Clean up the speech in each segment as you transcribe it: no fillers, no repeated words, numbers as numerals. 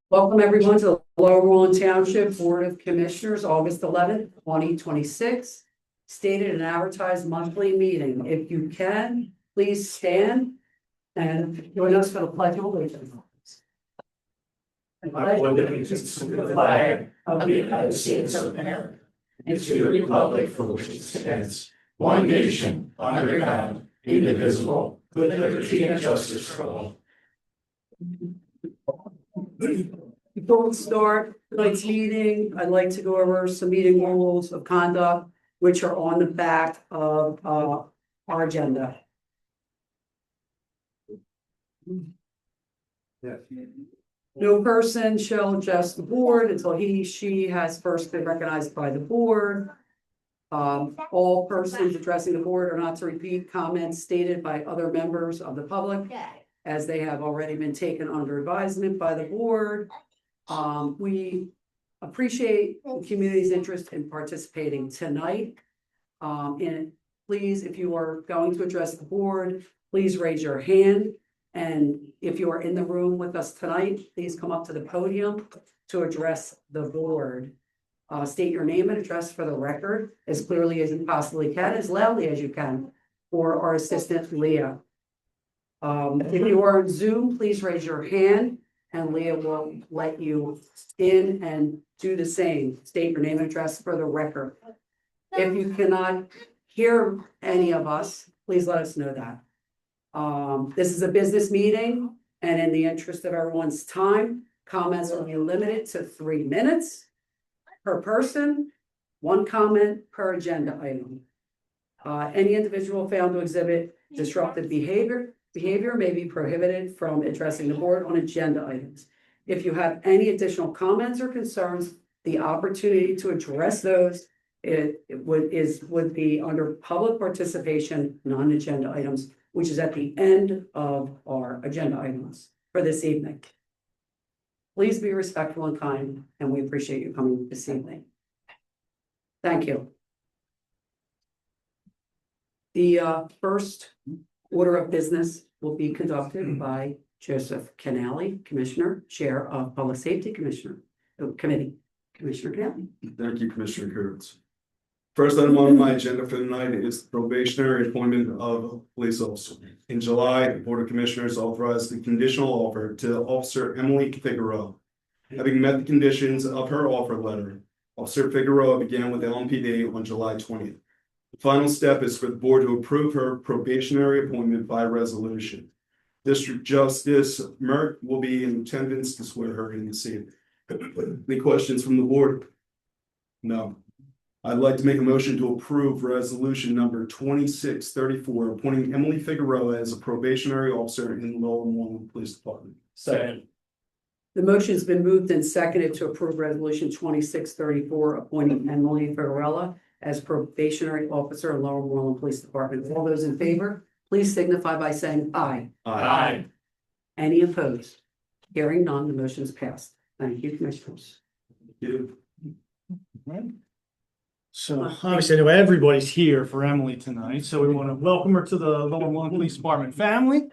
Welcome everyone to the Moreland Township Board of Commissioners, August 11th, 2026. Stated and advertised monthly meeting. If you can, please stand and join us for the Pledge of Allegiance. I pledge allegiance to the flag of the United States of America and to the republic for which it stands, one nation, under God, indivisible, with liberty and justice for all. Before we start tonight's meeting, I'd like to go over some meeting rules of conduct, which are on the back of our agenda. No person shall address the board until she has first been recognized by the board. All persons addressing the board are not to repeat comments stated by other members of the public, as they have already been taken under advisement by the board. We appreciate the community's interest in participating tonight. And please, if you are going to address the board, please raise your hand. And if you are in the room with us tonight, please come up to the podium to address the board. State your name and address for the record as clearly as you possibly can, as loudly as you can, for our assistant Leah. If you are on Zoom, please raise your hand and Leah will let you in and do the same. State your name and address for the record. If you cannot hear any of us, please let us know that. This is a business meeting, and in the interest of everyone's time, comments will be limited to 3 minutes per person, 1 comment per agenda item. Any individual found to exhibit disruptive behavior may be prohibited from addressing the board on agenda items. If you have any additional comments or concerns, the opportunity to address those would be under public participation, non-agenda items, which is at the end of our agenda items for this evening. Please be respectful and kind, and we appreciate you coming this evening. Thank you. The first order of business will be conducted by Joseph CANALE, Commissioner, Chair of Public Safety Committee. Commissioner CANALE. Thank you, Commissioner KURITZ. First item on my agenda for tonight is the probationary appointment of a police officer. In July, the Board of Commissioners authorized the conditional offer to Officer Emily Figueroa. Having met the conditions of her offer letter, Officer Figueroa began with LMPD on July 20th. The final step is for the board to approve her probationary appointment by resolution. District Justice Mert will be in attendance to swear her in this evening. Any questions from the board? No. I'd like to make a motion to approve resolution number 2634, appointing Emily Figueroa as a probationary officer in Lowell and Moreland Police Department. Second. The motion has been moved and seconded to approve resolution 2634, appointing Emily Figueroa as probationary officer in Lower Moreland Police Department. All those in favor, please signify by saying aye. Aye. Any opposed? Hearing none, the motion is passed. Thank you, Commissioners. Thank you. So obviously, anyway, everybody's here for Emily tonight, so we want to welcome her to the Lower Moreland Police Department family.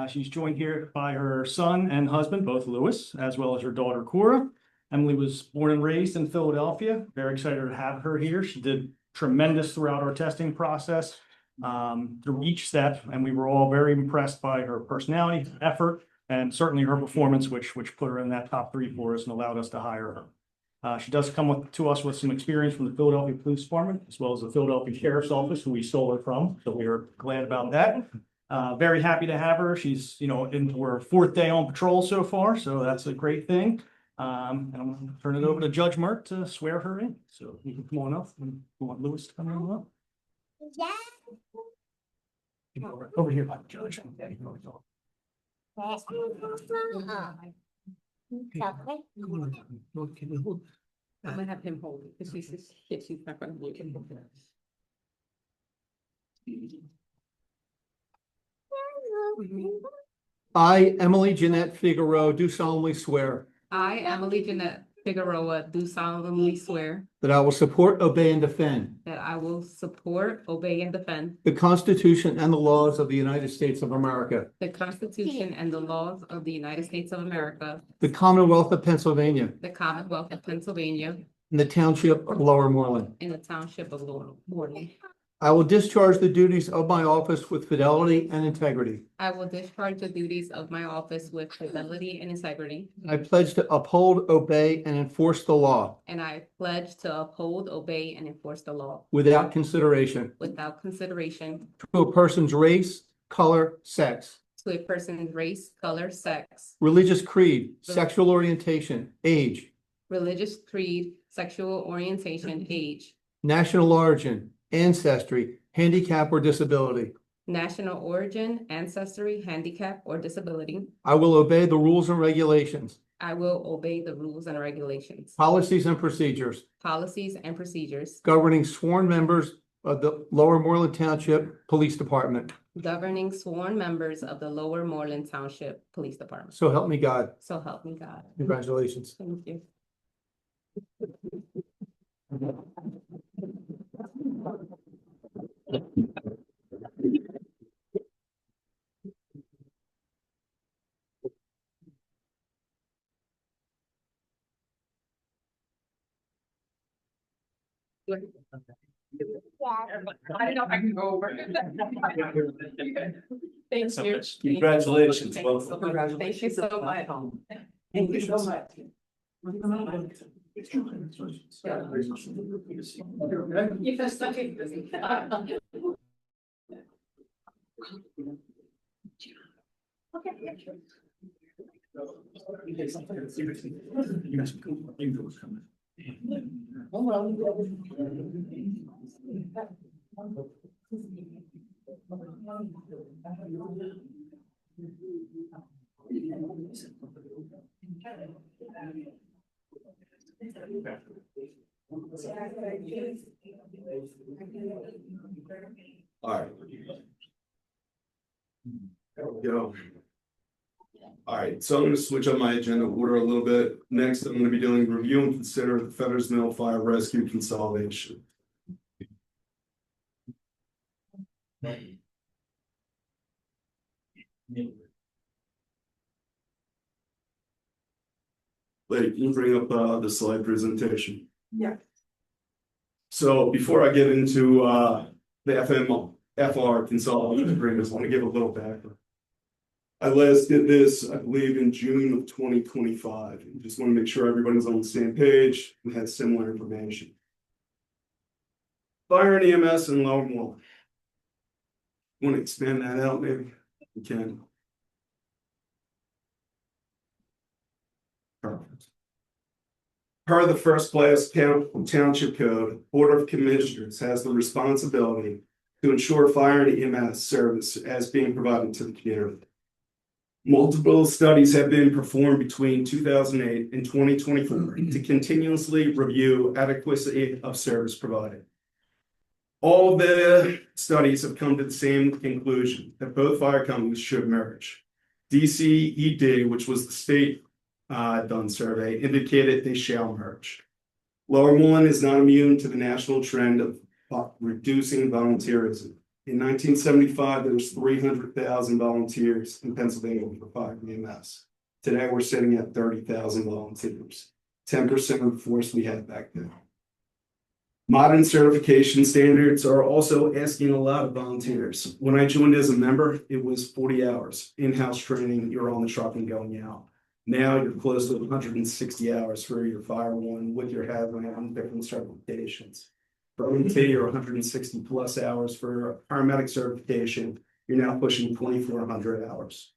She's joined here by her son and husband, both Lewis, as well as her daughter Cora. Emily was born and raised in Philadelphia. Very excited to have her here. She did tremendous throughout our testing process, through each step, and we were all very impressed by her personality, effort, and certainly her performance, which put her in that top 3 for us and allowed us to hire her. She does come to us with some experience from the Philadelphia Police Department, as well as the Philadelphia Sheriff's Office, who we stole her from. So we are glad about that. Very happy to have her. She's, into her 4th day on patrol so far. So that's a great thing. And I'm going to turn it over to Judge Mert to swear her in. So you can come on up and you want Lewis to come in up. Yeah. Over here by the judge. I'm gonna have him hold it because he's not gonna look at I, Emily Jeanette Figueroa, do solemnly swear I, Emily Jeanette Figueroa, do solemnly swear that I will support, obey, and defend that I will support, obey, and defend the Constitution and the laws of the United States of America, the Constitution and the laws of the United States of America, the Commonwealth of Pennsylvania, the Commonwealth of Pennsylvania, and the Township of Lower Moreland. and the Township of Moreland. I will discharge the duties of my office with fidelity and integrity. I will discharge the duties of my office with fidelity and integrity, I pledge to uphold, obey, and enforce the law and I pledge to uphold, obey, and enforce the law without consideration without consideration to a person's race, color, sex, to a person's race, color, sex, religious creed, sexual orientation, age, religious creed, sexual orientation, age, national origin, ancestry, handicap, or disability. national origin, ancestry, handicap, or disability. I will obey the rules and regulations, I will obey the rules and regulations, policies, and procedures policies, and procedures governing sworn members of the Lower Moreland Township Police Department. governing sworn members of the Lower Moreland Township Police Department. So help me God. So help me God. Congratulations. Thank you. I don't know if I can go over. Thank you. Congratulations. Thank you so much. Thank you so much. All right. There we go. All right, so I'm going to switch up my agenda order a little bit. Next, I'm going to be doing review and consider the Fetters Mill Fire Rescue Consolidation. Wait, can you bring up the slide presentation? Yeah. So before I get into the FR consolidation agreement, I just want to give a little background. I last did this, I believe, in June of 2025. I just want to make sure everybody's on the same page and has similar information. Fire and EMS and Lower Moreland. Want to expand that out, maybe? We can. Perfect. Per the first class township code, Board of Commissioners has the responsibility to ensure fire and EMS service as being provided to the community. Multiple studies have been performed between 2008 and 2024 to continuously review adequacy of service provided. All the studies have come to the same conclusion that both fire companies should merge. DCED, which was the state done survey, indicated they shall merge. Lower Moreland is not immune to the national trend of reducing volunteerism. In 1975, there was 300,000 volunteers in Pennsylvania for fire and EMS. Today, we're sitting at 30,000 volunteers, 10% of the force we had back then. Modern certification standards are also asking a lot of volunteers. When I joined as a member, it was 40 hours. In-house training, you're on the truck and going out. Now you're close to 160 hours for your fire one with your hazmat and different certifications. For OT, you're 160 plus hours. For paramedic certification, you're now pushing 2,400 hours.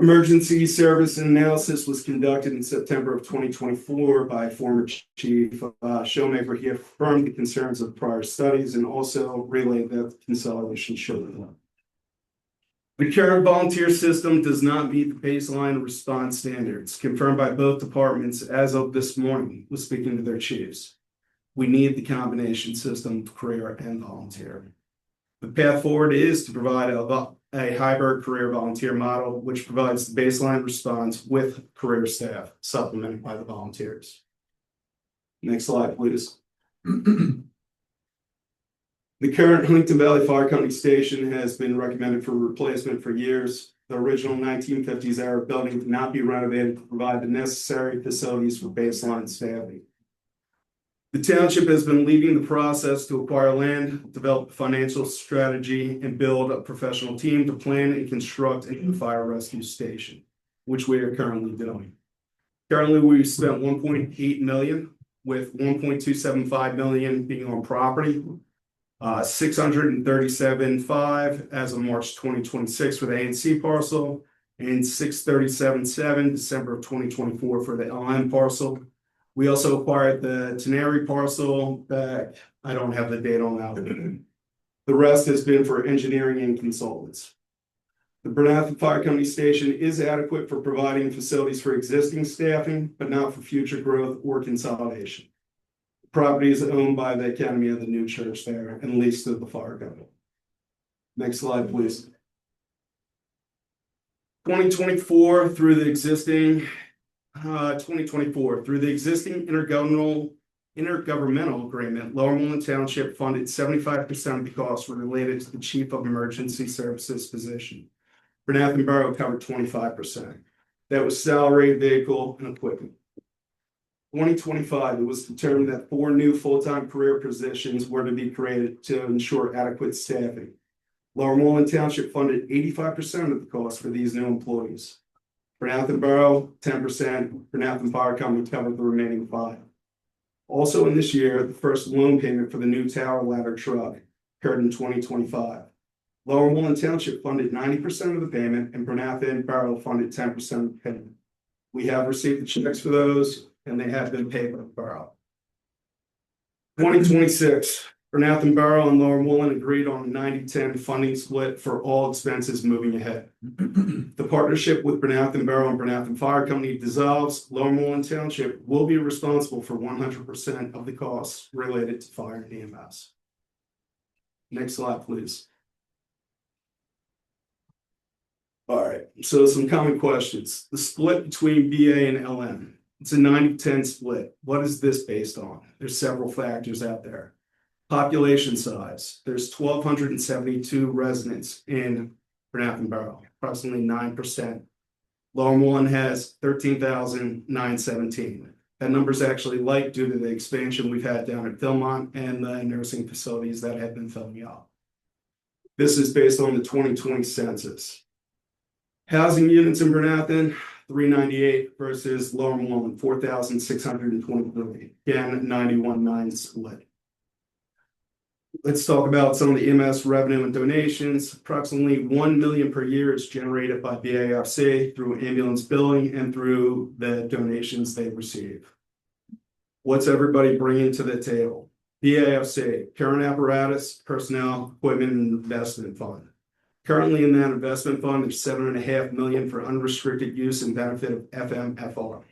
Emergency service analysis was conducted in September of 2024 by former Chief Showmaker. He affirmed the concerns of prior studies and also relayed that the consolidation should. The current volunteer system does not meet the baseline response standards confirmed by both departments as of this morning was speaking to their chiefs. We need the combination system of career and volunteer. The path forward is to provide a a hybrid career volunteer model, which provides the baseline response with career staff supplemented by the volunteers. Next slide, please. The current Huntington Valley Fire Company station has been recommended for replacement for years. The original 1950s era building cannot be renovated to provide the necessary facilities for baseline staffing. The township has been leading the process to acquire land, develop a financial strategy, and build a professional team to plan and construct a new fire rescue station, which we are currently doing. Currently, we've spent $1.8 million, with $1.275 million being on property. $637,500 as of March 2026 for the ANC parcel, and $637,700 December of 2024 for the LM parcel. We also acquired the Tenary parcel back. I don't have the date on that. The rest has been for engineering and consultants. The Bernathen Fire Company station is adequate for providing facilities for existing staffing, but not for future growth or consolidation. Property is owned by the Academy of the New Church there and leased to the fire company. Next slide, please. 2024 through the existing intergovernmental agreement, Lower Moreland Township funded 75% of the costs related to the Chief of Emergency Services position. Bernathen Borough covered 25%. That was salary, vehicle, and equipment. 2025, it was determined that 4 new full-time career positions were to be created to ensure adequate staffing. Lower Moreland Township funded 85% of the cost for these new employees. Bernathen Borough, 10%. Bernathen Fire Company covered the remaining 5%. Also in this year, the first loan payment for the new tower ladder truck occurred in 2025. Lower Moreland Township funded 90% of the payment, and Bernathen Borough funded 10% of the payment. We have received the checks for those, and they have been paid by the borough. 2026, Bernathen Borough and Lower Moreland agreed on a 90-10 funding split for all expenses moving ahead. The partnership with Bernathen Borough and Bernathen Fire Company dissolves. Lower Moreland Township will be responsible for 100% of the costs related to fire and EMS. Next slide, please. All right, so some common questions. The split between BA and LM. It's a 90-10 split. What is this based on? There's several factors out there. Population size. There's 1,272 residents in Bernathen Borough, approximately 9%. Lower Moreland has 13,917. That number is actually light due to the expansion we've had down at Philmont and the nursing facilities that have been filling up. This is based on the 2020 census. Housing units in Bernathen, 398 versus Lower Moreland, 4,623. Again, 91-9 split. Let's talk about some of the EMS revenue and donations. Approximately $1 million per year is generated by BAFC through ambulance billing and through the donations they receive. What's everybody bringing to the table? BAFC, current apparatus, personnel, equipment, and investment fund. Currently in that investment fund, there's $7.5 million for unrestricted use and benefit of FMFR.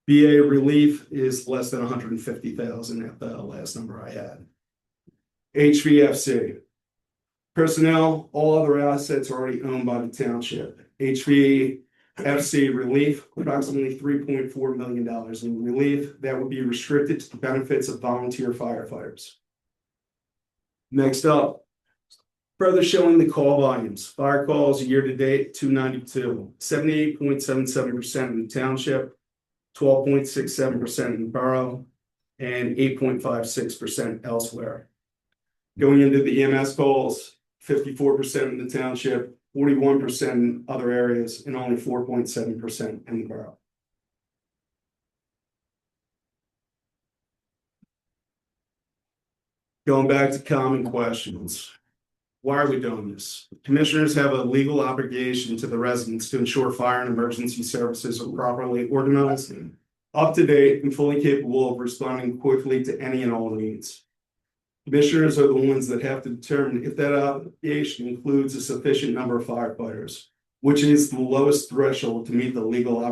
BA relief is less than $150,000 at the last number I had. HVFC. Personnel, all other assets are already owned by the township. HVFC relief, approximately $3.4 million in relief that would be restricted to the benefits of volunteer firefighters. Next up. Further showing the call volumes. Fire calls year to date, 292, 78.77% in the township, 12.67% in the borough, and 8.56% elsewhere. Going into the EMS calls, 54% in the township, 41% in other areas, and only 4.7% in the borough. Going back to common questions. Why are we doing this? Commissioners have a legal obligation to the residents to ensure fire and emergency services are properly organized, up to date, and fully capable of responding quickly to any and all needs. Commissioners are the ones that have to determine if that obligation includes a sufficient number of firefighters, which is the lowest threshold to meet the legal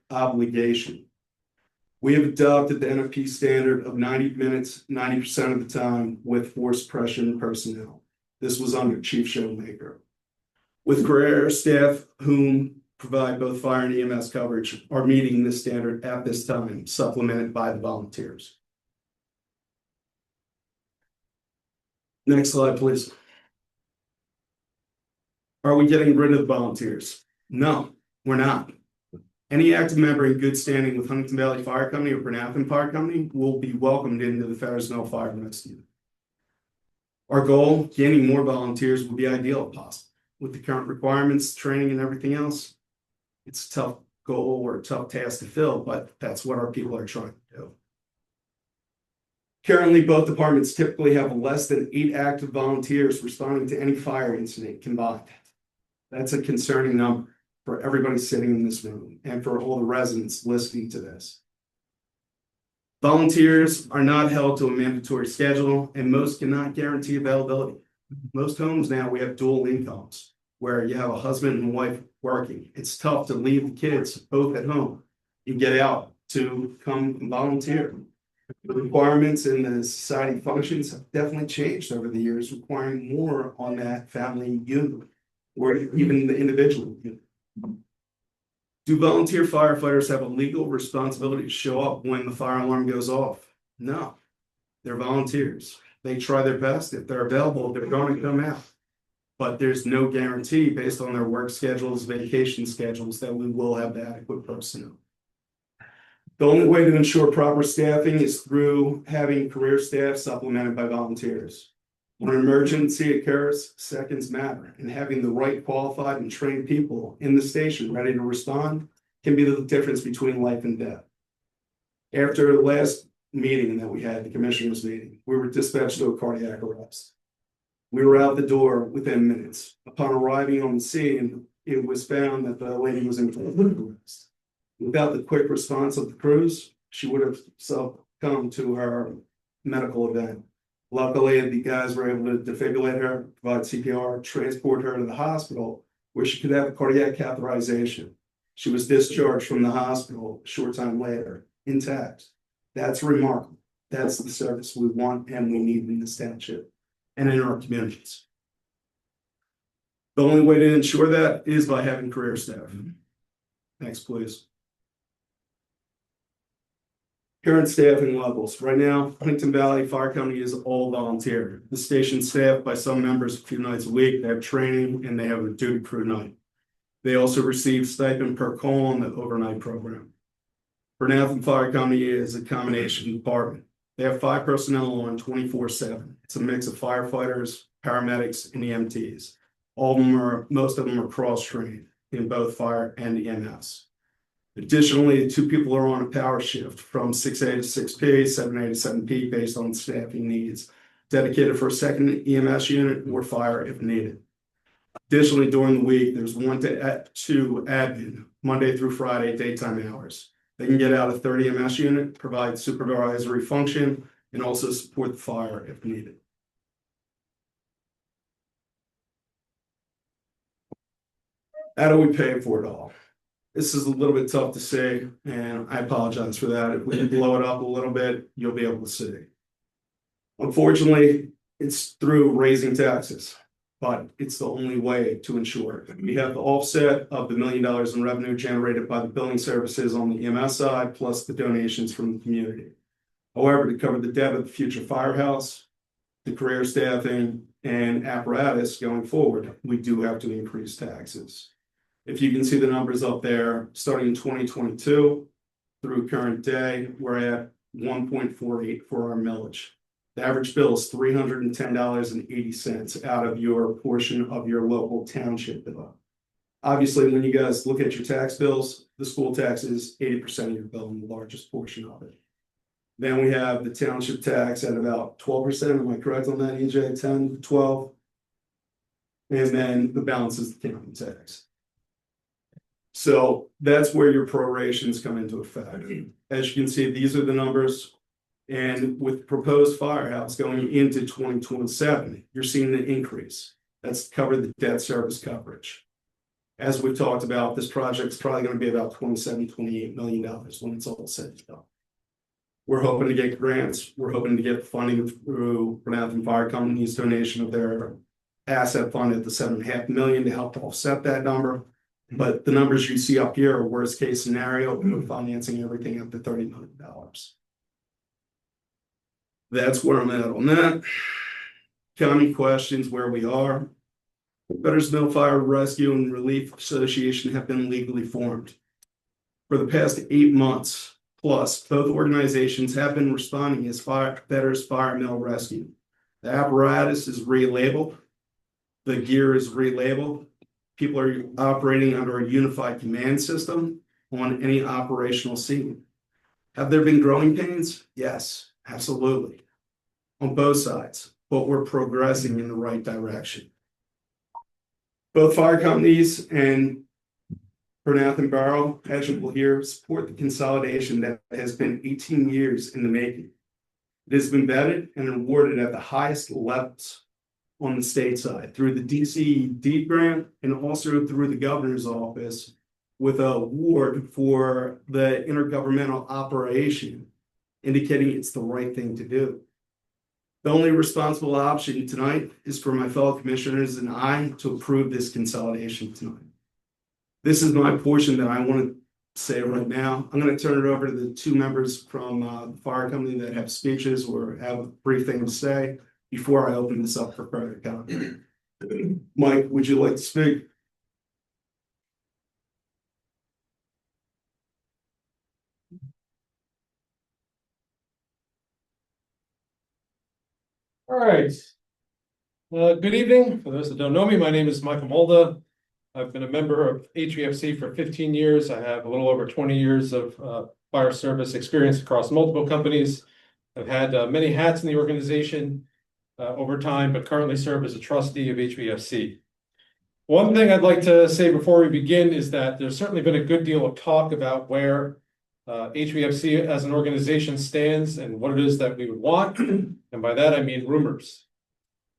obligation. We have adopted the NFP standard of 90 minutes, 90% of the time with force suppression personnel. This was under Chief Showmaker. with career staff whom provide both fire and EMS coverage are meeting this standard at this time, supplemented by the volunteers. Next slide, please. Are we getting rid of the volunteers? No, we're not. Any active member in good standing with Huntington Valley Fire Company or Bernathen Fire Company will be welcomed into the Fetters Fire and Rescue. Our goal, gaining more volunteers, would be ideal if possible. With the current requirements, training, and everything else, it's a tough goal or a tough task to fill, but that's what our people are trying to do. Currently, both departments typically have less than 8 active volunteers responding to any fire incident combined. That's a concerning number for everybody sitting in this room and for all the residents listening to this. Volunteers are not held to a mandatory schedule, and most cannot guarantee availability. Most homes now, we have dual incomes where you have a husband and wife working. It's tough to leave the kids both at home and get out to come and volunteer. The requirements in the society functions have definitely changed over the years, requiring more on that family unit or even the individual unit. Do volunteer firefighters have a legal responsibility to show up when the fire alarm goes off? No, they're volunteers. They try their best. If they're available, they're going to come out. But there's no guarantee based on their work schedules, vacation schedules, that we will have adequate personnel. The only way to ensure proper staffing is through having career staff supplemented by volunteers. When an emergency occurs, seconds matter, and having the right qualified and trained people in the station ready to respond can be the difference between life and death. After the last meeting that we had, the commissioners meeting, we were dispatched to a cardiac arrest. We were out the door within minutes. Upon arriving on the scene, it was found that the lady was in cardiac arrest. Without the quick response of the crews, she would have succumbed to her medical event. Luckily, the guys were able to defibrillate her, provide CPR, transport her to the hospital where she could have cardiac catheterization. She was discharged from the hospital a short time later, intact. That's remarkable. That's the service we want and we need in this township and in our communities. The only way to ensure that is by having career staff. Next, please. Current staffing levels. Right now, Huntington Valley Fire Company is all volunteer. The station staffed by some members a few nights a week. They have training and they have a duty crew night. They also receive stipend per call on the overnight program. Bernathen Fire Company is a combination department. They have 5 personnel on 24/7. It's a mix of firefighters, paramedics, and EMTs. Most of them are cross-trained in both fire and EMS. Additionally, 2 people are on a power shift from 6A to 6P, 7A to 7P based on staffing needs, dedicated for a second EMS unit or fire if needed. Additionally, during the week, there's 1 to 2 admin, Monday through Friday, daytime hours. They can get out a 30 EMS unit, provide supervisory function, and also support the fire if needed. How do we pay for it all? This is a little bit tough to say, and I apologize for that. If we can blow it up a little bit, you'll be able to see. Unfortunately, it's through raising taxes, but it's the only way to ensure it. We have the offset of the $1 million in revenue generated by the billing services on the EMS side, plus the donations from the community. However, to cover the debt of the future firehouse, the career staffing, and apparatus going forward, we do have to increase taxes. If you can see the numbers up there, starting in 2022 through current day, we're at 1.48 for our millage. The average bill is $310.80 out of your portion of your local township bill. Obviously, when you guys look at your tax bills, the school tax is 80% of your bill and the largest portion of it. Then we have the township tax at about 12%. Am I correct on that, EJ? 10, 12? And then the balance is the county tax. So that's where your prorations come into effect. As you can see, these are the numbers. And with proposed firehouse going into 2027, you're seeing the increase. That's covered the debt service coverage. As we've talked about, this project is probably going to be about $27, $28 million when it's all said and done. We're hoping to get grants. We're hoping to get funding through Bernathen Fire Company's donation of their asset fund at the 7.5 million to help offset that number. But the numbers you see up here are worst case scenario, we're financing everything up to $30 million. That's where I'm at on that. County questions where we are. Fetters Mill Fire Rescue and Relief Association have been legally formed. For the past 8 months plus, both organizations have been responding as Fetters Fire Mill Rescue. The apparatus is relabeled. The gear is relabeled. People are operating under a unified command system on any operational scene. Have there been growing pains? Yes, absolutely. On both sides, but we're progressing in the right direction. Both fire companies and Bernath and Barrow, as you will hear, support the consolidation that has been 18 years in the making. It has been vetted and awarded at the highest levels on the state side through the DCED grant and also through the governor's office with an award for the intergovernmental operation, indicating it's the right thing to do. The only responsible option tonight is for my fellow commissioners and I to approve this consolidation tonight. This is my portion that I want to say right now. I'm going to turn it over to the 2 members from the fire company that have speeches or have a brief thing to say before I open this up for further comment. Mike, would you like to speak? All right. Good evening. For those that don't know me, my name is Michael Molda. I've been a member of HVFC for 15 years. I have a little over 20 years of fire service experience across multiple companies. I've had many hats in the organization over time, but currently serve as a trustee of HVFC. One thing I'd like to say before we begin is that there's certainly been a good deal of talk about where HVFC as an organization stands and what it is that we would want. And by that, I mean rumors.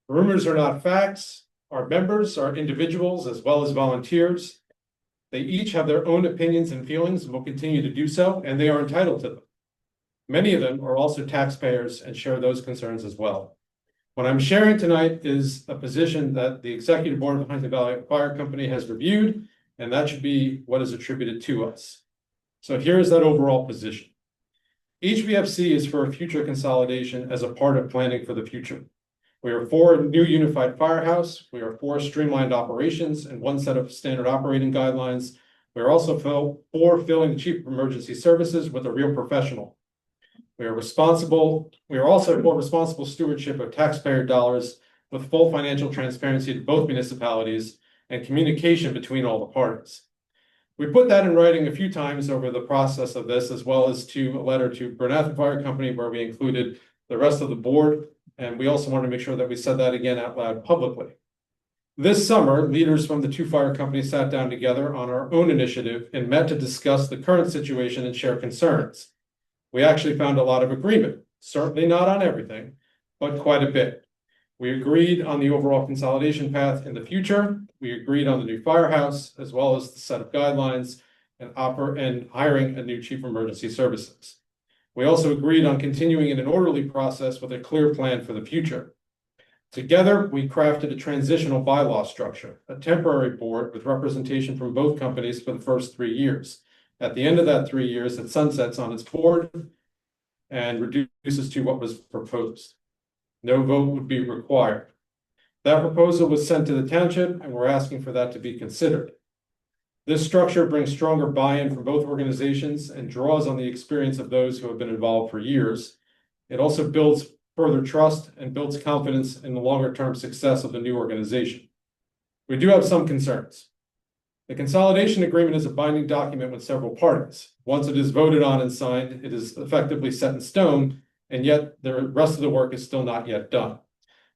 Rumors are not facts. Our members are individuals as well as volunteers. They each have their own opinions and feelings and will continue to do so, and they are entitled to them. Many of them are also taxpayers and share those concerns as well. What I'm sharing tonight is a position that the Executive Board of the Huntington Valley Fire Company has reviewed, and that should be what is attributed to us. So here is that overall position. HVFC is for a future consolidation as a part of planning for the future. We are for a new unified firehouse. We are for streamlined operations and one set of standard operating guidelines. We are also for filling the Chief of Emergency Services with a real professional. We are also for responsible stewardship of taxpayer dollars with full financial transparency to both municipalities and communication between all the parties. We put that in writing a few times over the process of this, as well as to a letter to Bernath Fire Company, where we included the rest of the board. And we also wanted to make sure that we said that again out loud publicly. This summer, leaders from the 2 fire companies sat down together on our own initiative and met to discuss the current situation and share concerns. We actually found a lot of agreement, certainly not on everything, but quite a bit. We agreed on the overall consolidation path in the future. We agreed on the new firehouse, as well as the set of guidelines and hiring a new Chief of Emergency Services. We also agreed on continuing in an orderly process with a clear plan for the future. Together, we crafted a transitional bylaw structure, a temporary board with representation from both companies for the first 3 years. At the end of that 3 years, it sunsets on its board and reduces to what was proposed. No vote would be required. That proposal was sent to the township, and we're asking for that to be considered. This structure brings stronger buy-in from both organizations and draws on the experience of those who have been involved for years. It also builds further trust and builds confidence in the longer-term success of the new organization. We do have some concerns. The consolidation agreement is a binding document with several parties. Once it is voted on and signed, it is effectively set in stone, and yet the rest of the work is still not yet done.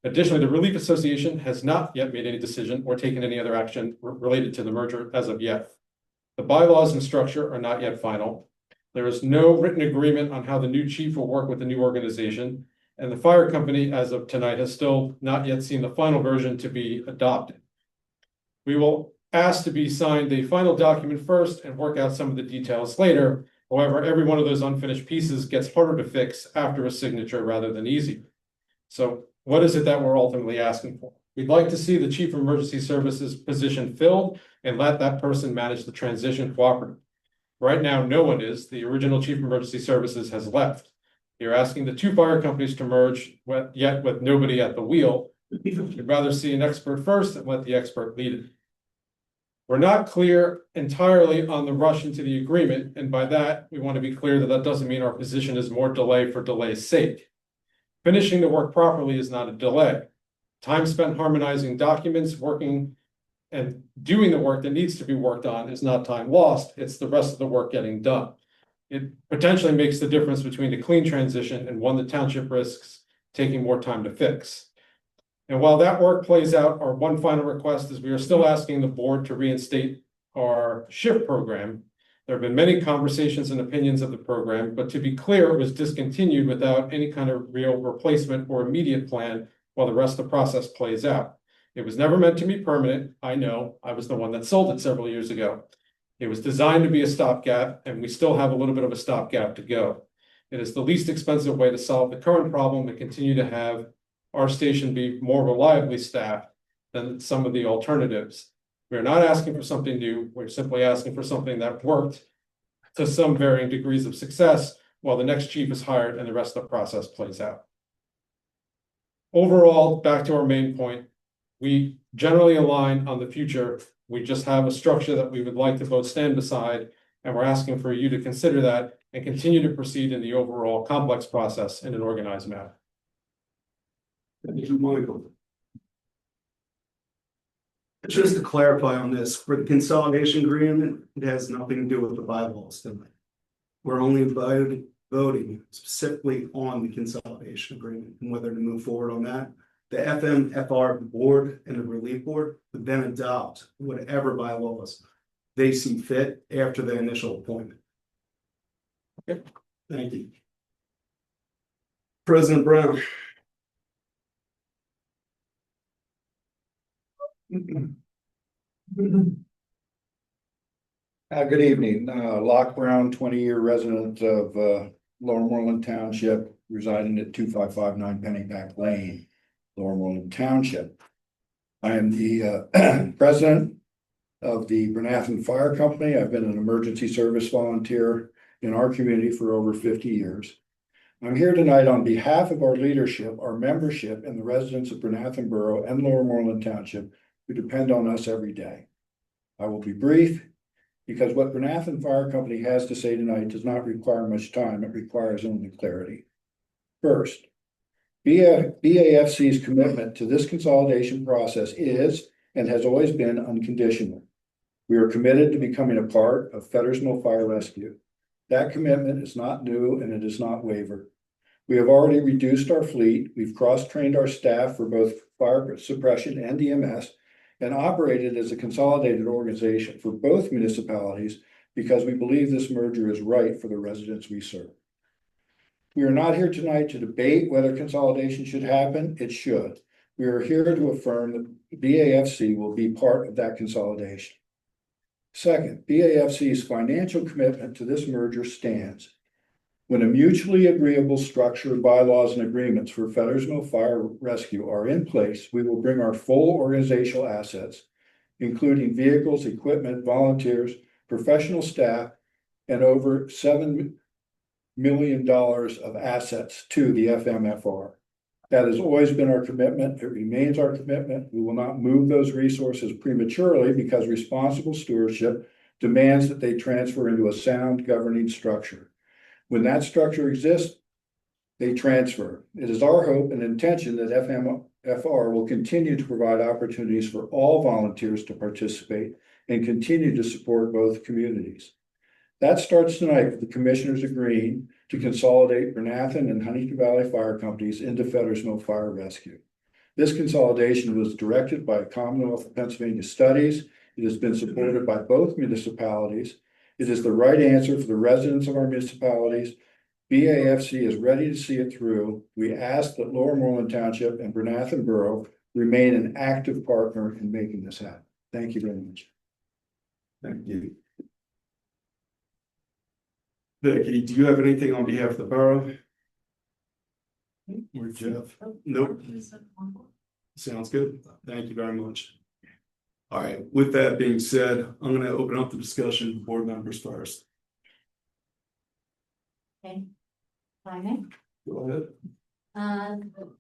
Additionally, the Relief Association has not yet made any decision or taken any other action related to the merger as of yet. The bylaws and structure are not yet final. There is no written agreement on how the new chief will work with the new organization, and the fire company, as of tonight, has still not yet seen the final version to be adopted. We will ask to be signed a final document first and work out some of the details later. However, every one of those unfinished pieces gets harder to fix after a signature rather than easier. So what is it that we're ultimately asking for? We'd like to see the Chief of Emergency Services position filled and let that person manage the transition cooperative. Right now, no one is. The original Chief of Emergency Services has left. You're asking the two fire companies to merge, yet with nobody at the wheel. We'd rather see an expert first and let the expert lead it. We're not clear entirely on the rush into the agreement, and by that, we want to be clear that that doesn't mean our position is more delay for delay's sake. Finishing the work properly is not a delay. Time spent harmonizing documents, working and doing the work that needs to be worked on is not time lost, it's the rest of the work getting done. It potentially makes the difference between a clean transition and one the township risks taking more time to fix. And while that work plays out, our one final request is we are still asking the board to reinstate our shift program. There have been many conversations and opinions of the program, but to be clear, it was discontinued without any kind of real replacement or immediate plan while the rest of the process plays out. It was never meant to be permanent. I know, I was the one that sold it several years ago. It was designed to be a stopgap, and we still have a little bit of a stopgap to go. It is the least expensive way to solve the current problem and continue to have our station be more reliably staffed than some of the alternatives. We're not asking for something new. We're simply asking for something that worked to some varying degrees of success while the next chief is hired and the rest of the process plays out. Overall, back to our main point, we generally align on the future. We just have a structure that we would like to both stand beside, and we're asking for you to consider that and continue to proceed in the overall complex process in an organized manner. Thank you, Michael. Just to clarify on this, for the consolidation agreement, it has nothing to do with the bylaws tonight. We're only voting specifically on the consolidation agreement and whether to move forward on that. The FMFR board and the relief board would then adopt whatever bylaws they see fit after the initial appointment. Okay, thank you. President Brown. Good evening, Locke Brown, 20-year resident of Lower Moreland Township, residing at 2559 Pennypack Lane, Lower Moreland Township. I am the president of the Bernathen Fire Company. I've been an emergency service volunteer in our community for over 50 years. I'm here tonight on behalf of our leadership, our membership, and the residents of Bernathen Borough and Lower Moreland Township who depend on us every day. I will be brief because what Bernathen Fire Company has to say tonight does not require much time. It requires only clarity. First, BAFC's commitment to this consolidation process is and has always been unconditional. We are committed to becoming a part of Fetters Fire Rescue. That commitment is not new and it is not wavered. We have already reduced our fleet. We've cross-trained our staff for both fire suppression and EMS and operated as a consolidated organization for both municipalities because we believe this merger is right for the residents we serve. We are not here tonight to debate whether consolidation should happen. It should. We are here to affirm that BAFC will be part of that consolidation. Second, BAFC's financial commitment to this merger stands. When a mutually agreeable structure, bylaws, and agreements for Fettersville Fire Rescue are in place, we will bring our full organizational assets, including vehicles, equipment, volunteers, professional staff, and over $7 million of assets to the FMFR. That has always been our commitment. It remains our commitment. We will not move those resources prematurely because responsible stewardship demands that they transfer into a sound governing structure. When that structure exists, they transfer. It is our hope and intention that FMFR will continue to provide opportunities for all volunteers to participate and continue to support both communities. That starts tonight with the commissioners agreeing to consolidate Bernathen and Huntington Valley Fire Companies into Fettersville Fire Rescue. This consolidation was directed by Commonwealth of Pennsylvania Studies. It has been supported by both municipalities. It is the right answer for the residents of our municipalities. BAFC is ready to see it through. We ask that Lower Moreland Township and Bernathen Borough remain an active partner in making this happen. Thank you very much. Thank you. Vicky, do you have anything on behalf of the borough? Or Jeff? Nope. Sounds good. Thank you very much. All right, with that being said, I'm gonna open up the discussion for board members first. Okay. Fine. Go ahead.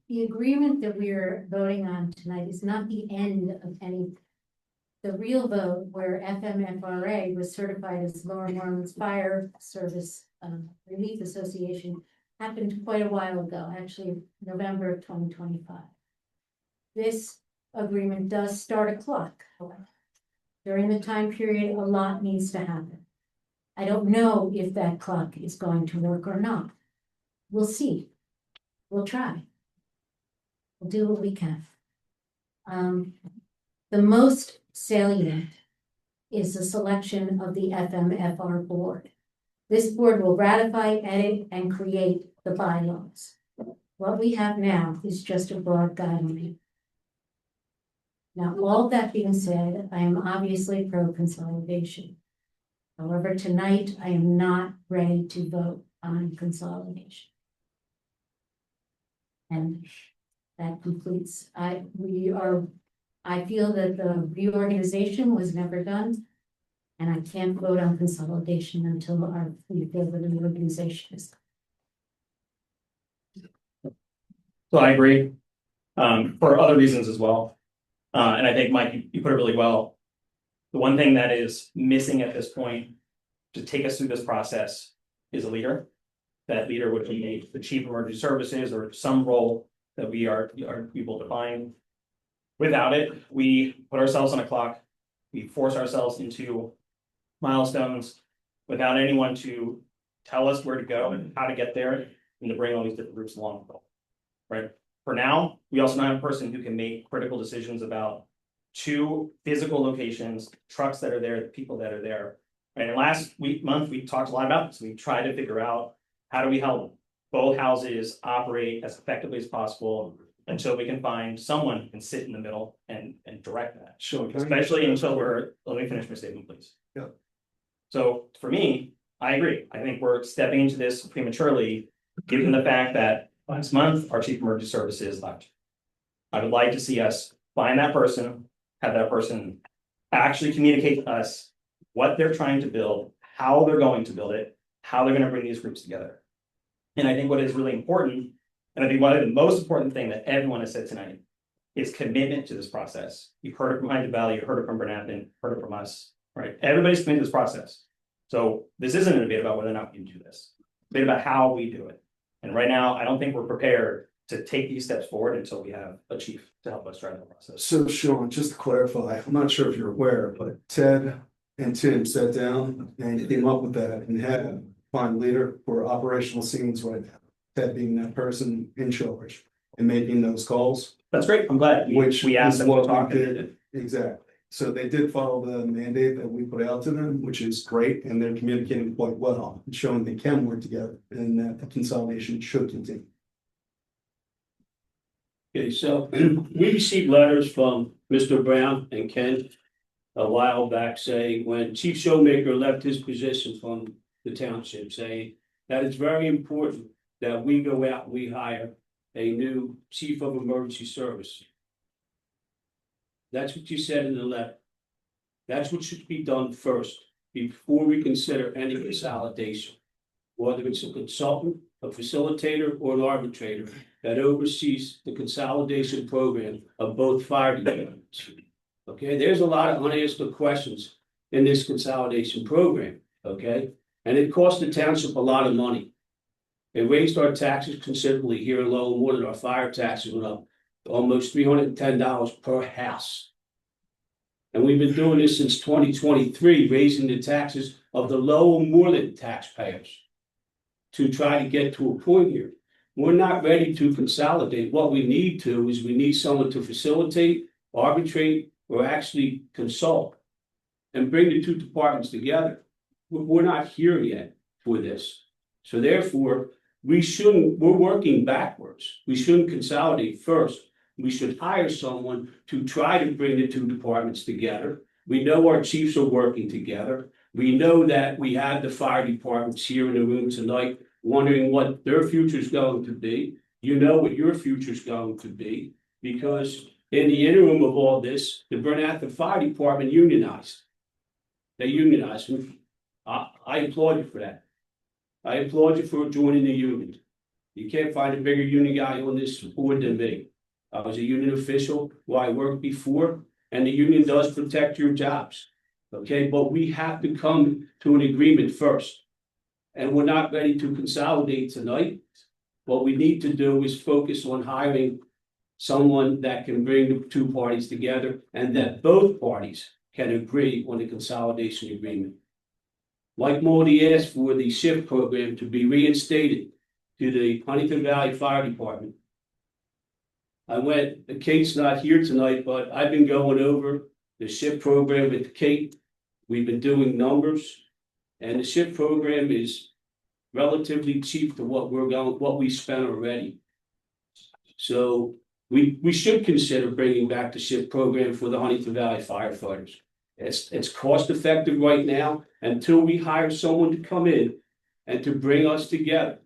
The agreement that we're voting on tonight is not the end of any. The real vote where FMFRA was certified as Lower Moreland's Fire Service Relief Association happened quite a while ago, actually November of 2025. This agreement does start a clock, however. During the time period, a lot needs to happen. I don't know if that clock is going to work or not. We'll see. We'll try. We'll do what we can. The most salient is the selection of the FMFR board. This board will ratify, edit, and create the bylaws. What we have now is just a broad guideline. Now, all that being said, I am obviously pro-consolidation. However, tonight I am not ready to vote on consolidation. And that completes, I feel that the reorganization was never done. And I can't vote on consolidation until we feel that the reorganization is done. So I agree, for other reasons as well. And I think, Mike, you put it really well. The one thing that is missing at this point to take us through this process is a leader. That leader would be the chief of emergency services or some role that we will define. Without it, we put ourselves on a clock. We force ourselves into milestones without anyone to tell us where to go and how to get there and to bring all these different groups along. Right. For now, we also don't have a person who can make critical decisions about 2 physical locations, trucks that are there, the people that are there. Right. And last month, we talked a lot about this. We tried to figure out how do we help both houses operate as effectively as possible until we can find someone who can sit in the middle and direct that. Sure. Especially until let me finish my statement, please. Yeah. So for me, I agree. I think we're stepping into this prematurely, given the fact that last month, our chief emergency services left. I would like to see us find that person, have that person actually communicate to us what they're trying to build, how they're going to build it, how they're going to bring these groups together. And I think what is really important, and I think one of the most important thing that everyone has said tonight is commitment to this process. You've heard it from Huntington Valley, you heard it from Bernathen, heard it from us, right? Everybody's committed to this process. So this isn't a debate about whether or not we can do this. It's a debate about how we do it. And right now, I don't think we're prepared to take these steps forward until we have a chief to help us drive the process. So Sean, just to clarify, I'm not sure if you're aware, but Ted and Tim sat down and came up with that and had a fine leader for operational scenes right now. Ted being that person in charge and making those calls. That's great. I'm glad we asked them to talk. Exactly. So they did follow the mandate that we put out to them, which is great, and they're communicating quite well, showing they can work together and that the consolidation should continue. Okay, so we received letters from Mr. Brown and Ken a while back saying when Chief Showmaker left his position from the township, saying that it's very important that we go out and we hire a new chief of emergency service. That's what you said in the letter. That's what should be done first before we consider any consolidation, whether it's a consultant, a facilitator, or an arbitrator that oversees the consolidation program of both fire departments. Okay, there's a lot of unanswered questions in this consolidation program. Okay, and it cost the township a lot of money. It raised our taxes considerably here in Lowell. More than our fire taxes went up almost $310 per house. And we've been doing this since 2023, raising the taxes of the Lowell Moreland taxpayers to try to get to a point here. We're not ready to consolidate. What we need to is we need someone to facilitate, arbitrate, or actually consult and bring the 2 departments together. We're not here yet for this. So therefore, we're working backwards. We shouldn't consolidate first. We should hire someone to try to bring the 2 departments together. We know our chiefs are working together. We know that we have the fire departments here in the room tonight wondering what their future is going to be. You know what your future is going to be, because In the interim of all this, the Bernathen Fire Department unionized. They unionized. I applaud you for that. I applaud you for joining the union. You can't find a bigger union guy on this board than me. I was a union official while I worked before, and the union does protect your jobs. Okay, but we have to come to an agreement first. And we're not ready to consolidate tonight. What we need to do is focus on hiring someone that can bring the two parties together and that both parties can agree on the consolidation agreement. Mike Moldy asked for the shift program to be reinstated to the Huntington Valley Fire Department. Kate's not here tonight, but I've been going over the shift program with Kate. We've been doing numbers, and the shift program is relatively cheap to what we spent already. So we should consider bringing back the shift program for the Huntington Valley firefighters. It's cost effective right now until we hire someone to come in and to bring us together.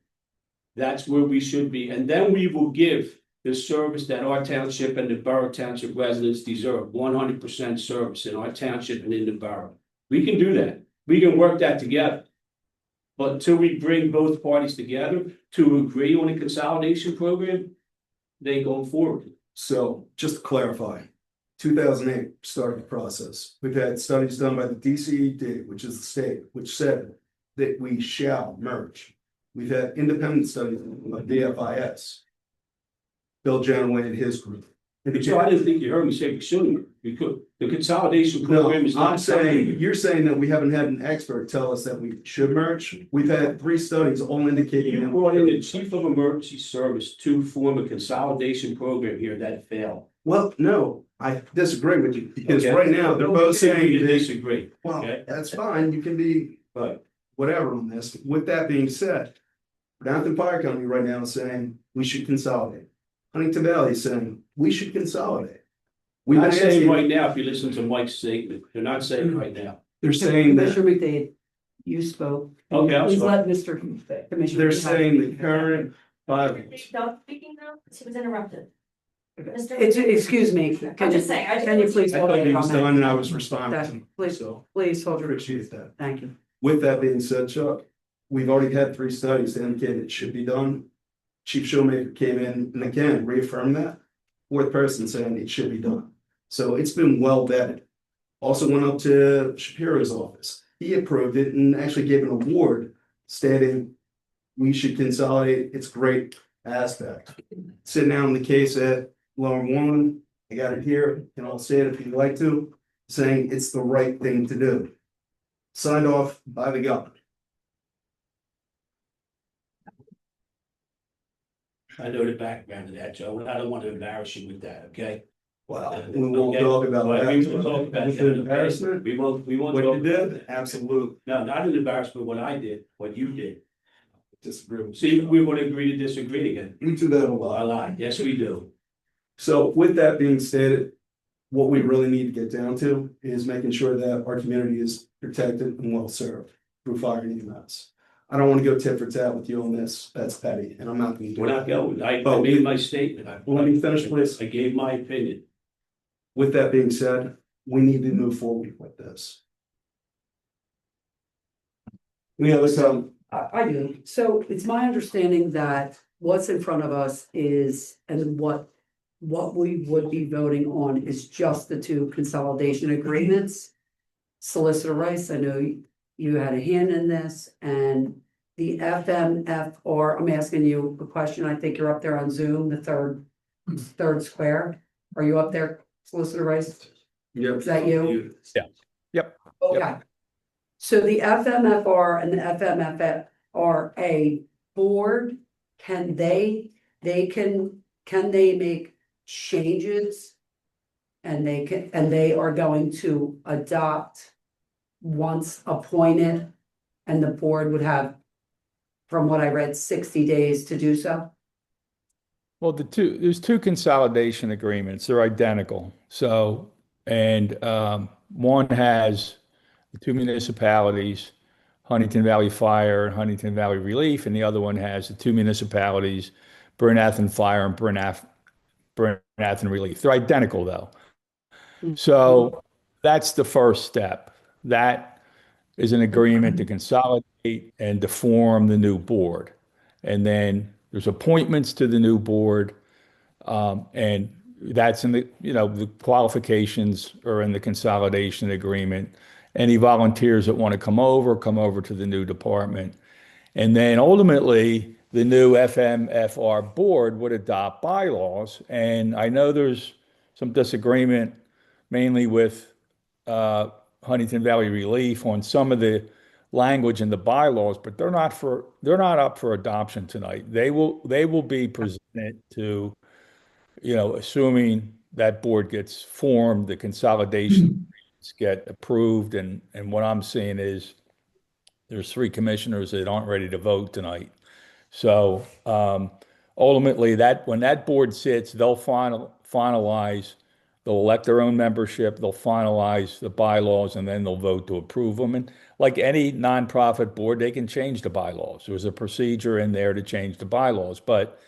That's where we should be. And then we will give the service that our township and the borough township residents deserve, 100% service in our township and in the borough. We can do that. We can work that together. But until we bring both parties together to agree on a consolidation program, they ain't going forward. So just to clarify, 2008 started the process. We've had studies done by the DCED, which is the state, which said that we shall merge. We've had independent studies by DFIS. Bill Janaway and his group. So I didn't think you heard me say we shouldn't. We could. The consolidation program is not. I'm saying, you're saying that we haven't had an expert tell us that we should merge. We've had 3 studies all indicating. You brought in the chief of emergency service to form a consolidation program here that failed. Well, no, I disagree with you because Okay. right now they're both saying you they disagree. Well, Okay. that's fine. You can be But whatever on this. With that being said, Bernathen Fire Company right now is saying we should consolidate. Huntington Valley is saying we should consolidate. we're We've been not saying asking, right now, if you listen to Mike's statement, they're not saying right now. they're saying that Commissioner McDade, you spoke. Okay, I'm Please sorry. let Mr. Commissioner. they're saying the current bylaws. Stop speaking now, she was interrupted. Excuse me. I'm just saying, Can you please I hold thought your he was comment? done and I was responding. Please, So please hold your, appreciate that. thank you. With that being said, Chuck, we've already had 3 studies that indicate it should be done. Chief Showmaker came in and again reaffirmed that. 4th person saying it should be done. So it's been well vetted. Also went up to Shapiro's office. He approved it and actually gave an award stating we should consolidate its great aspect. Sitting down in the case at Lower Moreland, I got it here, and I'll say it if you'd like to, saying it's the right thing to do. Signed off by the governor. I know the background of that, Joe, and I don't want to embarrass you with that, okay? Well, we won't talk about Well, that. we won't talk about With that, the okay? embarrassment, We won't what talk you about did, that. absolutely No, not an embarrassment, what I did, what you did. disagree with See, you. we want to agree to disagree again. We do that a A lot. lot, yes, we do. So with that being stated, what we really need to get down to is making sure that our community is protected and well served through fire and EMS. I don't want to go tit for tat with you on this. That's petty, and I'm not going to do We're not it. going, I But made my statement. Let me finish, please. I gave my opinion. With that being said, we need to move forward with this. So I do. So it's my understanding that what's in front of us is, and what we would be voting on is just the 2 consolidation agreements. Solicitor Rice, I know you had a hand in this, and the FMFR, I'm asking you a question. I think you're up there on Zoom, the third square. Are you up there, Solicitor Rice? Yep. Is that you? Yeah. Yep. Okay. So the FMFR and the FMFRA board, can they make changes? And they are going to adopt once appointed, and the board would have, from what I read, 60 days to do so? Well, there's 2 consolidation agreements. They're identical. So, and one has the 2 municipalities, Huntington Valley Fire and Huntington Valley Relief, and the other one has the 2 municipalities, Bernathen Fire and burnout and relief. They're identical though. So that's the first step. That is an agreement to consolidate and to form the new board. And then there's appointments to the new board. And that's in the qualifications are in the consolidation agreement. Any volunteers that want to come over to the new department. And then ultimately, the new FMFR board would adopt bylaws. And I know there's some disagreement, mainly with Huntington Valley Relief on some of the language in the bylaws, but they're not up for adoption tonight. They will be presented to, assuming that board gets formed, the consolidation get approved, and what I'm seeing is there's 3 commissioners that aren't ready to vote tonight. So ultimately, when that board sits, they'll finalize. They'll elect their own membership. They'll finalize the bylaws, and then they'll vote to approve them. And like any nonprofit board, they can change the bylaws. There's a procedure in there to change the bylaws, but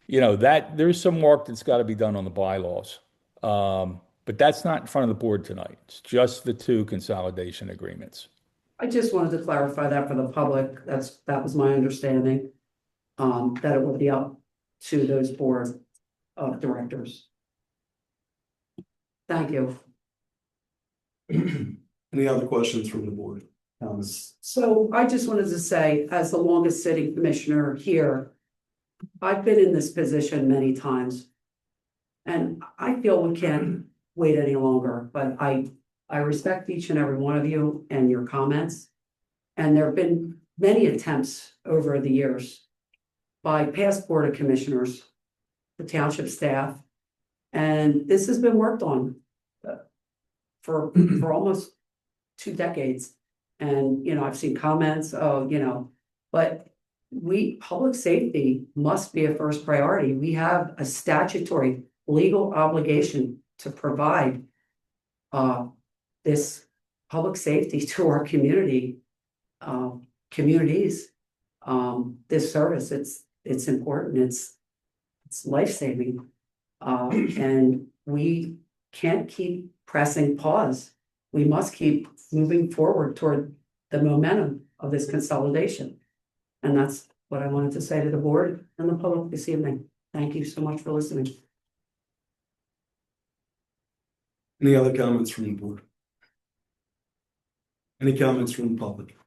that there's some work that's got to be done on the bylaws. But that's not in front of the board tonight. It's just the 2 consolidation agreements. I just wanted to clarify that for the public. That was my understanding. That it will be up to those board of directors. Thank you. Any other questions from the board? So I just wanted to say, as the longest sitting commissioner here, I've been in this position many times. And I feel we can't wait any longer, but I respect each and every one of you and your comments. And there have been many attempts over the years by past Board of Commissioners, the township staff, and this has been worked on for almost 2 decades. And, I've seen comments, but public safety must be a first priority. We have a statutory legal obligation to provide this public safety to our communities. This service, it's important. It's life-saving, and we can't keep pressing pause. We must keep moving forward toward the momentum of this consolidation. And that's what I wanted to say to the board and the public this evening. Thank you so much for listening. Any other comments from the board? Any comments from the public?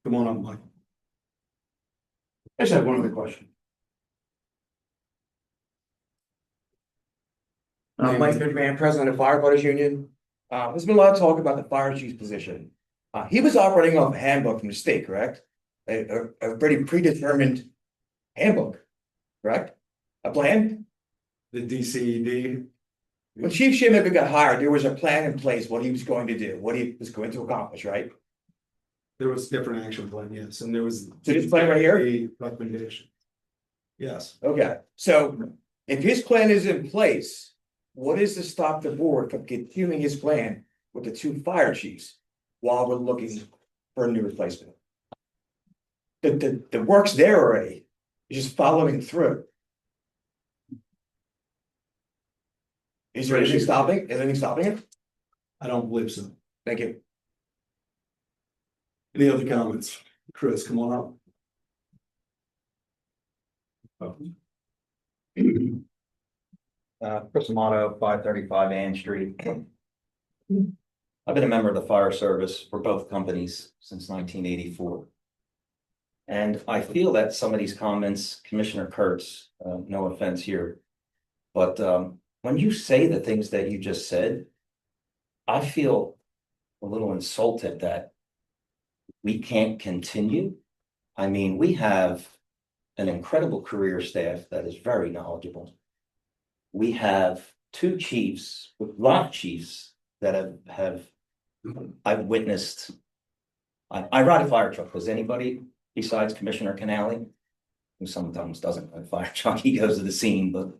Come on up, Mike. I just have one other question. Mike Goodman, president of Firefighters Union. There's been a lot of talk about the fire chief's position. He was operating off a handbook from the state, correct? A pretty predetermined handbook, correct? A plan? The DCED. When Chief Schumacher got hired, there was a plan in place, what he was going to do, what he was going to accomplish, right? There was different action plan, yes, and there was. So this plan right here? A recommendation. Yes. Okay, so if his plan is in place, what is to stop the board from continuing his plan with the 2 fire chiefs while we're looking for a new replacement? The work's there already, it's just following through. Is there anything stopping? Is anything stopping it? I don't believe so. Thank you. Any other comments? Chris, come on up. Chris Amato, 535 Ann Street. I've been a member of the fire service for both companies since 1984. And I feel that some of these comments, Commissioner Kurtz, no offense here, but when you say the things that you just said, I feel a little insulted that we can't continue. I mean, we have an incredible career staff that is very knowledgeable. We have 2 chiefs, a lot of chiefs that I've witnessed. I ride a fire truck. Does anybody besides Commissioner CANALE, who sometimes doesn't ride a fire truck, he goes to the scene, but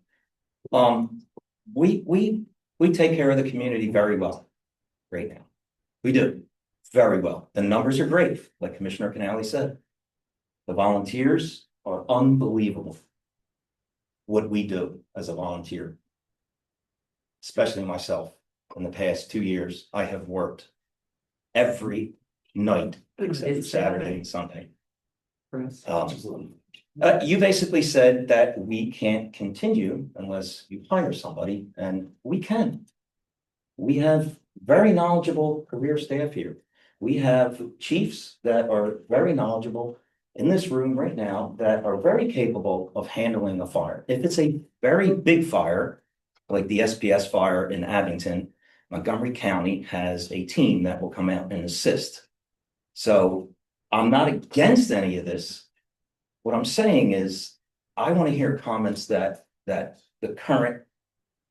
we take care of the community very well right now. We do very well. The numbers are great, like Commissioner CANALE said. The volunteers are unbelievable. what we do as a volunteer. Especially myself, in the past 2 years, I have worked every night except Saturday and Sunday. You basically said that we can't continue unless you hire somebody, and we can. We have very knowledgeable career staff here. We have chiefs that are very knowledgeable in this room right now that are very capable of handling a fire. If it's a very big fire, like the SPS fire in Abington, Montgomery County has a team that will come out and assist. So I'm not against any of this. What I'm saying is, I want to hear comments that the current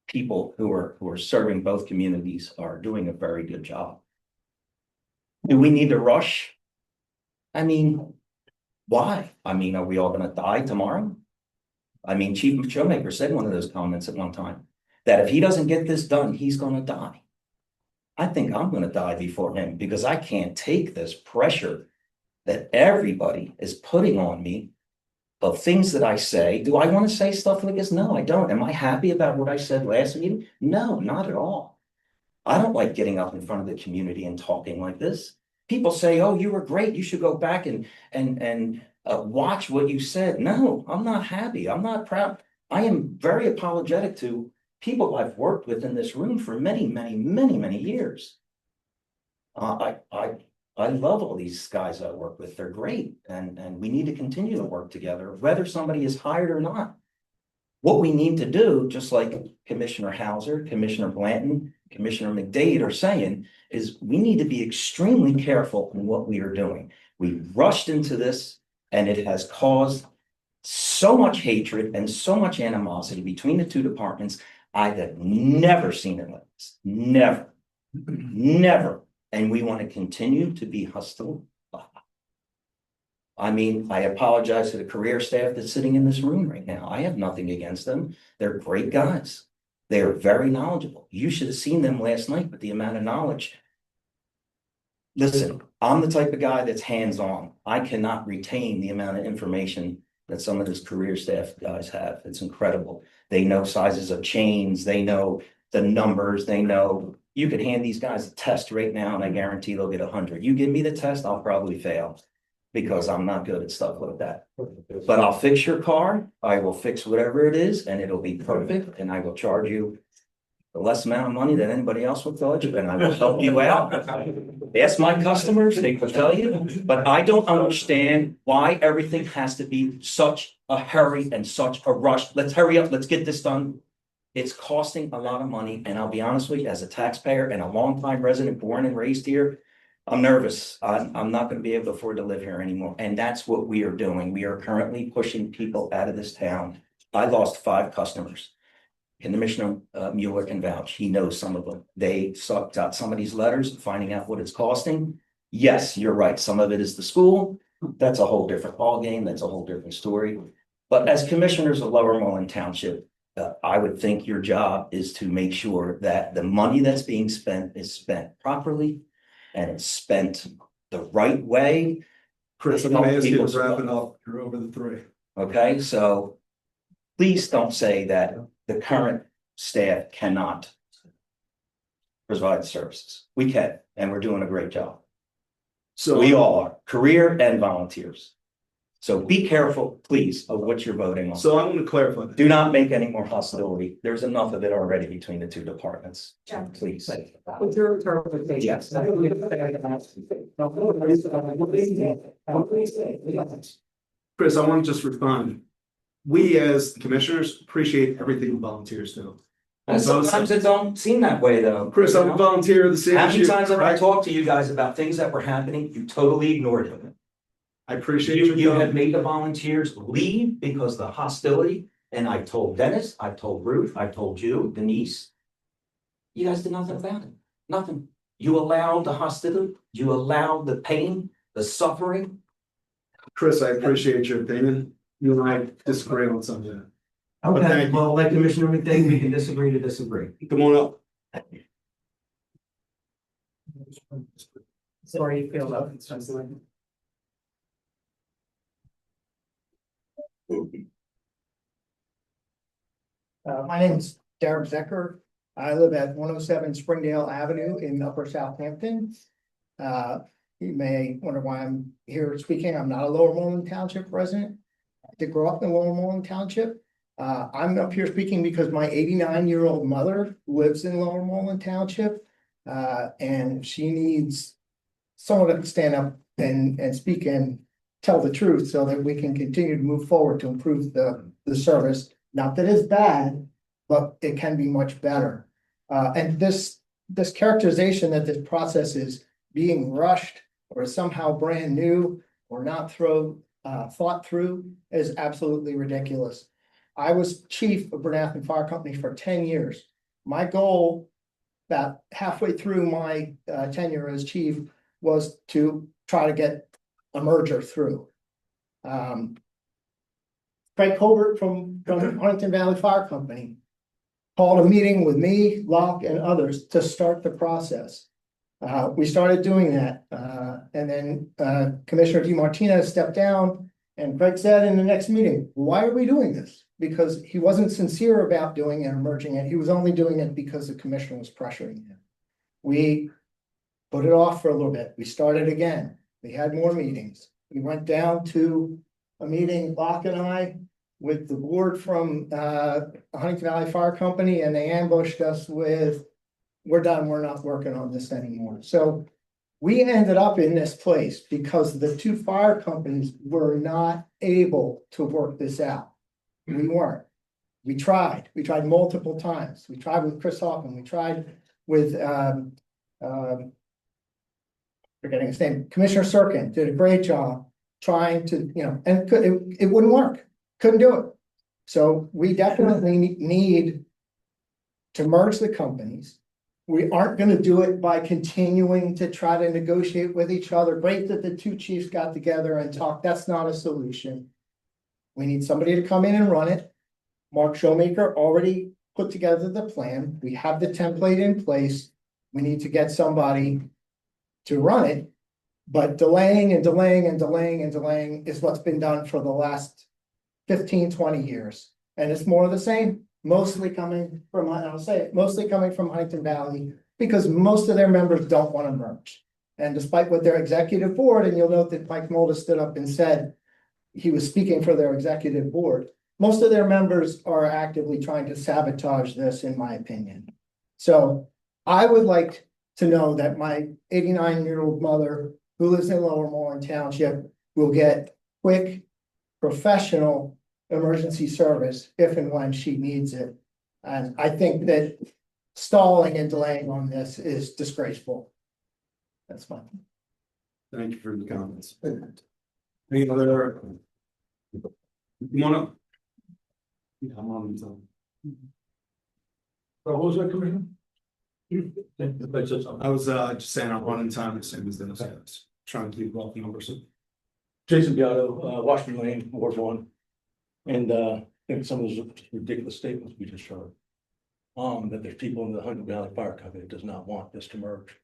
people who are serving both communities are doing a very good job. Do we need to rush? I mean, why? I mean, are we all going to die tomorrow? I mean, Chief Showmaker said one of those comments at one time, that if he doesn't get this done, he's going to die. I think I'm going to die before him because I can't take this pressure that everybody is putting on me of things that I say. Do I want to say stuff like this? No, I don't. Am I happy about what I said last meeting? No, not at all. I don't like getting up in front of the community and talking like this. People say, oh, you were great. You should go back and watch what you said. No, I'm not happy. I'm not proud. I am very apologetic to people I've worked with in this room for many, many, many, many years. I love all these guys I work with. They're great. And we need to continue to work together, whether somebody is hired or not. What we need to do, just like Commissioner Hauser, Commissioner Blanton, Commissioner McDade are saying, is we need to be extremely careful in what we are doing. We rushed into this and it has caused so much hatred and so much animosity between the two departments. I have never seen it like this. Never. Never. And we want to continue to be hostile. I mean, I apologize to the career staff that's sitting in this room right now. I have nothing against them. They're great guys. They are very knowledgeable. You should have seen them last night with the amount of knowledge. Listen, I'm the type of guy that's hands-on. I cannot retain the amount of information that some of this career staff guys have. It's incredible. They know sizes of chains. They know the numbers. They know. You could hand these guys a test right now and I guarantee they'll get 100. You give me the test, I'll probably fail because I'm not good at stuff like that. But I'll fix your car. I will fix whatever it is and it'll be perfect. And I will charge you the less amount of money than anybody else will charge you. And I will help you out. Ask my customers, they will tell you. But I don't understand why everything has to be such a hurry and such a rush. Let's hurry up. Let's get this done. It's costing a lot of money. And I'll be honest with you, as a taxpayer and a longtime resident born and raised here, I'm nervous. I'm not going to be able to afford to live here anymore. And that's what we are doing. We are currently pushing people out of this town. I lost 5 customers. Commissioner Mueller can vouch. He knows some of them. They sucked out some of these letters, finding out what it's costing. Yes, you're right. Some of it is the school. That's a whole different ballgame. That's a whole different story. But as commissioners of Lower Moreland Township, I would think your job is to make sure that the money that's being spent is spent properly and it's spent the right way. Chris, I'm gonna ask you to wrap it up. You're over the 3. Okay, so please don't say that the current staff cannot provide services. We can, and we're doing a great job. So We all are, career and volunteers. So be careful, please, of what you're voting on. So I'm going to clarify that. Do not make any more hostility. There's enough of it already between the two departments. Please. What's your interpretation? Yes. Chris, I want to just respond. We as commissioners appreciate everything volunteers do. And sometimes it don't seem that way though. Chris, I'm a volunteer of the same. How many times have I talked to you guys about things that were happening? You totally ignored them. I appreciate You have made the volunteers leave because of the hostility. And I told Dennis, I told Ruth, I told you, Denise. You guys did nothing about it. Nothing. You allowed the hostility. You allowed the pain, the suffering. Chris, I appreciate your opinion. You and I disagree on something. But thank Okay, you. well, like Commissioner McDade, we can disagree to disagree. Come on up. Sorry you feel that. My name is Derek Zecker. I live at 107 Springdale Avenue in Upper Southampton. You may wonder why I'm here speaking. I'm not a Lower Moreland Township resident. I did grow up in Lower Moreland Township. I'm up here speaking because my 89-year-old mother lives in Lower Moreland Township. And she needs someone to stand up and speak and tell the truth so that we can continue to move forward to improve the service. Not that it's bad, but it can be much better. And this characterization that this process is being rushed or somehow brand new or not thought through is absolutely ridiculous. I was chief of Bernathen Fire Company for 10 years. My goal about halfway through my tenure as chief was to try to get a merger through. Craig Colbert from Huntington Valley Fire Company called a meeting with me, Locke, and others to start the process. We started doing that, and then Commissioner DiMartino stepped down, and Craig said in the next meeting, "Why are we doing this?" Because he wasn't sincere about doing it or merging it. He was only doing it because the commissioner was pressuring him. We put it off for a little bit. We started again. We had more meetings. We went down to a meeting, Locke and I, with the board from Huntington Valley Fire Company, and they ambushed us with, "We're done, we're not working on this anymore." So we ended up in this place because the two fire companies were not able to work this out. We weren't. We tried multiple times. We tried with Chris Hoffman, we tried with forgetting his name, Commissioner Serkin did a great job trying to, and it wouldn't work. Couldn't do it. So we definitely need to merge the companies. We aren't going to do it by continuing to try to negotiate with each other. Great that the two chiefs got together and talked. That's not a solution. We need somebody to come in and run it. Mark Showmaker already put together the plan. We have the template in place. We need to get somebody to run it. But delaying and delaying and delaying and delaying is what's been done for the last 15, 20 years. And it's more of the same, mostly coming from Huntington Valley, because most of their members don't want to merge. And despite what their executive board, and you'll note that Mike Mulder stood up and said he was speaking for their executive board, most of their members are actively trying to sabotage this, in my opinion. So I would like to know that my 89-year-old mother who lives in Lower Moreland Township will get quick, professional emergency service if and when she needs it. And I think that stalling and delaying on this is disgraceful. That's fine. Thank you for the comments. Any other? Come on up. Come on. What was that, Commissioner? I was just saying I'm running time the same as those guys. Trying to keep up the numbers. Jason Beato, Washington Lane, Ward 1. And I think some of those ridiculous statements we just heard. That there's people in the Huntington Valley Fire Company that does not want this to merge.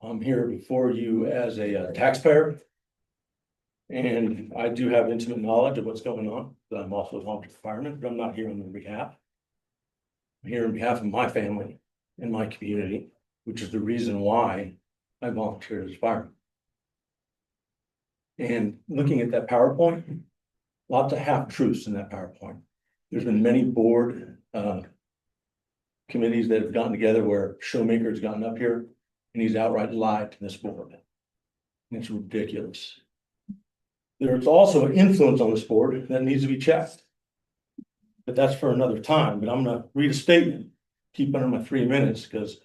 I'm here before you as a taxpayer. And I do have intimate knowledge of what's going on, but I'm also a volunteer fireman, but I'm not here on their behalf. I'm here on behalf of my family and my community, which is the reason why I volunteered as a fireman. And looking at that PowerPoint, lots of half-truths in that PowerPoint. There's been many board committees that have gotten together where Showmaker's gotten up here and he's outright lied to this board. And it's ridiculous. There's also an influence on this board that needs to be checked. But that's for another time. But I'm going to read a statement, keep under my 3 minutes, because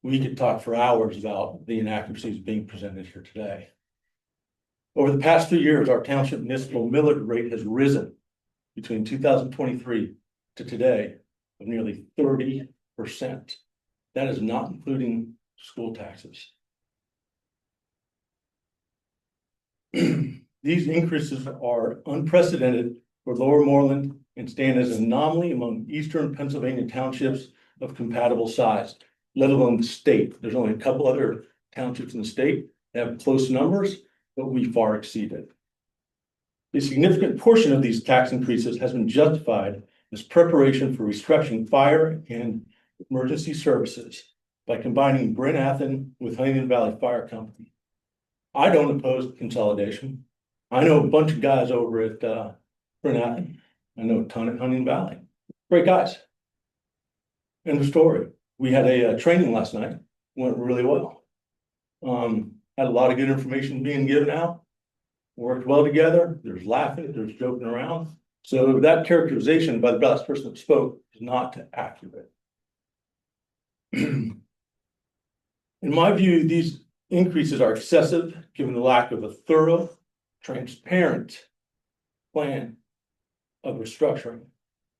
we could talk for hours about the inaccuracies being presented here today. Over the past 2 years, our township municipal millage rate has risen between 2023 to today of nearly 30%. That is not including school taxes. These increases are unprecedented for Lower Moreland and stand as an anomaly among eastern Pennsylvania townships of compatible size, let alone the state. There's only a couple other townships in the state that have close numbers, but we far exceed it. A significant portion of these tax increases has been justified is preparation for restructuring fire and emergency services by combining Bryn Athyn with Huntington Valley Fire Company. I don't oppose consolidation. I know a bunch of guys over at Bryn Athyn. I know a ton at Huntington Valley. Great guys. End of story. We had a training last night. Went really well. Had a lot of good information being given out. Worked well together. There's laughing, there's joking around. So that characterization by the last person that spoke is not accurate. In my view, these increases are excessive given the lack of a thorough, transparent plan of restructuring.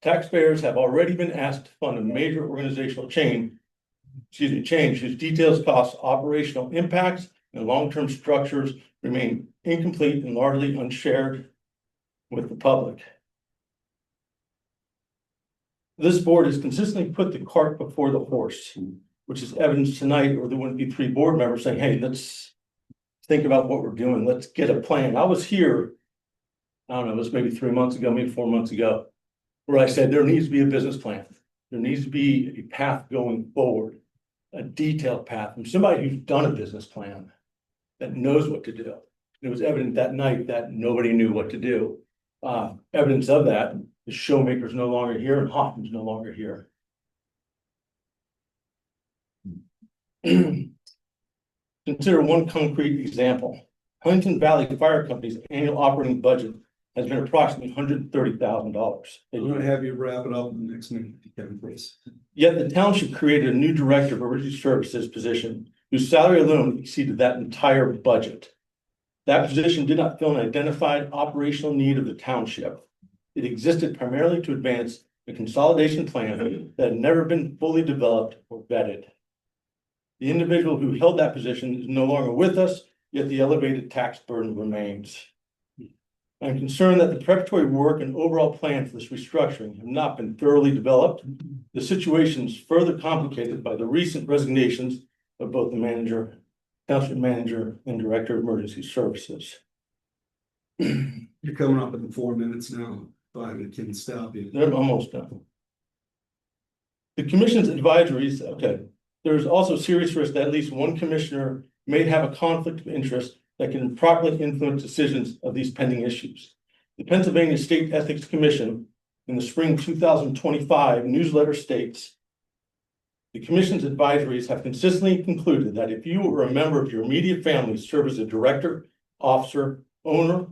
Taxpayers have already been asked to fund a major organizational change whose details, costs, operational impacts, and long-term structures remain incomplete and largely unshared with the public. This board has consistently put the cart before the horse, which is evidenced tonight, or there wouldn't be 3 board members saying, hey, let's think about what we're doing. Let's get a plan. I was here, I don't know, it was maybe 3 months ago, maybe 4 months ago, where I said there needs to be a business plan. There needs to be a path going forward, a detailed path from somebody who's done a business plan that knows what to do. It was evident that night that nobody knew what to do. Evidence of that, the Showmaker's no longer here and Hoffman's no longer here. Consider one concrete example. Huntington Valley Fire Company's annual operating budget has been approximately $130,000. I'm gonna have you wrap it up in the next meeting, Kevin, please. Yet the township created a new director of emergency services position whose salary alone exceeded that entire budget. That position did not fill an identified operational need of the township. It existed primarily to advance a consolidation plan that had never been fully developed or vetted. The individual who held that position is no longer with us, yet the elevated tax burden remains. I'm concerned that the preparatory work and overall plan for this restructuring have not been thoroughly developed. The situation is further complicated by the recent resignations of both the township manager, and director of emergency services. You're coming up in 4 minutes now, but I can stop you. I'm almost done. The commission's advisories, okay. There's also serious risk that at least one commissioner may have a conflict of interest that can improperly influence decisions of these pending issues. The Pennsylvania State Ethics Commission in the spring 2025 newsletter states, the commission's advisories have consistently concluded that if you or a member of your immediate family serve as a director, officer, owner,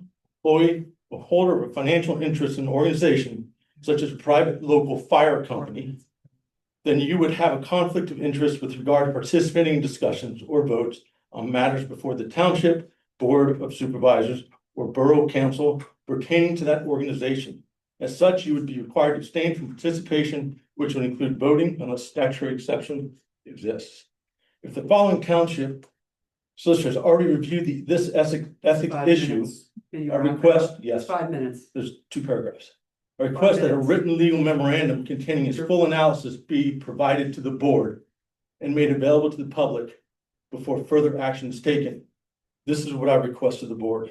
employee, or holder of a financial interest in an organization, such as a private local fire company, then you would have a conflict of interest with regard to participating in discussions or votes on matters before the township, board of supervisors, or borough council pertaining to that organization. As such, you would be required to abstain from participation, which would include voting unless statutory exception exists. If the following township solicitors already reviewed this ethics issue, I request, yes, 5 minutes. there's 2 paragraphs. I request that a written legal memorandum containing its full analysis be provided to the board and made available to the public before further action is taken. This is what I request of the board.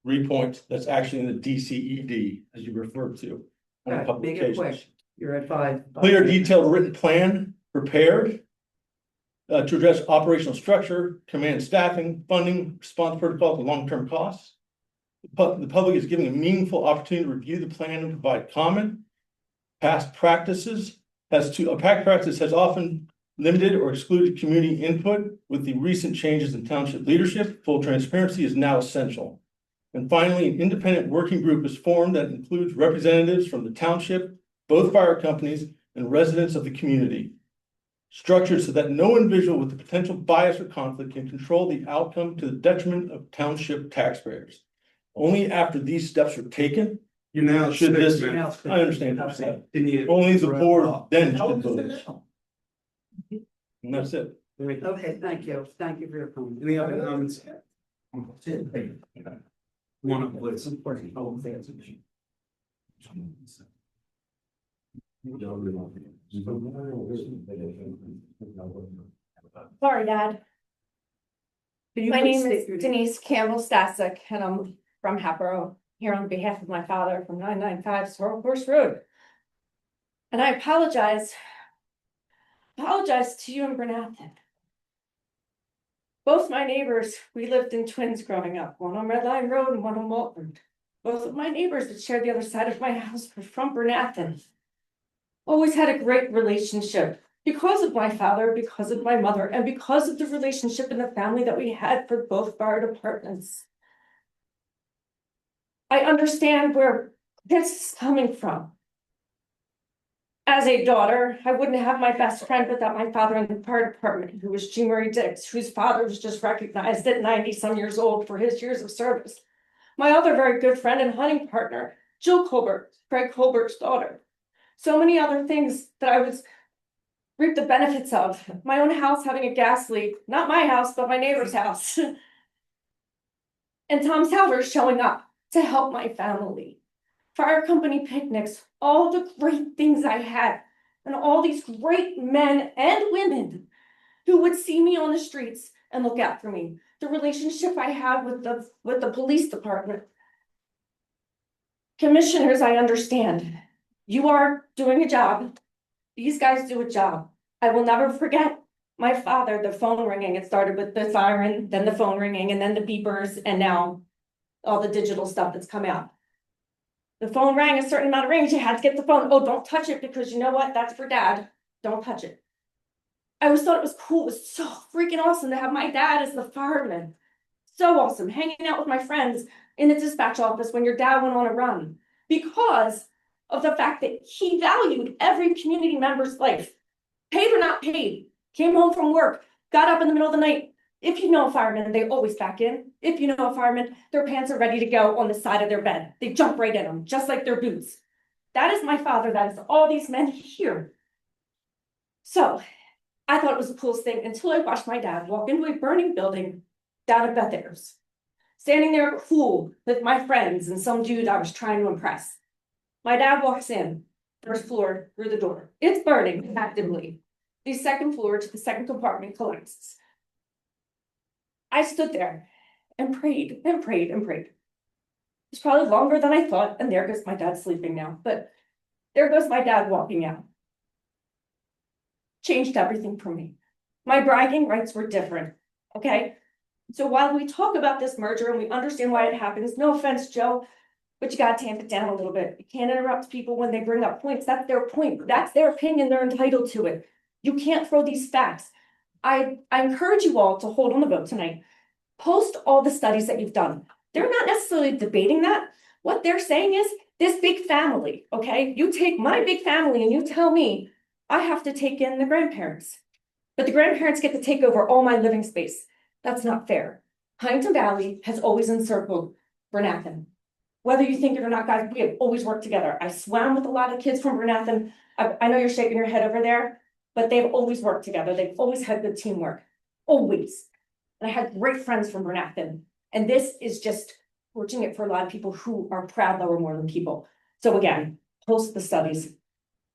3 points, that's actually in the DCED, as you referred to. On a Okay, couple make it occasions. quick. You're at 5. Clear, detailed written plan prepared to address operational structure, command staffing, funding, response protocols, and long-term costs. The public is given a meaningful opportunity to review the plan and provide comment. Past practice has often limited or excluded community input. With the recent changes in township leadership, full transparency is now essential. And finally, an independent working group is formed that includes representatives from the township, both fire companies, and residents of the community. Structured so that no individual with the potential bias or conflict can control the outcome to the detriment of township taxpayers. Only after these steps are taken You're now should this, 6 minutes. I understand what I'm saying. Can you Only the wrap board up? then should vote. And that's it. Okay, thank you. Thank you for your comment. Any other comments? One of please. Sorry, Dad. Can you My please name is state your name? Denise Campbell Stasic, and I'm from Hatboro, here on behalf of my father from 995 Sorrel Horse Road. And I apologize to you and Bernathen. Both my neighbors, we lived in twins growing up, one on Red Line Road and one on Moreland. Both of my neighbors that shared the other side of my house were from Bernathen. Always had a great relationship because of my father, because of my mother, and because of the relationship in the family that we had for both fire departments. I understand where this is coming from. As a daughter, I wouldn't have my best friend without my father in the fire department, who was G. Murray Dix, whose father was just recognized at 90-some years old for his years of service. My other very good friend and hunting partner, Jill Colbert, Craig Colbert's daughter. So many other things that I was reap the benefits of. My own house having a gas leak, not my house, but my neighbor's house. And Tom Salvers showing up to help my family. Fire company picnics, all the great things I had, and all these great men and women who would see me on the streets and look out for me. The relationship I have with the police department. Commissioners, I understand. You are doing a job. These guys do a job. I will never forget my father, the phone ringing. It started with the siren, then the phone ringing, and then the beepers, and now all the digital stuff that's come out. The phone rang a certain amount of rings. You had to get the phone. Oh, don't touch it because you know what? That's for dad. Don't touch it. I always thought it was cool. It was so freaking awesome to have my dad as the fireman. So awesome. Hanging out with my friends in the dispatch office when your dad went on a run. Because of the fact that he valued every community member's life. Paid or not paid. Came home from work. Got up in the middle of the night. If you know a fireman, they always back in. If you know a fireman, their pants are ready to go on the side of their bed. They jump right in them, just like their boots. That is my father. That is all these men here. So I thought it was the coolest thing until I watched my dad walk into a burning building down at Beth Ayres. Standing there cool with my friends and some dude I was trying to impress. My dad walks in, first floor through the door. It's burning actively. The second floor to the second compartment collapses. I stood there and prayed and prayed and prayed. It's probably longer than I thought, and there goes my dad sleeping now, but there goes my dad walking out. Changed everything for me. My bragging rights were different, okay? So while we talk about this merger and we understand why it happens, no offense, Joe, but you gotta tamp it down a little bit. You can't interrupt people when they bring up points. That's their point. That's their opinion. They're entitled to it. You can't throw these facts. I encourage you all to hold on the vote tonight. Post all the studies that you've done. They're not necessarily debating that. What they're saying is this big family, okay? You take my big family and you tell me I have to take in the grandparents. But the grandparents get to take over all my living space. That's not fair. Huntington Valley has always encircled Bernathen. Whether you think it or not, guys, we have always worked together. I swam with a lot of kids from Bernathen. I know you're shaking your head over there, but they've always worked together. They've always had good teamwork. Always. And I had great friends from Bernathen. And this is just forging it for a lot of people who are proud Lower Moreland people. So again, post the studies.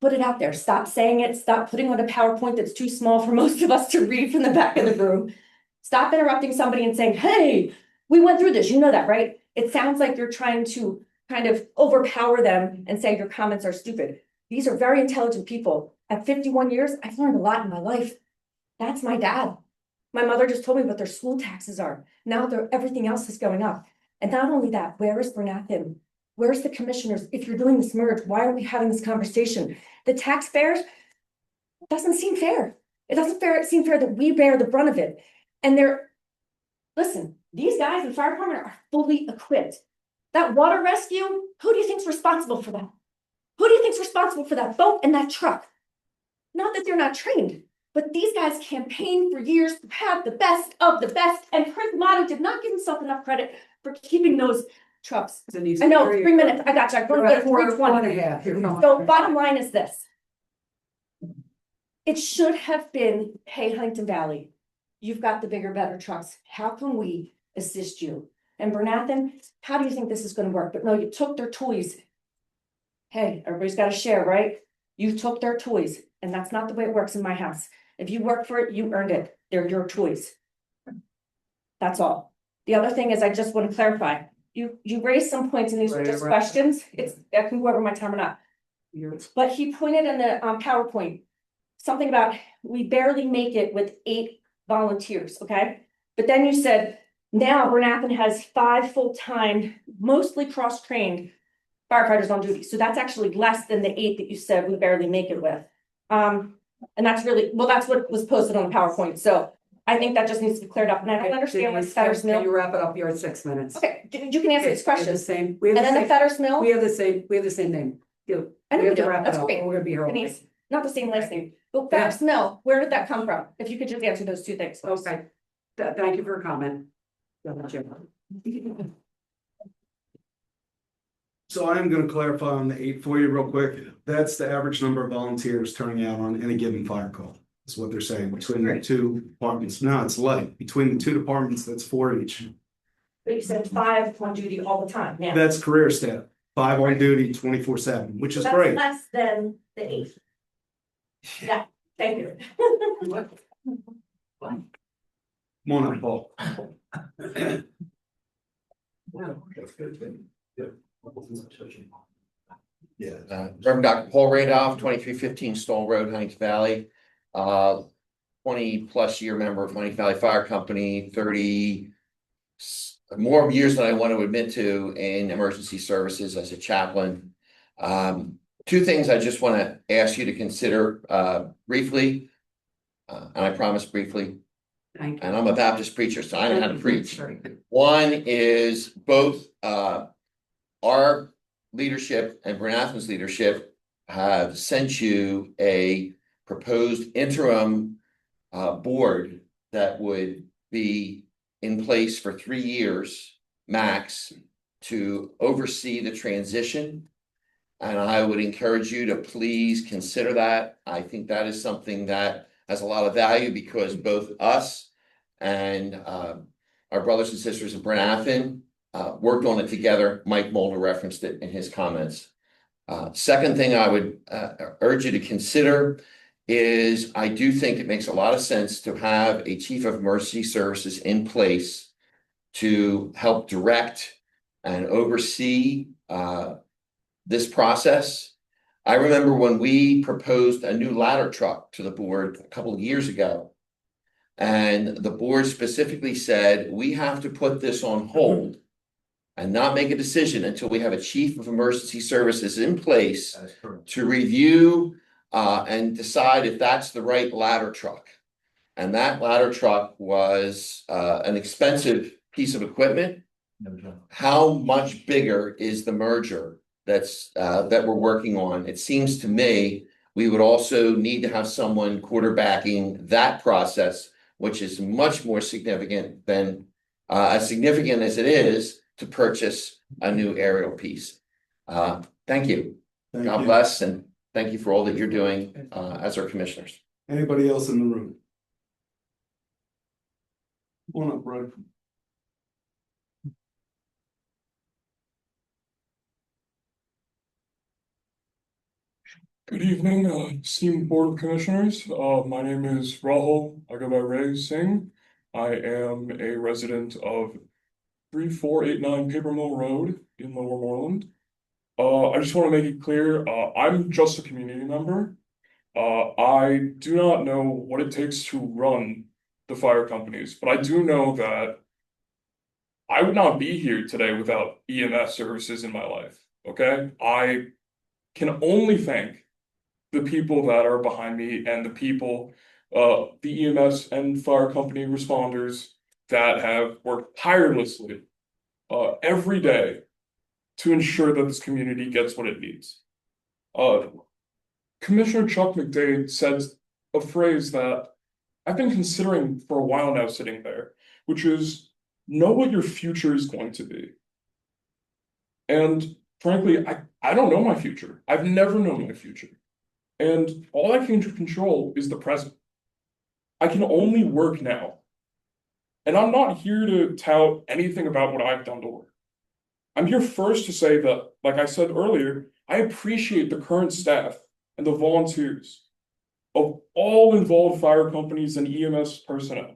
Put it out there. Stop saying it. Stop putting on a PowerPoint that's too small for most of us to read from the back of the room. Stop interrupting somebody and saying, hey, we went through this. You know that, right? It sounds like you're trying to kind of overpower them and say your comments are stupid. These are very intelligent people. At 51 years, I've learned a lot in my life. That's my dad. My mother just told me what their school taxes are. Now everything else is going up. And not only that, where is Bernathen? Where's the commissioners? If you're doing this merge, why aren't we having this conversation? The taxpayers, it doesn't seem fair. It doesn't seem fair that we bear the brunt of it. And listen, these guys in the fire department are fully equipped. That water rescue, who do you think's responsible for that? Who do you think's responsible for that boat and that truck? Not that they're not trained, but these guys campaigned for years to have the best of the best, and Chris Motto did not give himself enough credit for keeping those trucks. I know, 3 minutes. I got you. I'm going to go to 3:20. So bottom line is this. It should have been, hey, Huntington Valley, you've got the bigger, better trucks. How can we assist you? And Bernathen, how do you think this is going to work? But no, you took their toys. Hey, everybody's got to share, right? You took their toys, and that's not the way it works in my house. If you work for it, you earned it. They're your toys. That's all. The other thing is, I just want to clarify. You raised some points, and these are just questions. I can go over my time or not. But he pointed in the PowerPoint, something about we barely make it with 8 volunteers, okay? But then you said, now Bernathen has 5 full-time, mostly cross-trained firefighters on duty. So that's actually less than the 8 that you said we barely make it with. And that's really, well, that's what was posted on the PowerPoint. So I think that just needs to be cleared up. And I don't understand what Fetters Can you Mill. wrap it up? You're at 6 minutes. Okay, you can answer this We have the question. same, And then the Fetters Mill, we have the same name. You- I know We have we to do. wrap it That's up. great. We're gonna be here all day. Denise, not the same last name, but Fetters Mill, where did that come from? If you could just answer those 2 things. please. Okay, thank you for your comment. Jim. So I'm gonna clarify on the 8 for you real quick. That's the average number of volunteers turning out on any given fire call. That's what they're saying between the 2 departments. No, it's light. Between the 2 departments, that's 4 each. But you said 5 on duty all the time, yeah. That's career staff, 5 on duty, 24/7, which is That's great. less than the 8. Yeah, thank you. Come on up, Paul. Yeah. Reverend Dr. Paul Randolph, 2315 Stoll Road, Huntington Valley. 20+ year member of Huntington Valley Fire Company, 30 more years than I want to admit to in emergency services as a chaplain. 2 things I just want to ask you to consider briefly, and I promise briefly. Thank you. And I'm a Baptist preacher, so I know how to preach. One is both our leadership and Bernathen's leadership have sent you a proposed interim board that would be in place for 3 years max to oversee the transition. And I would encourage you to please consider that. I think that is something that has a lot of value because both us and our brothers and sisters in Bernathen worked on it together. Mike Mulder referenced it in his comments. Second thing I would urge you to consider is I do think it makes a lot of sense to have a chief of emergency services in place to help direct and oversee this process. I remember when we proposed a new ladder truck to the board a couple of years ago, and the board specifically said, we have to put this on hold and not make a decision until we have a chief of emergency services in place to review and decide if that's the right ladder truck. And that ladder truck was an expensive piece of equipment. How much bigger is the merger that we're working on? It seems to me we would also need to have someone quarterbacking that process, which is much more significant than as significant as it is to purchase a new aerial piece. Thank you. God bless, and thank you for all that you're doing as our commissioners. Anybody else in the room? Come on up, bro. Good evening, esteemed Board of Commissioners. My name is Rahul Agabare Singh. I am a resident of 3489 Paper Mill Road in Lower Moreland. I just want to make it clear, I'm just a community member. I do not know what it takes to run the fire companies, but I do know that I would not be here today without EMS services in my life, okay? I can only thank the people that are behind me and the people, the EMS and fire company responders that have worked tirelessly every day to ensure that this community gets what it needs. Commissioner Chuck McDade says a phrase that I've been considering for a while now sitting there, which is know what your future is going to be. And frankly, I don't know my future. I've never known my future. And all I can control is the present. I can only work now. And I'm not here to tout anything about what I've done to work. I'm here first to say that, like I said earlier, I appreciate the current staff and the volunteers of all involved fire companies and EMS personnel.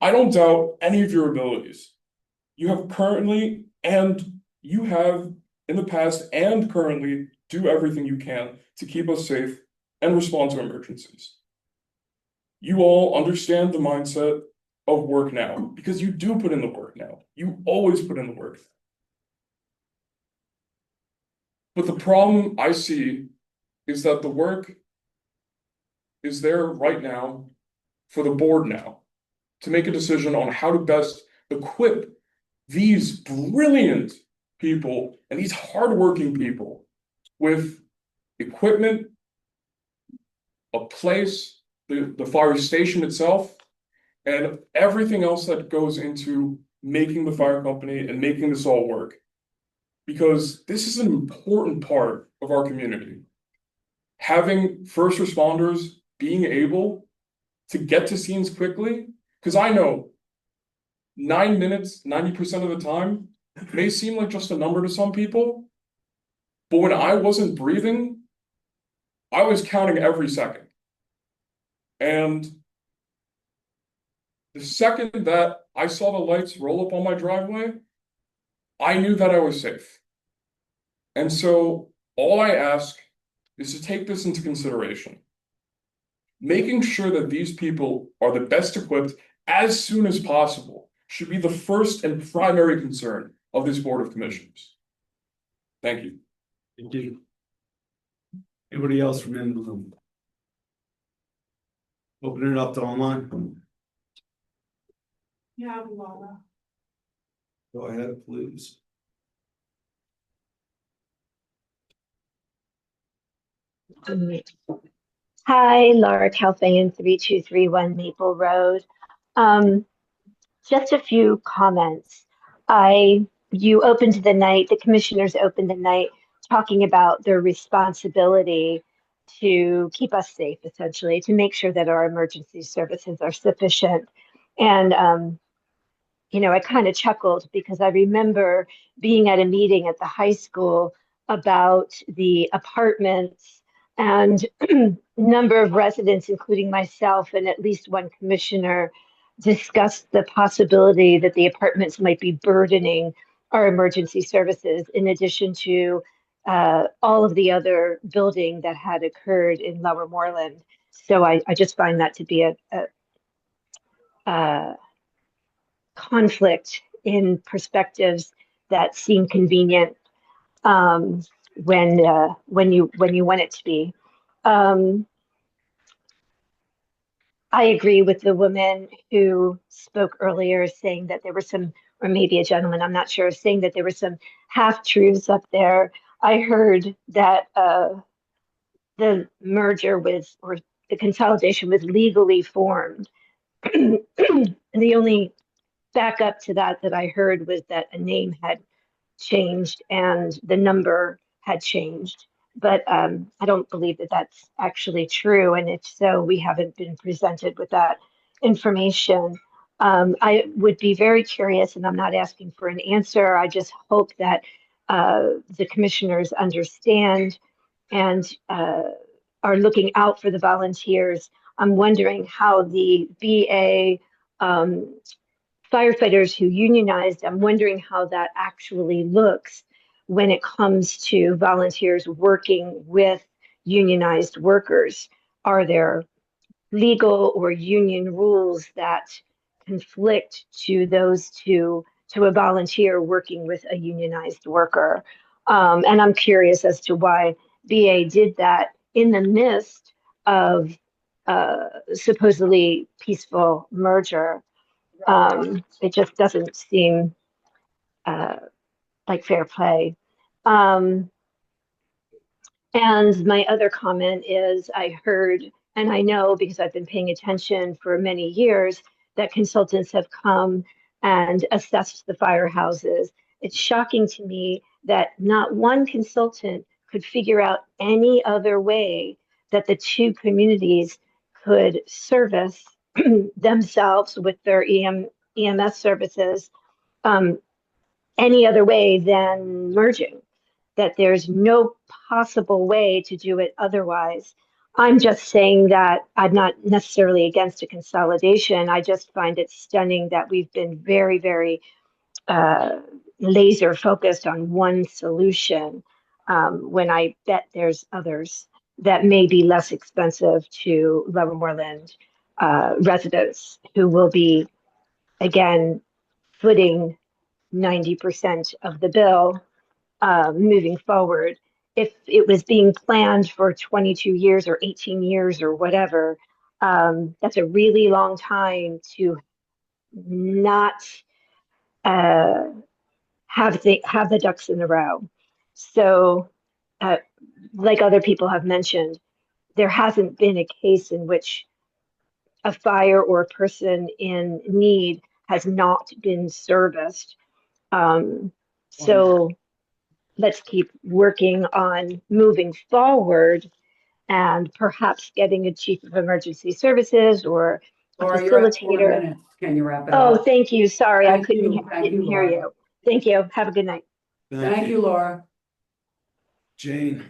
I don't doubt any of your abilities. You have currently, and you have in the past and currently do everything you can to keep us safe and respond to emergencies. You all understand the mindset of work now because you do put in the work now. You always put in the work. But the problem I see is that the work is there right now for the board now to make a decision on how to best equip these brilliant people and these hardworking people with equipment, a place, the fire station itself, and everything else that goes into making the fire company and making this all work. Because this is an important part of our community. Having first responders being able to get to scenes quickly, because I know 9 minutes, 90% of the time may seem like just a number to some people, but when I wasn't breathing, I was counting every second. And the second that I saw the lights roll up on my driveway, I knew that I was safe. And so all I ask is to take this into consideration. Making sure that these people are the best equipped as soon as possible should be the first and primary concern of this Board of Commissioners. Thank you. Thank you. Anybody else from in the room? Open it up to online. Yeah, Laura. Go ahead, please. Hi, Laura Calfain, 3231 Maple Road. Just a few comments. You opened the night, the commissioners opened the night talking about their responsibility to keep us safe, essentially, to make sure that our emergency services are sufficient. And, I kind of chuckled because I remember being at a meeting at the high school about the apartments, and number of residents, including myself and at least one commissioner, discussed the possibility that the apartments might be burdening our emergency services in addition to all of the other building that had occurred in Lower Moreland. So I just find that to be a conflict in perspectives that seem convenient when you want it to be. I agree with the woman who spoke earlier, saying that there were some, or maybe a gentleman, I'm not sure, saying that there were some half truths up there. I heard that the merger was, or the consolidation was legally formed. The only backup to that I heard was that a name had changed and the number had changed. But I don't believe that that's actually true. And if so, we haven't been presented with that information. I would be very curious, and I'm not asking for an answer. I just hope that the commissioners understand and are looking out for the volunteers. I'm wondering how the BA firefighters who unionized, I'm wondering how that actually looks when it comes to volunteers working with unionized workers. Are there legal or union rules that conflict to a volunteer working with a unionized worker? And I'm curious as to why BA did that in the midst of supposedly peaceful merger. It just doesn't seem like fair play. And my other comment is I heard, and I know because I've been paying attention for many years, that consultants have come and assessed the firehouses. It's shocking to me that not one consultant could figure out any other way that the two communities could service themselves with their EMS services any other way than merging, that there's no possible way to do it otherwise. I'm just saying that I'm not necessarily against a consolidation. I just find it stunning that we've been very, very laser focused on one solution, when I bet there's others that may be less expensive to Lower Moreland residents who will be, again, footing 90% of the bill moving forward. If it was being planned for 22 years or 18 years or whatever, that's a really long time to not have the ducks in a row. So, like other people have mentioned, there hasn't been a case in which a fire or a person in need has not been serviced. So let's keep working on moving forward and perhaps getting a chief of emergency services or a Laura, you're at 4 facilitator. minutes. Can you wrap it Oh, up? thank you. Sorry, I Thank couldn't, you. I didn't hear Laura. you. Thank you. Have a good night. Thank you, Laura. Jane.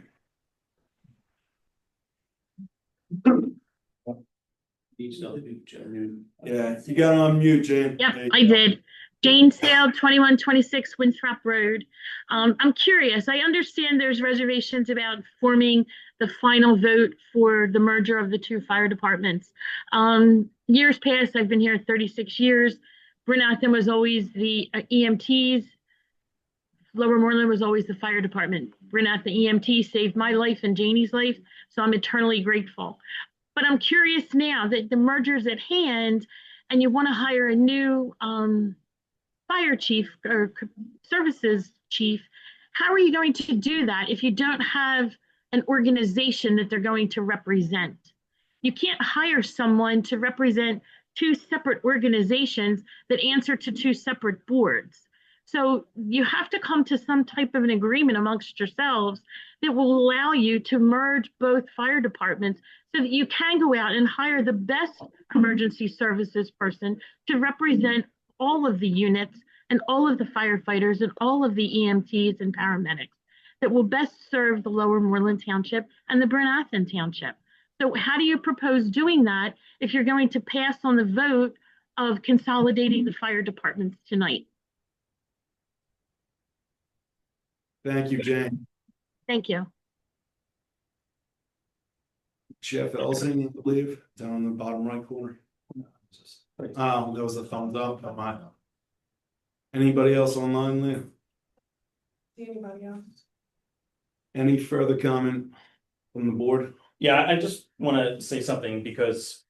Yeah, you got on mute, Jane. Yep, I did. Jane Sale, 2126 Winthrop Road. I'm curious, I understand there's reservations about forming the final vote for the merger of the two fire departmts. Years past, I've been here 36 years. Bryn Athyn was always the EMTs. Lower Moreland was always the fire department. Bryn Athyn EMT saved my life and Janie's life, so I'm eternally grateful. But I'm curious now that the merger's at hand and you want to hire a new fire chief or services chief, how are you going to do that if you don't have an organization that they're going to represent? You can't hire someone to represent two separate organizations that answer to two separate boards. So you have to come to some type of an agreement amongst yourselves that will allow you to merge both fire departments so that you can go out and hire the best emergency services person to represent all of the units and all of the firefighters and all of the EMTs and paramedics that will best serve the Lower Moreland Township and the Bryn Athyn Township. So how do you propose doing that if you're going to pass on the vote of consolidating the fire departments tonight? Thank you, Jane. Thank you. Jeff Elsing, I believe, down in the bottom right corner. Oh, there was a thumbs up. Anybody else online, Leah? Anybody else? Any further comment from the board? Yeah, I just want to say something because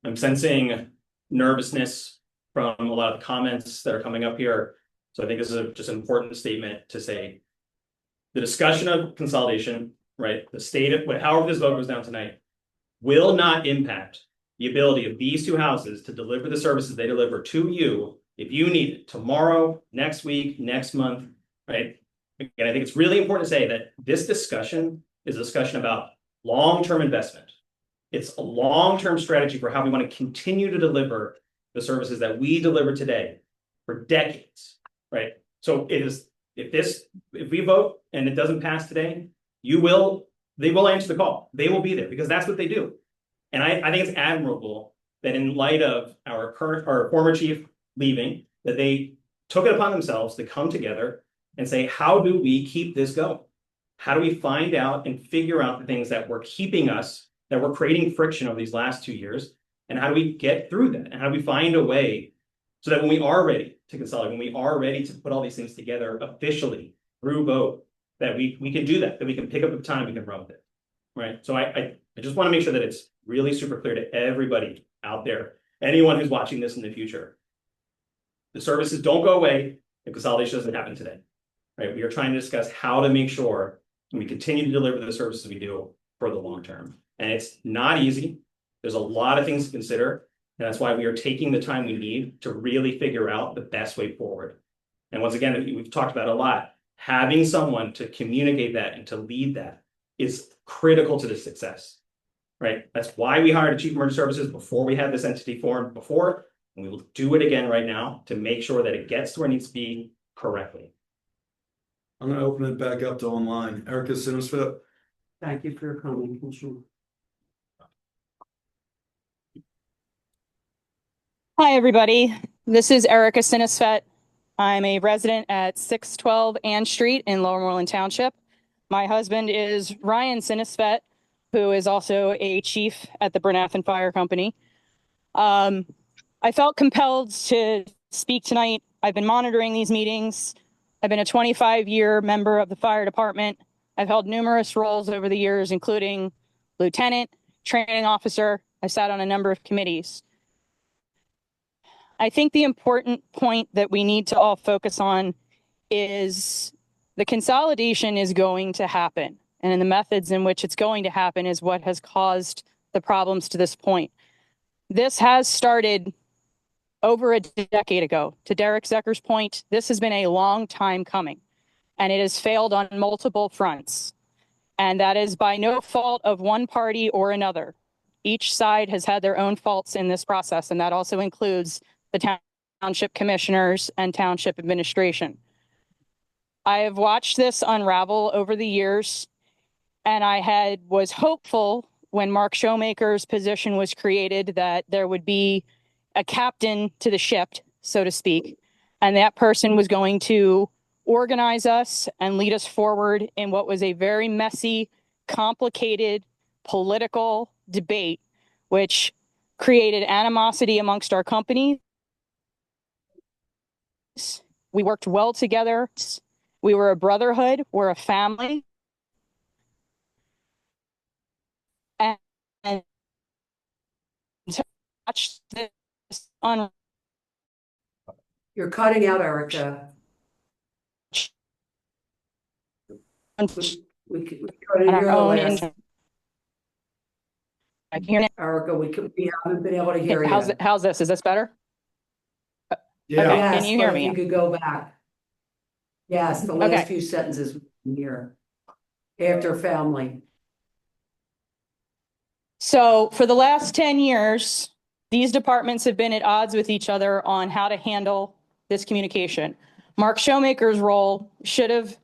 I'm sensing nervousness from a lot of the comments that are coming up here. So I think this is just an important statement to say. The discussion of consolidation, right? The state of however this vote goes down tonight will not impact the ability of these two houses to deliver the services they deliver to you if you need it tomorrow, next week, next month, right? And I think it's really important to say that this discussion is a discussion about long-term investment. It's a long-term strategy for how we want to continue to deliver the services that we deliver today for decades, right? So it is, if we vote and it doesn't pass today, they will answer the call. They will be there because that's what they do. And I think it's admirable that in light of our former chief leaving, that they took it upon themselves to come together and say, how do we keep this going? How do we find out and figure out the things that were keeping us, that were creating friction over these last 2 years? And how do we get through that? And how do we find a way so that when we are ready to consolidate, when we are ready to put all these things together officially through vote, that we can do that we can pick up the time, we can run with it, right? So I just want to make sure that it's really super clear to everybody out there, anyone who's watching this in the future. The services don't go away if consolidation doesn't happen today, right? We are trying to discuss how to make sure we continue to deliver the services we do for the long term. And it's not easy. There's a lot of things to consider. And that's why we are taking the time we need to really figure out the best way forward. And once again, we've talked about a lot. Having someone to communicate that and to lead that is critical to the success, right? That's why we hired a chief emergency services before we had this entity formed before. And we will do it again right now to make sure that it gets to where it needs to be correctly. I'm going to open it back up to online. Erica Sinisfit. Thank you for your comment, Commissioner. Hi, everybody. This is Erica Sinisfet. I'm a resident at 612 Ann Street in Lower Moreland Township. My husband is Ryan Sinisfet, who is also a chief at the Bernathen Fire Company. I felt compelled to speak tonight. I've been monitoring these meetings. I've been a 25-year member of the fire department. I've held numerous roles over the years, including lieutenant, training officer. I sat on a number of committees. I think the important point that we need to all focus on is the consolidation is going to happen. And in the methods in which it's going to happen is what has caused the problems to this point. This has started over a decade ago. To Derek Zecker's point, this has been a long time coming, and it has failed on multiple fronts. And that is by no fault of one party or another. Each side has had their own faults in this process, and that also includes the township commissioners and township administration. I have watched this unravel over the years, and I was hopeful when Mark Showmaker's position was created that there would be a captain to the ship, so to speak, and that person was going to organize us and lead us forward in what was a very messy, complicated political debate, which created animosity amongst our company. We worked well together. We were a brotherhood. We're a family. And to watch this on. You're cutting out, Erica. We couldn't hear the last. I hear Erica, we haven't been able to hear you. How's this? Is this better? Yeah. Okay, Yes, can you hear but me? if you could go back. Yes, the last few sentences here. After family. So for the last 10 years, these departments have been at odds with each other on how to handle this communication. Mark Showmaker's role should have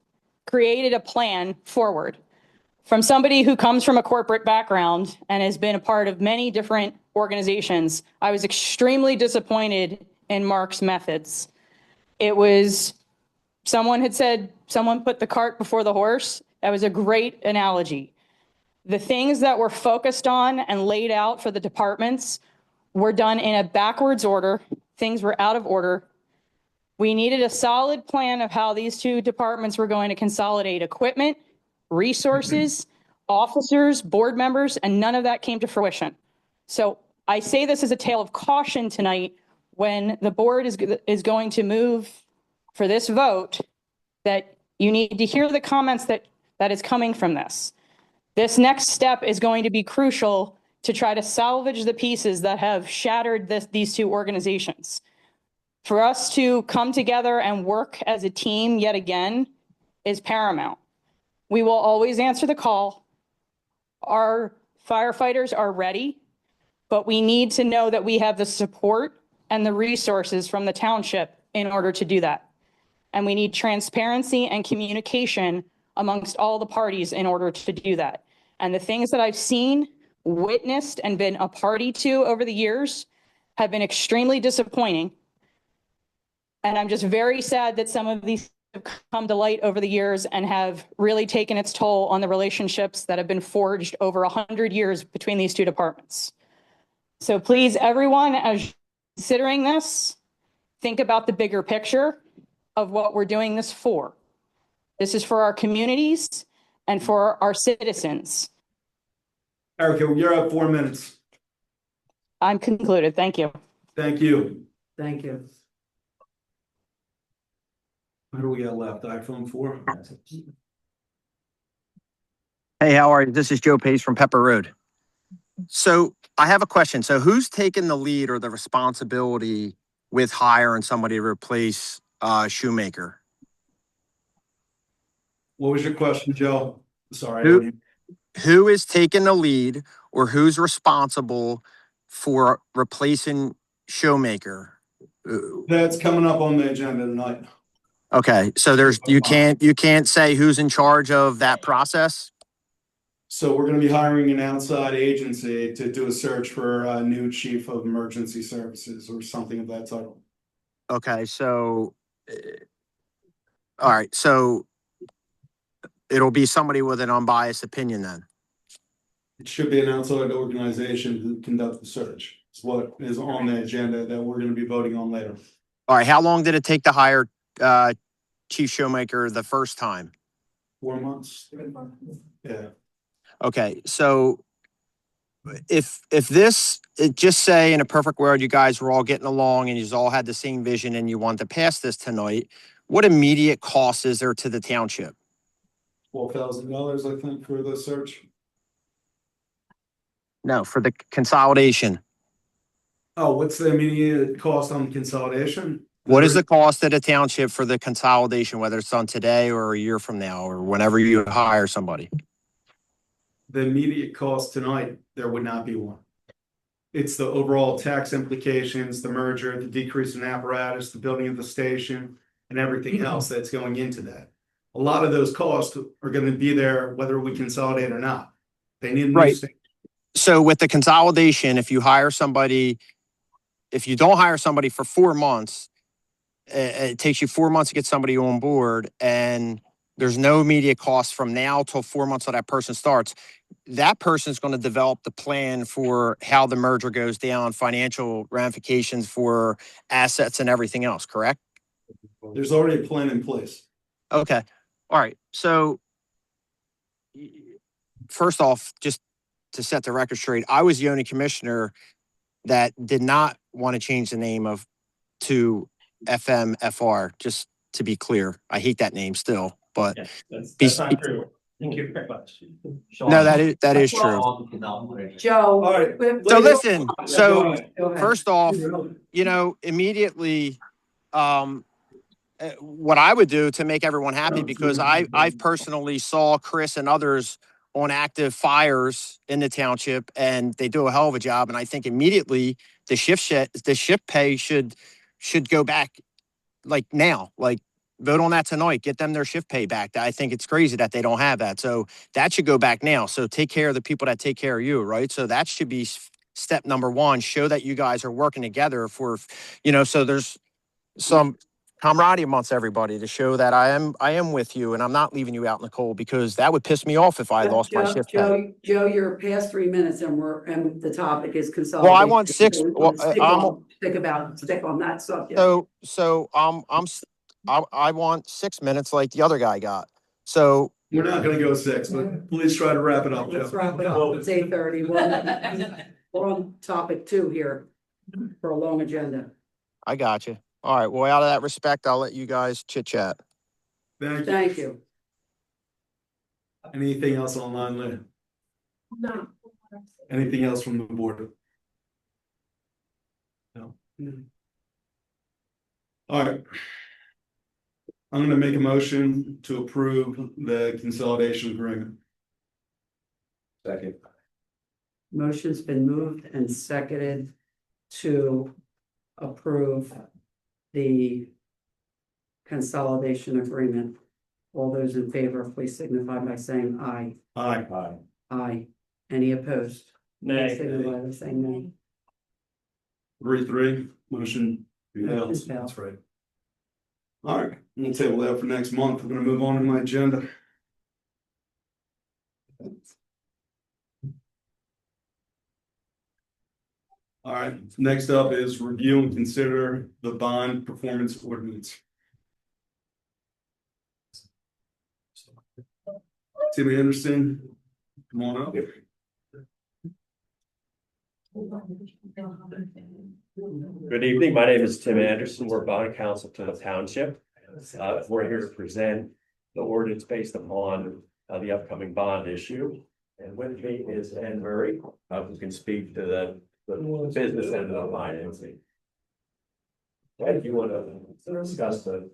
created a plan forward. From somebody who comes from a corporate background and has been a part of many different organizations, I was extremely disappointed in Mark's methods. It was, someone had said, someone put the cart before the horse. That was a great analogy. The things that were focused on and laid out for the departments were done in a backwards order. Things were out of order. We needed a solid plan of how these two departments were going to consolidate equipment, resources, officers, board members, and none of that came to fruition. So I say this as a tale of caution tonight when the board is going to move for this vote, that you need to hear the comments that is coming from this. This next step is going to be crucial to try to salvage the pieces that have shattered these two organizations. For us to come together and work as a team yet again is paramount. We will always answer the call. Our firefighters are ready, but we need to know that we have the support and the resources from the township in order to do that. And we need transparency and communication amongst all the parties in order to do that. And the things that I've seen, witnessed, and been a party to over the years have been extremely disappointing. And I'm just very sad that some of these have come to light over the years and have really taken its toll on the relationships that have been forged over 100 years between these two departments. So please, everyone, as you're considering this, think about the bigger picture of what we're doing this for. This is for our communities and for our citizens. Erica, you're up 4 minutes. I'm concluded. Thank you. Thank you. Thank you. What do we got left? iPhone 4? Hey, how are you? This is Joe Pace from Pepper Road. So I have a question. So who's taken the lead or the responsibility with hiring somebody to replace Shoemaker? What was your question, Joe? Sorry. Who is taking the lead or who's responsible for replacing Shoemaker? That's coming up on the agenda tonight. Okay, so you can't say who's in charge of that process? So we're going to be hiring an outside agency to do a search for a new chief of emergency services or something of that title. Okay, so All right, so it'll be somebody with an unbiased opinion then. It should be an outside organization who conduct the search. It's what is on the agenda that we're gonna be voting on later. All right, how long did it take to hire Chief Showmaker the first time? 4 months. Yeah. Okay, so if this, just say in a perfect world, you guys were all getting along and you all had the same vision and you wanted to pass this tonight, what immediate cost is there to the township? $12,000, I think, for the search. No, for the consolidation. Oh, what's the immediate cost on consolidation? What is the cost of the township for the consolidation, whether it's done today or a year from now, or whenever you hire somebody? The immediate cost tonight, there would not be one. It's the overall tax implications, the merger, the decrease in apparatus, the building of the station, and everything else that's going into that. A lot of those costs are gonna be there whether we consolidate or not. They need a new Right. station. So with the consolidation, if you hire somebody, if you don't hire somebody for 4 months, it takes you 4 months to get somebody on board, and there's no immediate cost from now till 4 months till that person starts. That person's going to develop the plan for how the merger goes down, financial ramifications for assets and everything else, correct? There's already a plan in place. Okay. All right. So first off, just to set the record straight, I was the only commissioner that did not want to change the name of to FMFR, just to be clear. I hate that name still, but Yeah, that's not true. Thank you very much. no, that is true. Joe. All right. So listen, so Go ahead. first off, immediately, what I would do to make everyone happy, because I've personally saw Chris and others on active fires in the township, and they do a hell of a job. And I think immediately the shift pay should go back, like now, like vote on that tonight, get them their shift pay back. I think it's crazy that they don't have that. So that should go back now. So take care of the people that take care of you, right? So that should be step number one. Show that you guys are working together for, so there's some camaraderie amongst everybody to show that I am with you and I'm not leaving you out in the cold, because that would piss me off if I lost my shift pay. Joe, you're past 3 minutes and the topic is consolidation. Well, I want six. So we Well, wanna stick on that subject. So I want 6 minutes like the other guy got. So We're not gonna go 6, but please try to wrap it up, Let's Joe. wrap it up. It's 8:30. We're on topic 2 here for a long agenda. I got you. All right. Well, out of that respect, I'll let you guys chit chat. Thank you. Anything else online, Lynn? No. Anything else from the board? No. All right. I'm gonna make a motion to approve the consolidation agreement. Second. Motion's been moved and seconded to approve the consolidation agreement. All those in favor, please signify by saying aye. Aye. Aye. Any opposed? Nay. Signify by saying nay. 3-3, motion fails. That's right. All right, we'll table that for next month. We're gonna move on to my agenda. All right, next up is review and consider the bond performance ordinance. Tim Anderson, come on up. Good evening. My name is Tim Anderson. We're bond counsel to the township. We're here to present the ordinance based upon the upcoming bond issue. And with me is Ann Murray, who can speak to the business end of the financing. Ed, if you want to discuss the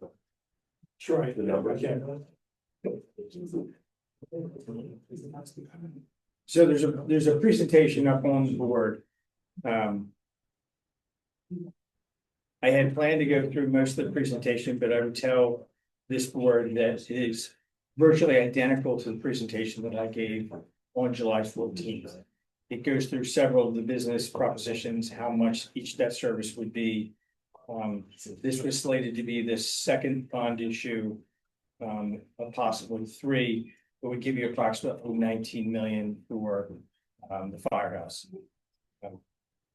numbers. So there's a presentation up on the board. I had planned to go through most of the presentation, but I would tell this board that it is virtually identical to the presentation that I gave on July 14th. It goes through several of the business propositions, how much each debt service would be, This was slated to be the second bond issue of possibly three, but would give you approximately 19 million for the firehouse.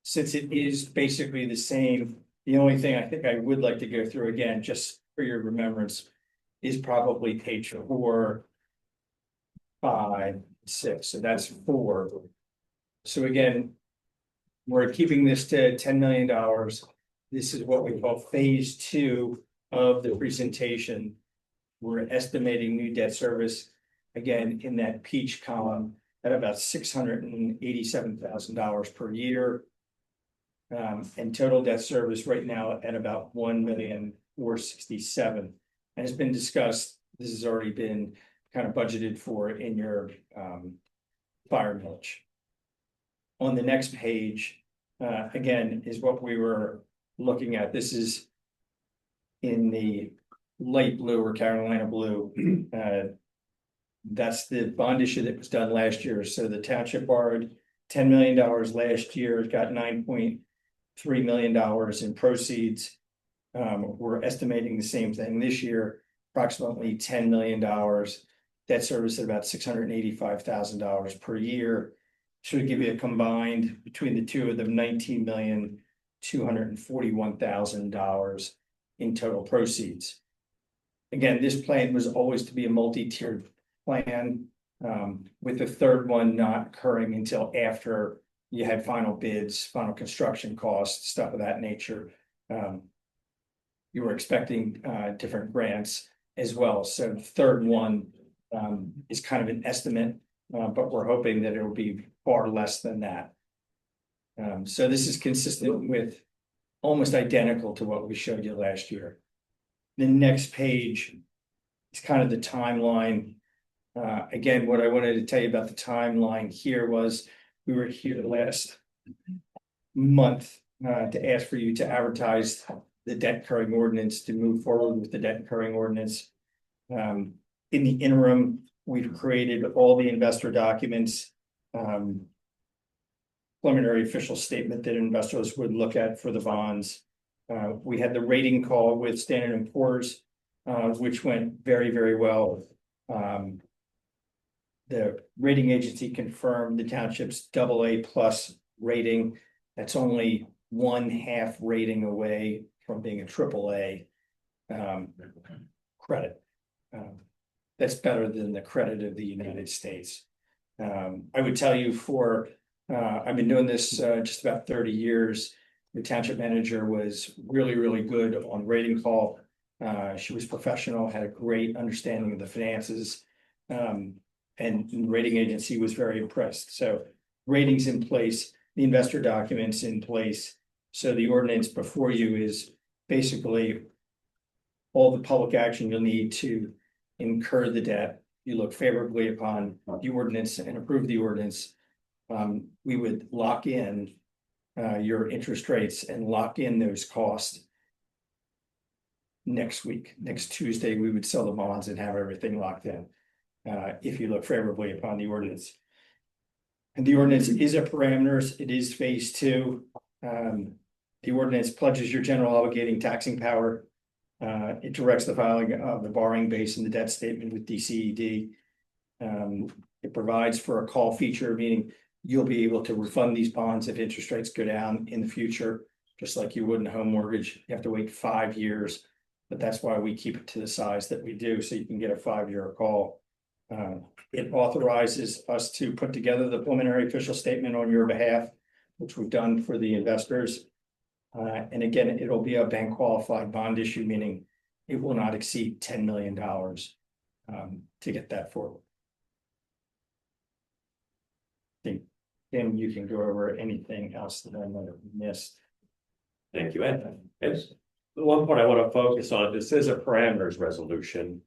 Since it is basically the same, the only thing I think I would like to go through again, just for your remembrance, is probably page 4, 5, 6. So that's 4. So again, we're keeping this to $10 million. This is what we call phase 2 of the presentation. We're estimating new debt service, again, in that peach column at about $687,000 per year. And total debt service right now at about $1,467,000. And it's been discussed, this has already been kind of budgeted for in your fire millage. On the next page, again, is what we were looking at. This is in the light blue or Carolina blue. That's the bond issue that was done last year. So the township borrowed $10 million last year, got $9.3 million in proceeds. We're estimating the same thing this year, approximately $10 million. Debt service at about $685,000 per year. Should give you a combined between the two of them $19,241,000 in total proceeds. Again, this plan was always to be a multi-tiered plan, with the third one not occurring until after you had final bids, final construction costs, stuff of that nature. You were expecting different grants as well. So the third one is kind of an estimate, but we're hoping that it will be far less than that. So this is consistent with almost identical to what we showed you last year. The next page is kind of the timeline. Again, what I wanted to tell you about the timeline here was we were here last month to ask for you to advertise the debt incurring ordinance, to move forward with the debt incurring ordinance. In the interim, we've created all the investor documents, preliminary official statement that investors would look at for the bonds. We had the rating call with Standard & Poor's, which went very, very well. The rating agency confirmed the township's AA+ rating. That's only 1/2 rating away from being a AAA credit. That's better than the credit of the United States. I would tell you I've been doing this just about 30 years. The township manager was really, really good on rating call. She was professional, had a great understanding of the finances, and the rating agency was very impressed. So ratings in place, the investor documents in place. So the ordinance before you is basically all the public action you'll need to incur the debt. You look favorably upon the ordinance and approve the ordinance. We would lock in your interest rates and lock in those costs next week. Next Tuesday, we would sell the bonds and have everything locked in, if you look favorably upon the ordinance. And the ordinance is a parameters. It is phase 2. The ordinance pledges your general obligating taxing power. It directs the filing of the borrowing base and the debt statement with DCED. It provides for a call feature, meaning you'll be able to refund these bonds if interest rates go down in the future, just like you would in a home mortgage. You have to wait 5 years, but that's why we keep it to the size that we do, so you can get a 5-year call. It authorizes us to put together the preliminary official statement on your behalf, which we've done for the investors. And again, it'll be a bank qualified bond issue, meaning it will not exceed $10 million to get that forward. I think, Tim, you can go over anything else that I might have missed. Thank you, Ed. Yes. The one point I want to focus on, this is a parameters resolution.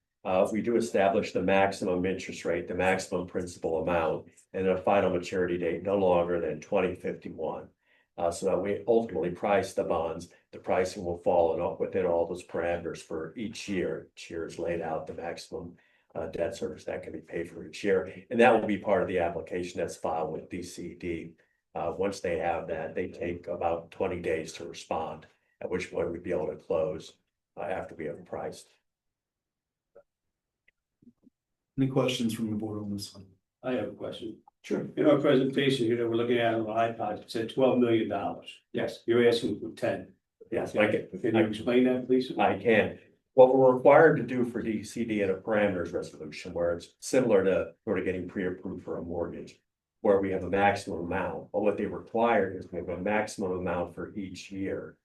We do establish the maximum interest rate, the maximum principal amount, and a final maturity date no longer than 2051. So that we ultimately price the bonds. The pricing will fall within all those parameters for each year. Each year is laid out the maximum debt service that can be paid for each year. And that will be part of the application that's filed with DCED. Once they have that, they take about 20 days to respond at which point we'd be able to close after we have priced. Any questions from the board on this one? I have a question. Sure. In our presentation here that we're looking at on the iPod, it said $12 million. Yes. You're asking for 10. Yes, Can you explain that, please? I can. What we're required to do for DCD in a parameters resolution, where it's similar to sort of getting pre-approved for a mortgage, where we have a maximum amount, but what they require is we have a maximum amount for each year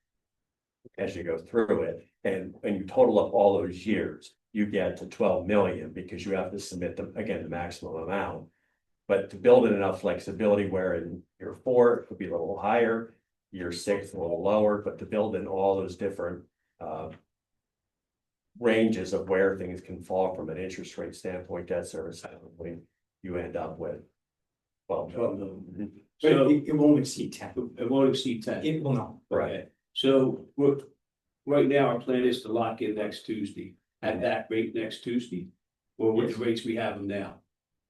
as you go through it, and when you total up all those years, you get to 12 million because you have to submit the maximum amount. But to build in enough flexibility where in year 4, it could be a little higher, year 6, a little lower, but to build in all those different ranges of where things can fall from an interest rate standpoint, debt service standpoint, you end up with 12 million. So it won't exceed 10. It won't exceed 10. It will not. Right. So right now, our plan is to lock in next Tuesday at that rate next Tuesday, or with the rates we have them now.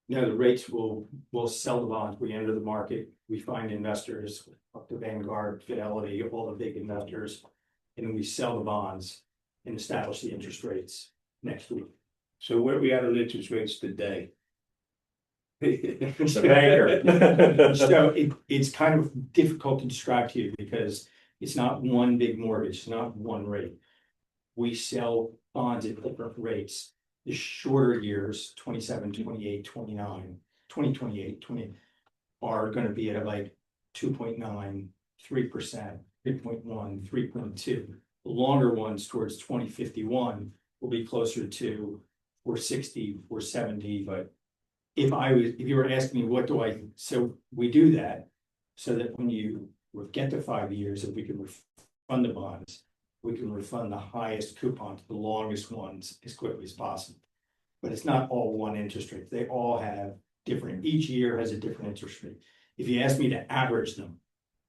No, the rates will sell the bonds. We enter the market, we find investors up to Vanguard, Fidelity, all the big investors. And then we sell the bonds and establish the interest rates next week. So where are we at on interest rates today? The banker. So it's kind of difficult to describe to you because it's not one big mortgage, it's not one rate. We sell bonds at different rates. The shorter years, 27, 28, 29, 2028, 20 are going to be at like 2.9, 3%, 3.1, 3.2. The longer ones towards 2051 will be closer to 460, 470. But if you were asking me so we do that so that when you get to 5 years, if we can refund the bonds, we can refund the highest coupon to the longest ones as quickly as possible. But it's not all one interest rate. They all have different, each year has a different interest rate. If you ask me to average them,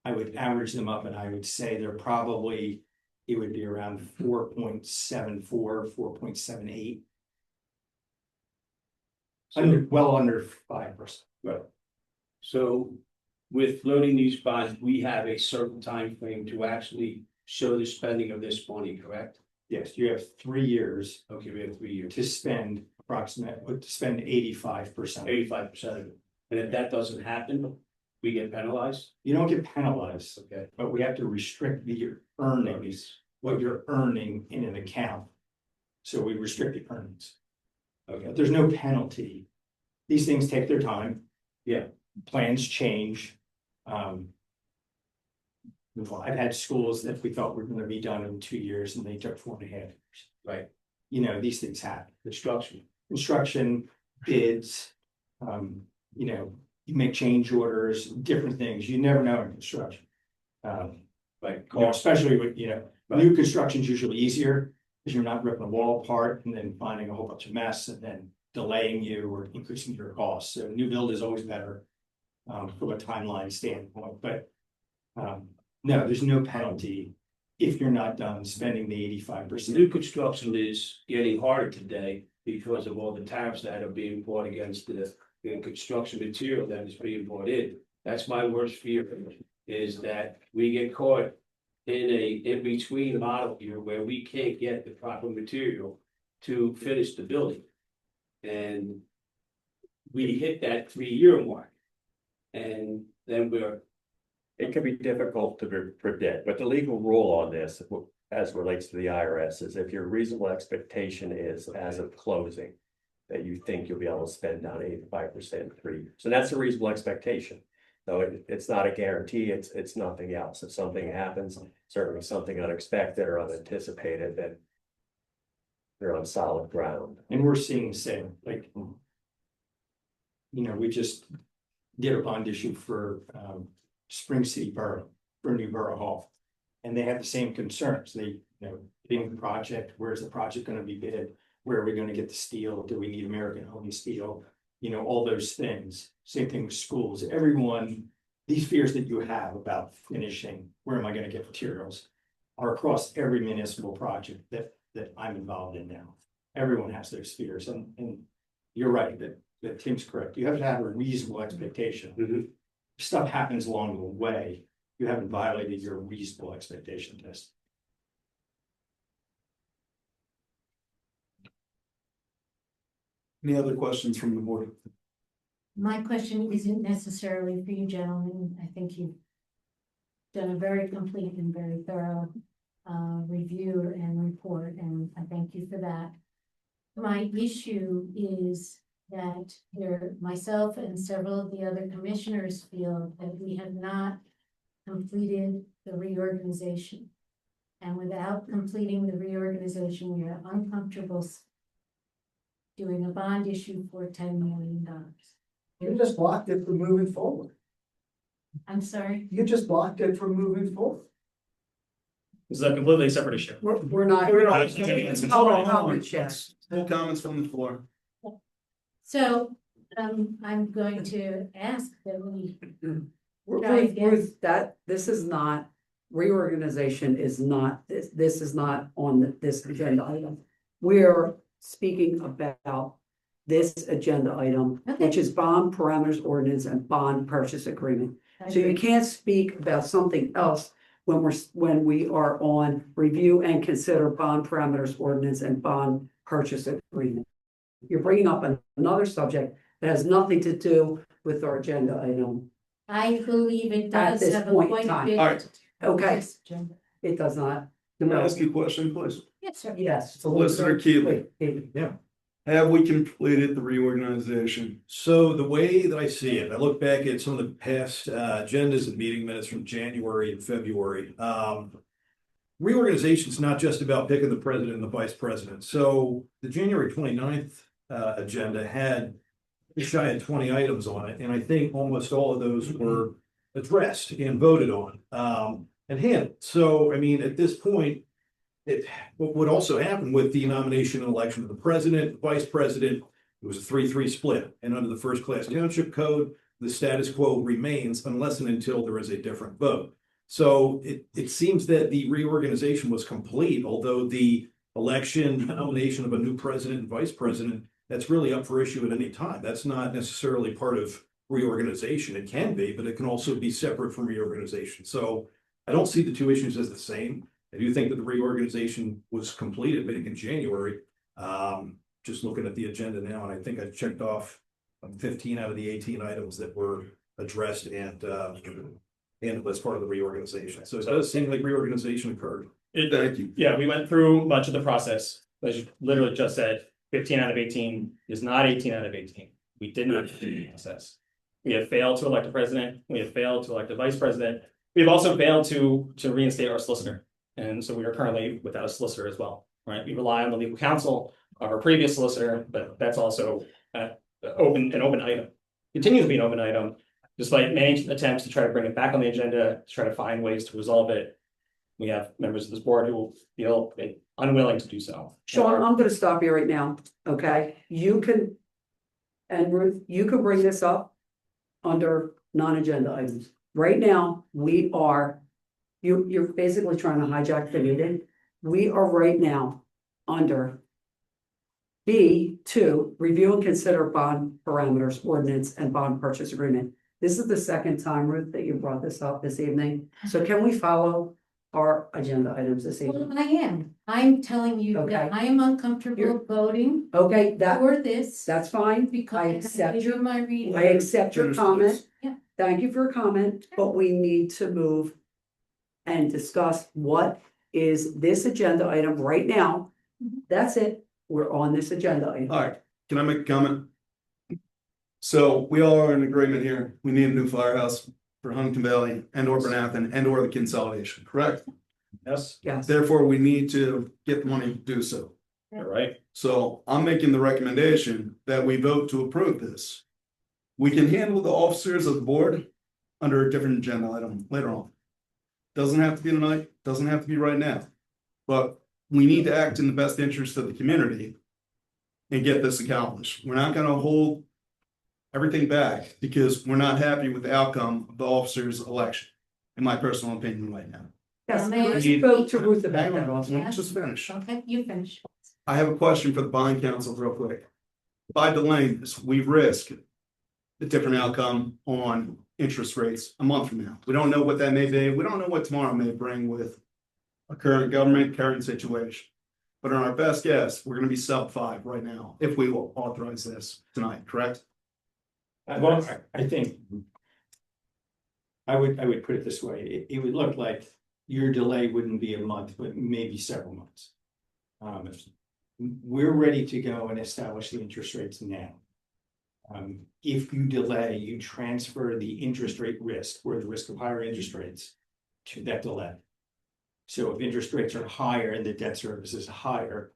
I would average them up and I would say it would be around 4.74, 4.78. Well under 5%. Right. So with loading these bonds, we have a certain time frame to actually show the spending of this money, correct? Yes, you have 3 years. Okay, we have 3 years. To spend 85%. 85% of it. And if that doesn't happen, we get penalized? You don't get penalized. Okay. But we have to restrict your earnings, what you're earning in an account. So we restrict the earnings. Okay, there's no penalty. These things take their time. Yeah. Plans change. I've had schools that we thought were going to be done in 2 years and they took 4.5 years. Right. You know, these things happen. Construction. Bids, you make change orders, different things. You never know in construction. Right. Especially with, new construction is usually easier because you're not ripping a wall apart and then finding a whole bunch of mess and then delaying you or increasing your costs. So new build is always better from a timeline standpoint, but no, there's no penalty if you're not done spending the 85%. New construction is getting harder today because of all the tariffs that are being brought against the construction material that is being brought in. That's my worst fear, is that we get caught in a in-between model here where we can't get the proper material to finish the building. And we hit that 3-year mark. And then it can be difficult to predict, but the legal rule on this, as relates to the IRS, is if your reasonable expectation is as of closing, that you think you'll be able to spend down 85% in 3 years. So that's a reasonable expectation. So it's not a guarantee, it's nothing else. If something happens, certainly something unexpected or unanticipated, then you're on solid ground. And we're seeing the same, we just did a bond issue for Spring City Borough, for New Borough Hall. And they have the same concerns. Bidding the project, where's the project going to be bid? Where are we going to get the steel? Do we need American-owned steel? All those things. Same thing with schools. Everyone, these fears that you have about finishing, where am I going to get materials, are across every municipal project that I'm involved in now. Everyone has those fears. And you're right, that Tim's correct. You have to have a reasonable expectation. Mm-hmm. Stuff happens along the way. You haven't violated your reasonable expectation test. Any other questions from the board? My question isn't necessarily for you gentlemen. I think you've done a very complete and very thorough review and report, and I thank you for that. My issue is that myself and several of the other commissioners feel that we have not completed the reorganization. And without completing the reorganization, we are uncomfortable doing a bond issue for $10 million. You just blocked it from moving forward. I'm sorry? You just blocked it from moving forward. This is a completely separate issue. We're not. It's public comment, yes. No comments from the floor. So, I'm going to ask that we Ruth, this is not, reorganization is not, this is not on this agenda item. We're speaking about this agenda item, which is bond parameters ordinance and bond purchase agreement. So you can't speak about something else when we are on review and consider bond parameters ordinance and bond purchase agreement. You're bringing up another subject that has nothing to do with our agenda item. I believe it At does this have a point in point of time. view. All right. Okay, it does not. Can I ask you a question, please? Yes, sir. Yes. Solicitor Keeley, Yeah. have we completed the reorganization? So the way that I see it, I look back at some of the past agendas and meeting minutes from January and February. Reorganization is not just about picking the president and the vice president. So the January 29th agenda had shy of 20 items on it, and I think almost all of those were addressed and voted on and handled. So I mean, at this point, what would also happen with the nomination and election of the president, vice president, it was a 3-3 split. And under the first class township code, the status quo remains unless and until there is a different vote. So it seems that the reorganization was complete, although the election, nomination of a new president and vice president, that's really up for issue at any time. That's not necessarily part of reorganization. It can be, but it can also be separate from reorganization. So I don't see the two issues as the same. I do think that the reorganization was completed back in January. Just looking at the agenda now, and I think I checked off 15 out of the 18 items that were addressed and as part of the reorganization. So it does seem like reorganization occurred. Thank you. Yeah, we went through much of the process, as you literally just said, 15 out of 18 is not 18 out of 18. We did not do the process. We have failed to elect a president. We have failed to elect a vice president. We have also failed to reinstate our solicitor. And so we are currently without a solicitor as well, right? We rely on the legal counsel of our previous solicitor, but that's also an open item. Continues to be an open item, despite many attempts to try to bring it back on the agenda, to try to find ways to resolve it. We have members of this board who will feel unwilling to do so. Sean, I'm gonna stop you right now, okay? You can, and Ruth, you can bring this up under non-agenda items. Right now, you're basically trying to hijack the meeting. We are right now under B2, review and consider bond parameters ordinance and bond purchase agreement. This is the second time, Ruth, that you brought this up this evening. So can we follow our agenda items this evening? Well, I am. I'm telling you Okay. that I am uncomfortable voting Okay, for this. that's fine. Because I accept your my reading. I accept your comment. Yeah. Thank you for your comment, but we need to move and discuss what is this agenda item right now. That's it. We're on this agenda item. All right, can I make a comment? So we all are in agreement here. We need a new firehouse for Huntington Valley and or Bernathen and or the consolidation, correct? Yes. Yes. Therefore, we need to get the money to do so. All right. So I'm making the recommendation that we vote to approve this. We can handle the officers of the board under a different agenda item later on. Doesn't have to be tonight, doesn't have to be right now. But we need to act in the best interest of the community and get this accomplished. We're not gonna hold everything back because we're not happy with the outcome of the officers' election, in my personal opinion right now. Yes, May I we speak? spoke to Ruth about Hang that on, also. let's just finish. Okay, you finish. I have a question for the bond council real quick. By delaying this, we risk a different outcome on interest rates a month from now. We don't know what that may be. We don't know what tomorrow may bring with a current government, current situation. But on our best guess, we're gonna be sub 5 right now, if we will authorize this tonight, correct? Well, I think. I would put it this way, it would look like your delay wouldn't be a month, but maybe several months. We're ready to go and establish the interest rates now. If you delay, you transfer the interest rate risk or the risk of higher interest rates to that delay. So if interest rates are higher and the debt service is higher,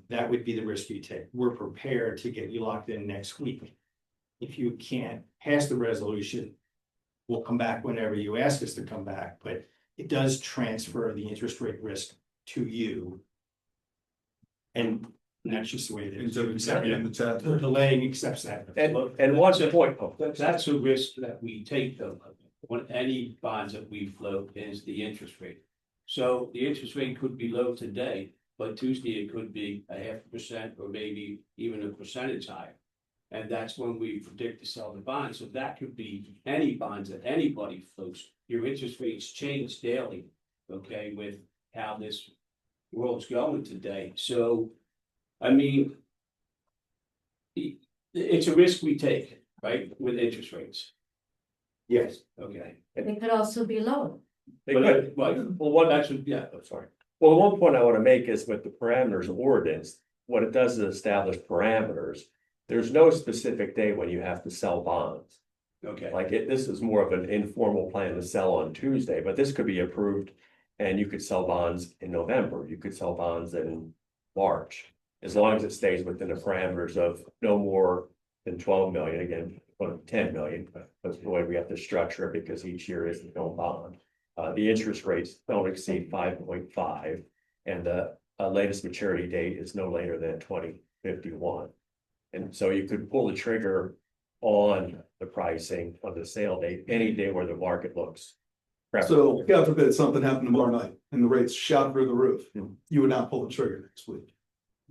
that would be the risk you take. We're prepared to get you locked in next week. If you can't pass the resolution, we'll come back whenever you ask us to come back, but it does transfer the interest rate risk to you. And that's just the way it is. The delaying accepts that. And what's the point? That's a risk that we take though, when any bonds that we float is the interest rate. So the interest rate could be low today, but Tuesday it could be 0.5% or maybe even a percentage higher. And that's when we predict to sell the bonds. So that could be any bonds that anybody floats. Your interest rates change daily, okay, with how this world's going today. So, I mean, it's a risk we take, right, with interest rates. Yes. Okay. They could also be lower. Sorry. Well, one point I want to make is with the parameters of ordinance, what it does is establish parameters. There's no specific day when you have to sell bonds. Okay. Like this is more of an informal plan to sell on Tuesday, but this could be approved and you could sell bonds in November. You could sell bonds in March, as long as it stays within the parameters of no more than 12 million, again, 10 million. That's the way we have to structure it because each year is its own bond. The interest rates don't exceed 5.5 and the latest maturity date is no later than 2051. And so you could pull the trigger on the pricing of the sale date any day where the market looks. So God forbid something happened tomorrow night and the rates shot through the roof, you would not pull the trigger next week.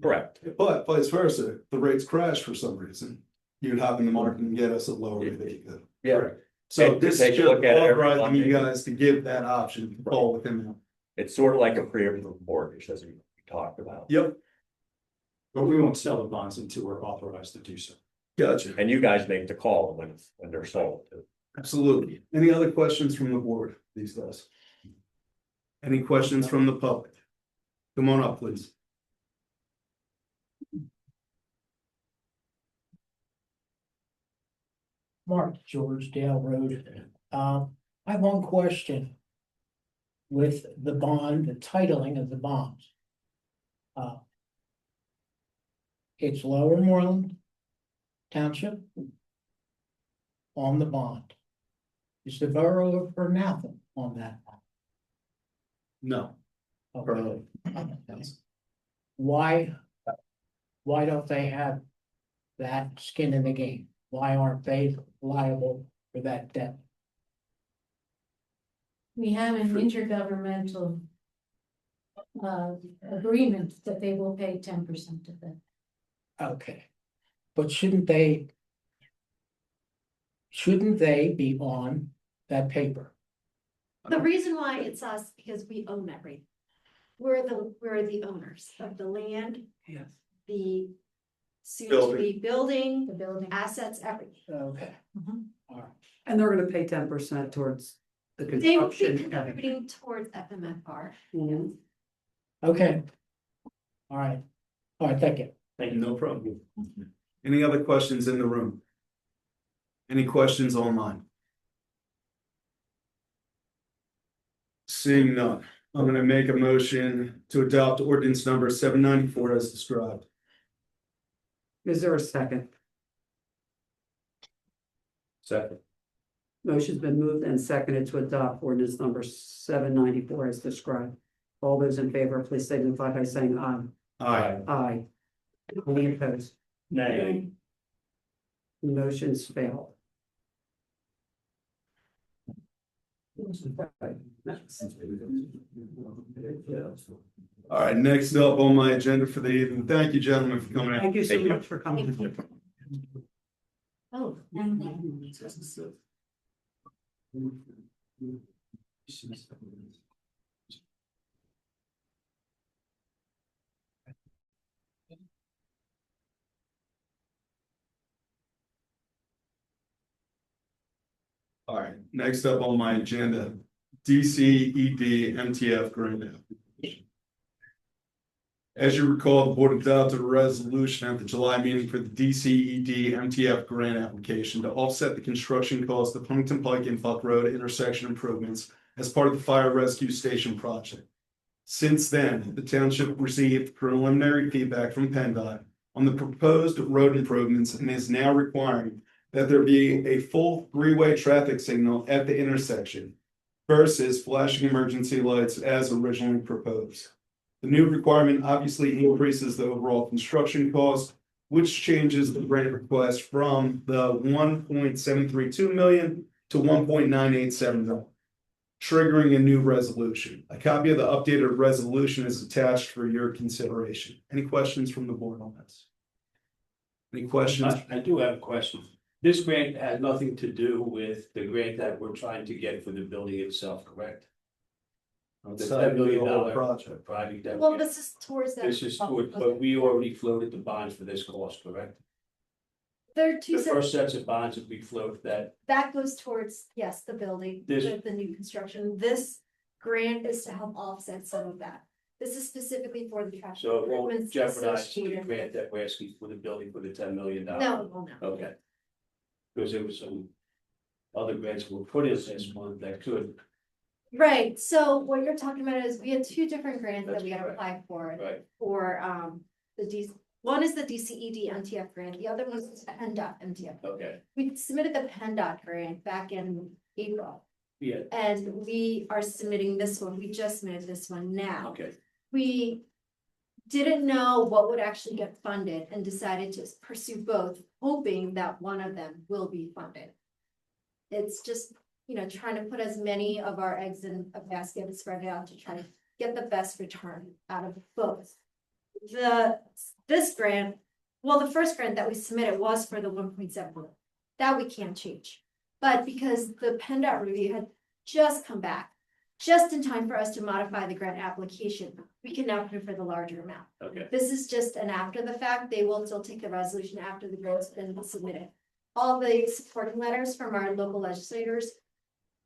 Correct. But vice versa, if the rates crash for some reason, you'd hop in the market and get us a lower rate that you could. Yeah. So And this take is a look at it every authorizing you Monday. guys to give that option to fall within that. It's sort of like a pre-approved mortgage, as we talked about. Yep. But we won't sell the bonds until we're authorized to do so. Gotcha. And you guys make the call when they're sold. Absolutely. Any other questions from the board these days? Any questions from the public? Come on up, please. Mark George Dale Road. I have one question with the bond, the titling of the bonds. It's Lower Moreland Township on the bond. Is the borough of Bernathen on that? No. Okay. Why don't they have that skin in the game? Why aren't they liable for that debt? We have an intergovernmental agreement that they will pay 10% of it. Okay, but shouldn't they be on that paper? The reason why it's us, because we own everything. We're the owners of the land. Yes. The soon-to-be building, The building. assets, everything. Okay. Mhm. And they're gonna pay 10% towards the They will be construction. contributing towards FMFR. Mhm. Okay. All right, thank you. Thank you. No problem. Any other questions in the room? Any questions online? Seeing none, I'm gonna make a motion to adopt ordinance number 794 as described. Is there a second? Second. Motion's been moved and seconded to adopt ordinance number 794 as described. All those in favor, please signify by saying aye. Aye. Aye. Any opposed? Nay. Motion's failed. All right, next up on my agenda for the evening. Thank you, gentlemen, for coming out. Thank you so much for coming. Oh, and then. All right, next up on my agenda, DCED MTF grant application. As you recall, the board adopted a resolution at the July meeting for the DCED MTF grant application to offset the construction cost of Huntington Pike and Buck Road intersection improvements as part of the fire rescue station project. Since then, the township received preliminary feedback from PennDOT on the proposed road improvements and is now requiring that there be a full three-way traffic signal at the intersection versus flashing emergency lights as originally proposed. The new requirement obviously increases the overall construction cost, which changes the grant request from the 1.732 million to 1.987 million, triggering a new resolution. A copy of the updated resolution is attached for your consideration. Any questions from the board on this? Any questions? I do have a question. This grant has nothing to do with the grant that we're trying to get for the building itself, correct? The $10 million project. Well, this is towards that. This is towards, but we already floated the bonds for this cost, correct? There are two The sets, first sets of bonds that we float that goes towards, yes, the building, This- the new construction. This grant is to help offset some of that. This is specifically for the traffic. so it won't improvements jeopardize the associated- grant that we're asking for the building for the $10 million. No, it will not. Okay. Because there was some other grants that were put in this one that could, Right, so what you're talking about is we had two different grants that That's we had correct. applied for. right? One is the DCED MTF grant, the other one is the PennDOT MTF. Okay, We submitted the PennDOT grant back in April, yeah, and we are submitting this one, we just submitted this one now. okay, We didn't know what would actually get funded and decided to pursue both, hoping that one of them will be funded. It's just, trying to put as many of our eggs in a basket and spread it out to try to get the best return out of both. This grant, well, the first grant that we submitted was for the 1.7. That we can't change. But because the PennDOT review had just come back, just in time for us to modify the grant application, we can now put it for the larger amount. okay. This is just an after the fact. They will still take the resolution after the grant's been submitted. All the supporting letters from our local legislators,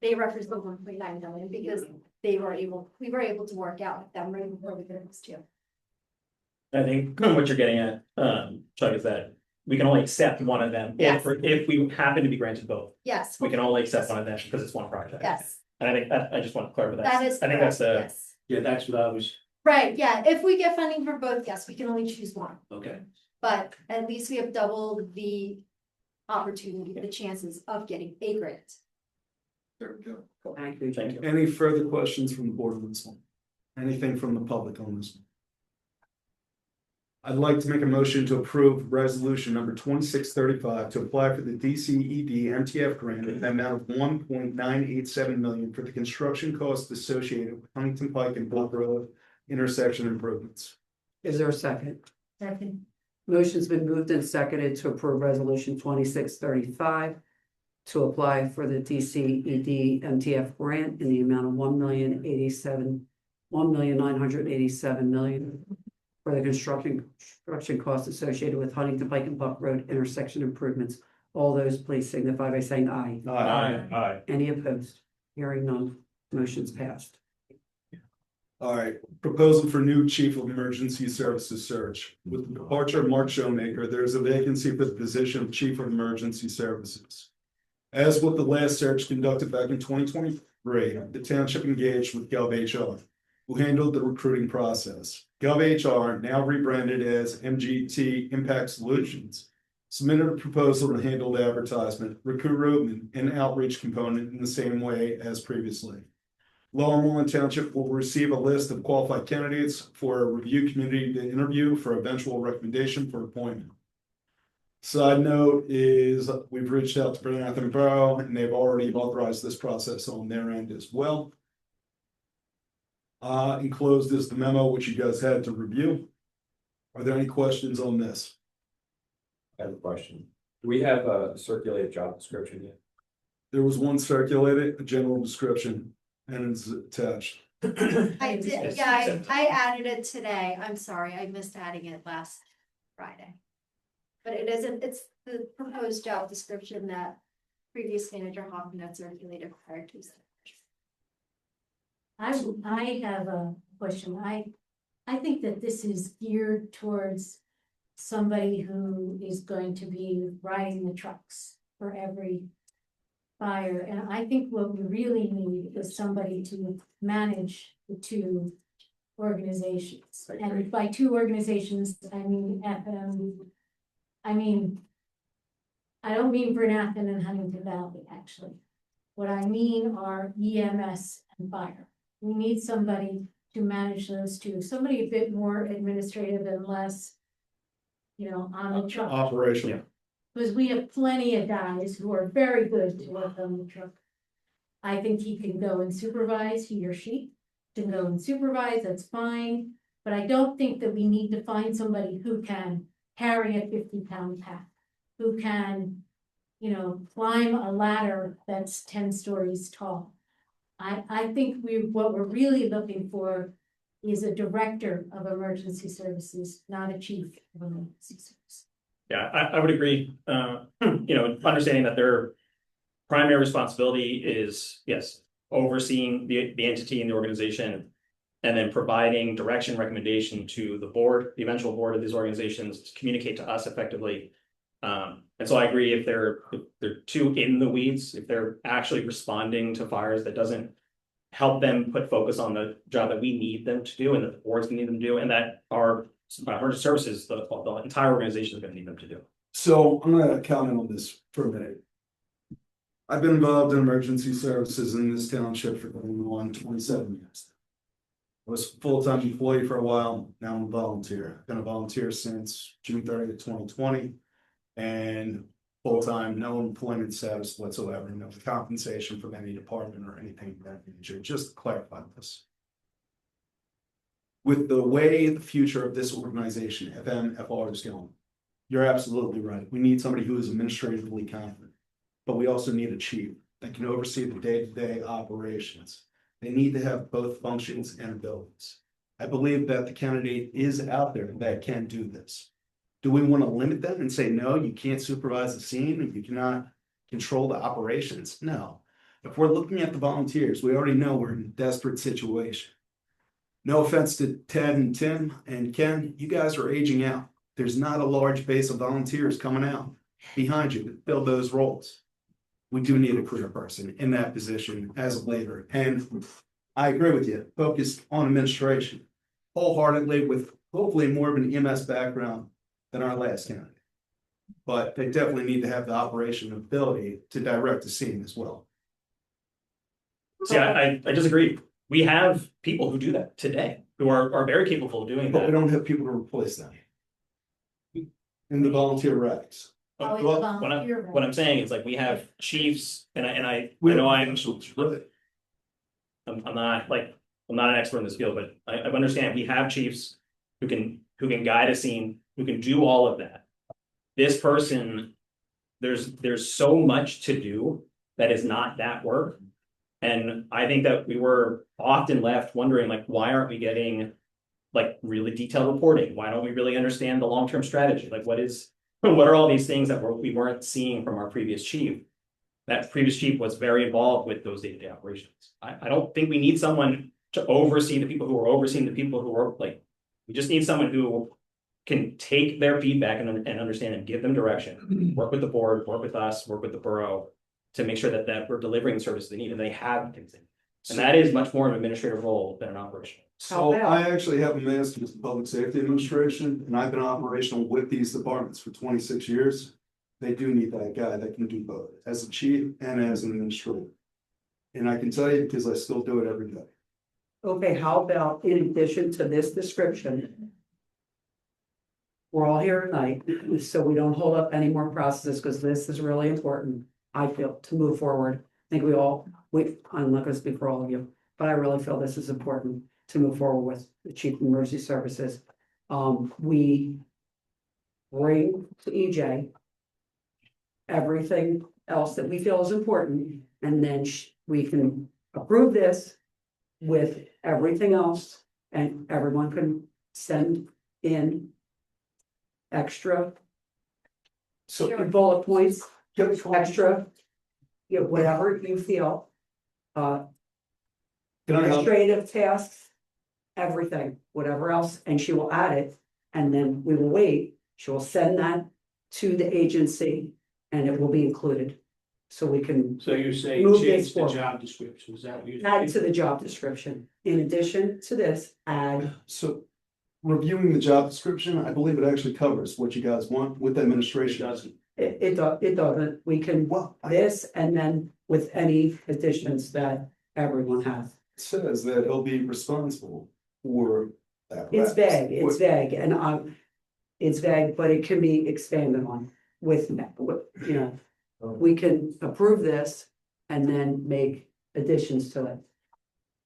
they represent 1.9 million because we were able to work out with them right before we did this too. I think what you're getting at, Chuck, is that we can only accept one of them Yes. if we happen to be granted both. Yes. We can only accept one of them because it's one project. Yes, And I think I just want to clarify that. that is I think correct, that's yes. Yeah, that's what I was, Right, yeah, if we get funding for both, yes, we can only choose one, okay. but at least we have doubled the opportunity, the chances of getting a grant. There we go. Thank you. Thank you. Any further questions from the board on this one? Anything from the public on this one? I'd like to make a motion to approve resolution number 2635 to apply for the DCED MTF grant in the amount of 1.987 million for the construction costs associated with Huntington Pike and Buck Road intersection improvements. Is there a second? Second. Motion's been moved and seconded to approve resolution 2635 to apply for the DCED MTF grant in the amount of 1,987,000,000 for the construction costs associated with Huntington Pike and Buck Road intersection improvements. All those please signify by saying aye. Aye. Any opposed? Hearing none, motion's passed. All right, proposal for new chief of emergency services search. With the departure of Mark Showmaker, there's a vacancy for the position of chief of emergency services. As with the last search conducted back in 2023, the township engaged with GovHR, who handled the recruiting process. GovHR, now rebranded as MGT Impact Solutions, submitted a proposal to handle the advertisement, recruitment, and outreach component in the same way as previously. Moreland Township will receive a list of qualified candidates for a review committee to interview for eventual recommendation for appointment. Side note is we've reached out to Bernathen Borough and they've already authorized this process on their end as well. Enclosed is the memo which you guys had to review. Are there any questions on this? I have a question. Do we have a circulated job description yet? There was one circulated, a general description, and it's attached. I did, yeah, I added it today. I'm sorry, I missed adding it last Friday. But it isn't, it's the proposed job description that previous manager Hoffman had circulated prior to. I have a question. I think that this is geared towards somebody who is going to be riding the trucks for every fire. And I think what we really need is somebody to manage the two organizations. And by two organizations, I mean FM. I don't mean Bernathen and Huntington Valley, actually. What I mean are EMS and fire. We need somebody to manage those two, somebody a bit more administrative and less, on the truck. Operational. Because we have plenty of guys who are very good to work on the truck. I think he can go and supervise, he or she can go and supervise, that's fine. But I don't think that we need to find somebody who can carry a 50-pound pack, who can, climb a ladder that's 10 stories tall. I think what we're really looking for is a director of emergency services, not a chief of emergency services. Yeah, I would agree, understanding that their primary responsibility is, yes, overseeing the entity and the organization, and then providing direction, recommendation to the board, the eventual board of these organizations to communicate to us effectively. And so I agree, if they're too in the weeds, if they're actually responding to fires, that doesn't help them put focus on the job that we need them to do and that the boards need them to do, and that our emergency services, the entire organization is going to need them to do. So I'm gonna comment on this for a minute. I've been involved in emergency services in this township for going on 27 years. I was a full-time employee for a while, now I'm a volunteer. I've been a volunteer since June 30th, 2020. And full-time, no employment status whatsoever, no compensation from any department or anything of that nature, just to clarify this. With the way the future of this organization, FMFR, is going, you're absolutely right. We need somebody who is administratively competent, but we also need a chief that can oversee the day-to-day operations. They need to have both functions and abilities. I believe that the candidate is out there that can do this. Do we want to limit them and say, no, you can't supervise the scene and you cannot control the operations? No. If we're looking at the volunteers, we already know we're in a desperate situation. No offense to Ted and Tim and Ken, you guys are aging out. There's not a large base of volunteers coming out behind you to fill those roles. We do need a career person in that position as a leader. And I agree with you, focused on administration wholeheartedly with hopefully more of an EMS background than our last candidate. But they definitely need to have the operation ability to direct the scene as well. See, I disagree. We have people who do that today, who are very capable of doing But that. we don't have people to replace them in the volunteer ranks. What I'm saying is, like, we have chiefs, and I know I'm not an expert in this field, but I understand we have chiefs who can guide a scene, who can do all of that. This person, there's so much to do that is not that work. And I think that we were often left wondering, like, why aren't we getting like really detailed reporting? Why don't we really understand the long-term strategy? Like, what are all these things that we weren't seeing from our previous chief? That previous chief was very involved with those day-to-day operations. I don't think we need someone to oversee the people who are overseeing the people who are like, we just need someone who can take their feedback and understand and give them direction, work with the board, work with us, work with the borough to make sure that we're delivering the services they need and they have things. And that is much more of an administrative role than an operational. So I actually have a master's in public safety administration, and I've been operational with these departments for 26 years. They do need that guy that can do both as a chief and as an administrator. And I can tell you because I still do it every day. Okay, how about in addition to this description? We're all here tonight, so we don't hold up any more processes because this is really important, I feel, to move forward. I think I'm not gonna speak for all of you, but I really feel this is important to move forward with the chief of emergency services. We bring to EJ everything else that we feel is important, and then we can approve this with everything else, and everyone can send in extra bullet points, extra you know, whatever you feel. Uh, Can I help? administrative tasks, everything, whatever else, and she will add it. And then we will wait. She will send that to the agency and it will be included. So we can So you're saying Move this change the forward. job description, is that what you're? add to the job description. In addition to this, add, So reviewing the job description, I believe it actually covers what you guys want with the It administration. doesn't. it doesn't, we can, this and then with any additions that everyone has. It says that he'll be responsible for. It's vague, and it's vague, but it can be expanded on with, you know, we can approve this and then make additions to it.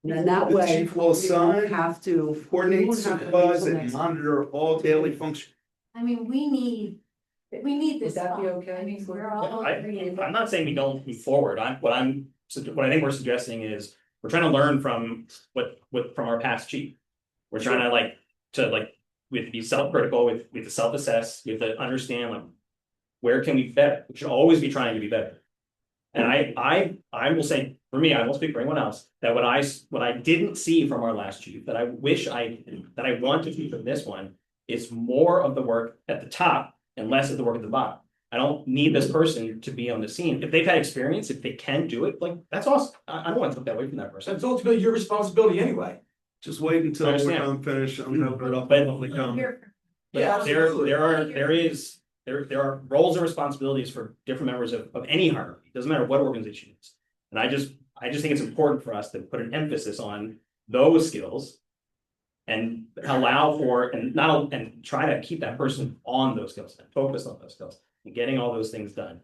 And then that The way. chief will we assign, won't have to. Coordinate, we won't have to supervise, wait till and next- monitor all daily functions. I mean, we need Would this. that be fund. okay? I mean, we're all I, agreeing. I'm not saying we don't move forward. What I think we're suggesting is we're trying to learn from from our past chief. We're trying we have to be self-critical, we have to self-assess, we have to understand like, where can we be better? We should always be trying to be better. And I will say, for me, I won't speak for anyone else, that what I didn't see from our last chief, that I wish that I want to see from this one, is more of the work at the top and less of the work at the bottom. I don't need this person to be on the scene. If they've had experience, if they can do it, like, that's awesome. I don't want to take that away from that person. That's ultimately your responsibility anyway. Just wait until I we're understand. done, finish, I'm gonna open it up. But- Public comment. Yeah, There are roles and responsibilities for different members of any hierarchy, doesn't matter what organization it's. And I just think it's important for us to put an emphasis on those skills. And allow for, and try to keep that person on those skills and focus on those skills and getting all those things done.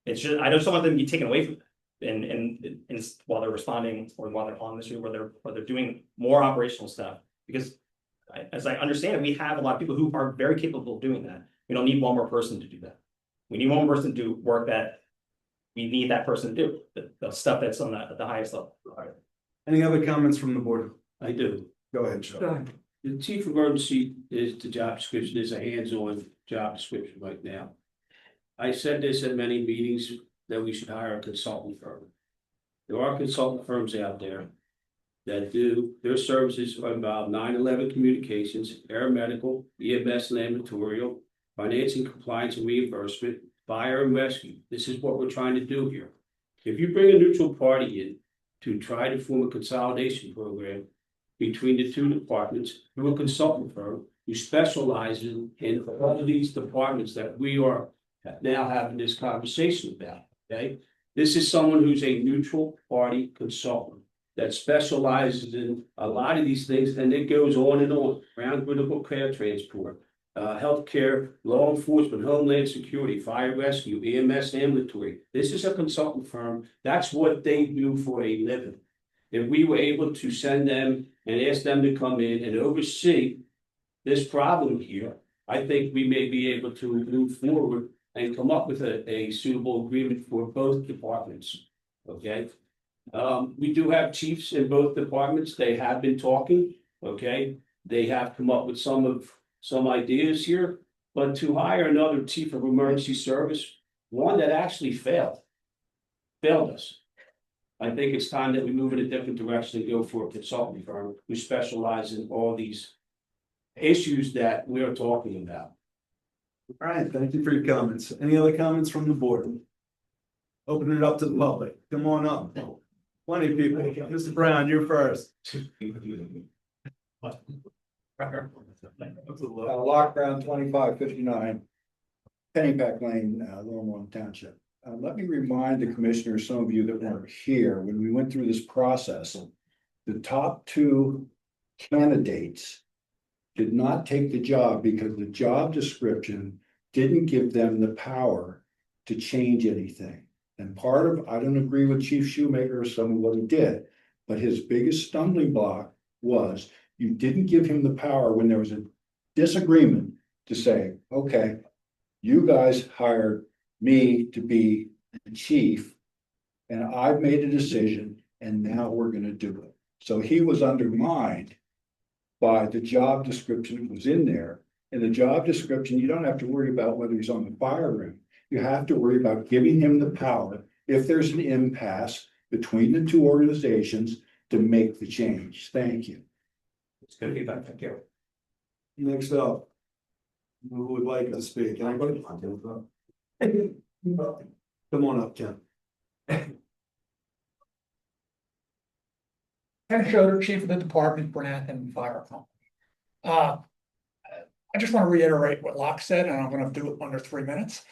It's just, I just don't want them to be taken away from that. And while they're responding or while they're on the street, where they're doing more operational stuff, because as I understand it, we have a lot of people who are very capable of doing that. We don't need one more person to do that. We need one more person to do work that we need that person to do, the stuff that's on the highest level. Any other comments from the board? I do. Go ahead, Joe. Go ahead. The chief emergency is the job description, is a hands-on job description right now. I said this at many meetings that we should hire a consultant firm. There are consultant firms out there that do, their services are about 9/11 communications, aeromedical, EMS and ambulatorial, financing, compliance and reimbursement, fire and rescue. This is what we're trying to do here. If you bring a neutral party in to try to form a consolidation program between the two departments through a consultant firm who specializes in all of these departments that we are now having this conversation about, okay? This is someone who's a neutral party consultant that specializes in a lot of these things, and it goes on and on, around critical care transport, healthcare, law enforcement, homeland security, fire rescue, EMS, ambulatory. This is a consultant firm. That's what they do for a living. If we were able to send them and ask them to come in and oversee this problem here, I think we may be able to move forward and come up with a suitable agreement for both departments, okay? We do have chiefs in both departments. They have been talking, okay? They have come up with some ideas here, but to hire another chief of emergency service, one that actually failed us. I think it's time that we move in a different direction and go for a consulting firm who specializes in all these issues that we are talking about. All right, thank you for your comments. Any other comments from the board? Open it up to the public. Come on up. Plenty of people. Mr. Brown, you're first. Lockdown 2559, Pennypack Lane, Moreland Township. Let me remind the commissioners, some of you that weren't here, when we went through this process, the top two candidates did not take the job because the job description didn't give them the power to change anything. And part of, I don't agree with Chief Shoemaker or some of what he did, but his biggest stumbling block was you didn't give him the power when there was a disagreement to say, okay, you guys hired me to be the chief, and I've made a decision, and now we're gonna do it. So he was undermined by the job description that was in there. In the job description, you don't have to worry about whether he's on the fire room. You have to worry about giving him the power if there's an impasse between the two organizations to make the change. Thank you. It's good feedback, thank you. Next up. Who would like to speak? Anybody? Come on up, Ken. Ken Schroeder, Chief of the Department, Branathen Fire Company. I just want to reiterate what Locke said, and I'm going to do it under 3 minutes.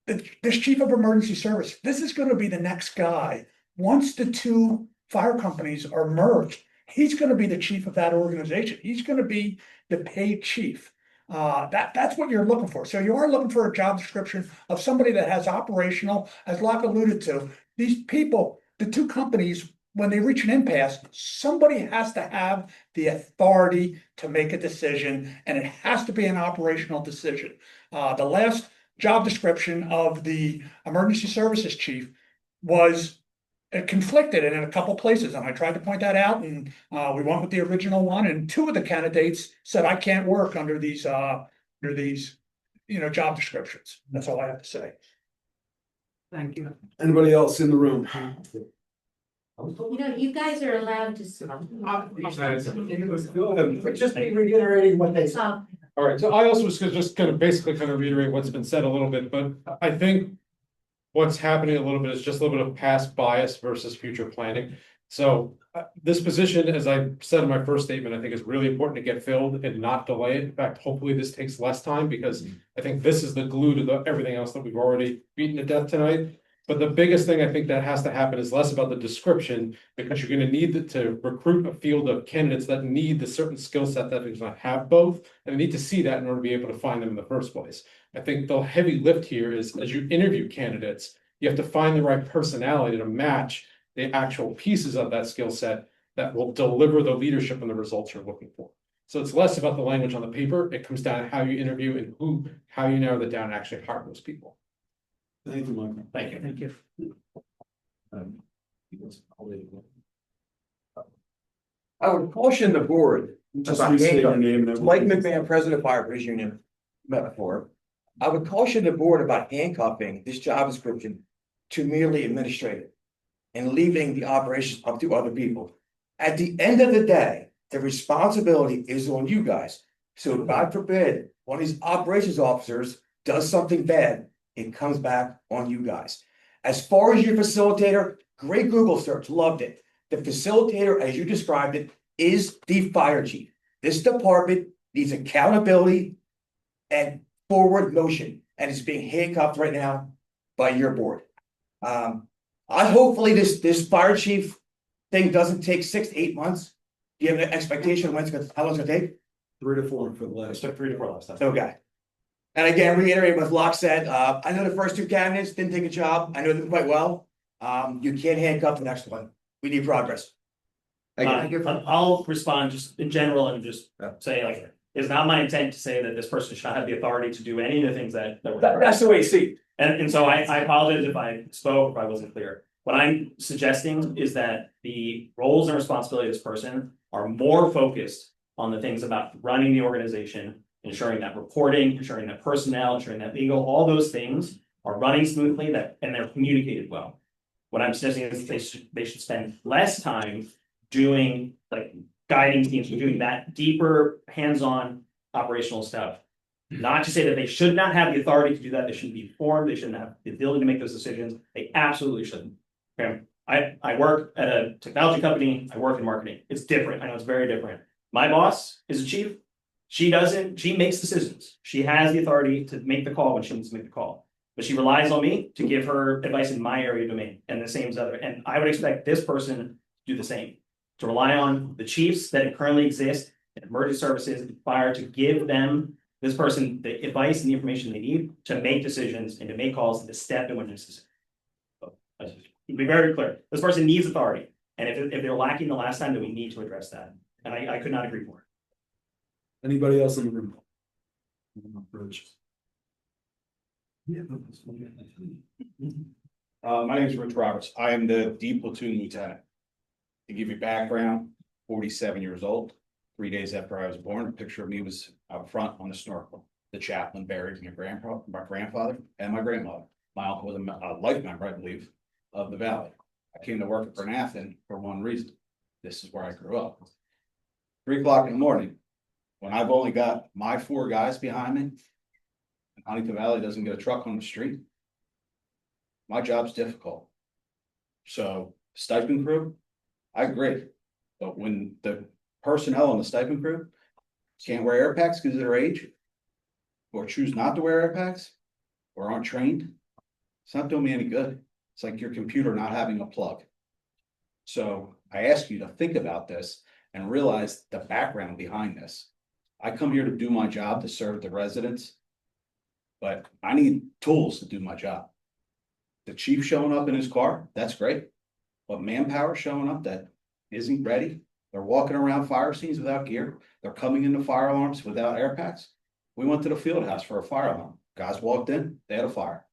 This Chief of Emergency Service, this is going to be the next guy. Once the two fire companies are merged, he's going to be the chief of that organization. He's going to be the paid chief. That's what you're looking for. So you are looking for a job description of somebody that has operational, as Locke alluded to, these people, the two companies, when they reach an impasse, somebody has to have the authority to make a decision, and it has to be an operational decision. The last job description of the emergency services chief was conflicted in a couple places, and I tried to point that out, and we went with the original one, and two of the candidates said, I can't work under these job descriptions. That's all I have to say. Thank you. Anybody else in the room? You guys are allowed to. Just be reiterating what they said. All right, so I also was just gonna basically kind of reiterate what's been said a little bit, but I think what's happening a little bit is just a little bit of past bias versus future planning. So this position, as I said in my first statement, I think is really important to get filled and not delay it. In fact, hopefully this takes less time, because I think this is the glue to everything else that we've already beaten to death tonight. But the biggest thing I think that has to happen is less about the description, because you're going to need to recruit a field of candidates that need the certain skill set that does not have both, and they need to see that in order to be able to find them in the first place. I think the heavy lift here is, as you interview candidates, you have to find the right personality to match the actual pieces of that skill set that will deliver the leadership and the results you're looking for. So it's less about the language on the paper. It comes down to how you interview and how you narrow that down and actually hire those people. Thank you, Michael. Thank you. Thank you. I would caution the board Just about restate your handcuffing. name and Mike everything. McMahon, President of Firefighters Union, metaphor. I would caution the board about handcuffing this job description to merely administrative and leaving the operations up to other people. At the end of the day, the responsibility is on you guys. So God forbid, one of these operations officers does something bad, it comes back on you guys. As far as your facilitator, great Google search, loved it. The facilitator, as you described it, is the fire chief. This department needs accountability and forward motion, and it's being handcuffed right now by your board. I hopefully this fire chief thing doesn't take 6 to 8 months. Do you have an expectation of how long it's gonna take? 3 to 4 for the last. It took 3 to 4 last time. Okay. And again, reiterate what Locke said, I know the first two candidates didn't take a job, I know them quite well. You can't handcuff the next one, we need progress. I'll respond just in general and just say, like, it's not my intent to say that this person should not have the authority to do any of the things that were. That's the way you see it. And so I apologize if I spoke or I wasn't clear. What I'm suggesting is that the roles and responsibilities of this person are more focused on the things about running the organization, ensuring that reporting, ensuring that personnel, ensuring that legal, all those things are running smoothly and they're communicated well. What I'm suggesting is they should spend less time doing, like, guiding teams, doing that deeper hands-on operational stuff. Not to say that they should not have the authority to do that, they shouldn't be informed, they shouldn't have the ability to make those decisions, they absolutely shouldn't. Okay. I work at a technology company, I work in marketing, it's different, I know it's very different. My boss is a chief, she makes decisions, she has the authority to make the call when she needs to make the call. But she relies on me to give her advice in my area of domain, and the same as other, and I would expect this person to do the same. To rely on the chiefs that currently exist in emergency services and fire to give them, this person, the advice and the information they need to make decisions and to make calls and to step in when necessary. So, to be very clear, this person needs authority. And if they're lacking the last time, then we need to address that. And I could not agree more. Anybody else in the room? My name is Rich Roberts. I am the D platoon lieutenant. To give you background, 47 years old. 3 days after I was born, a picture of me was out front on a snorkel. The chaplain buried my grandfather and my grandmother. My uncle was a life member, I believe, of the valley. I came to work at Bernathen for one reason. This is where I grew up. 3 o'clock in the morning, when I've only got my 4 guys behind me, and Huntington Valley doesn't get a truck on the street, my job's difficult. So stipend crew, I agree. But when the personnel on the stipend crew can't wear air packs because of their age, or choose not to wear air packs, or aren't trained, it's not doing me any good. It's like your computer not having a plug. So I ask you to think about this and realize the background behind this. I come here to do my job, to serve the residents, but I need tools to do my job. The chief showing up in his car, that's great. But manpower showing up that isn't ready, they're walking around fire scenes without gear, they're coming into fire alarms without air packs. We went to the field house for a fire alarm. Guys walked in, they had a fire.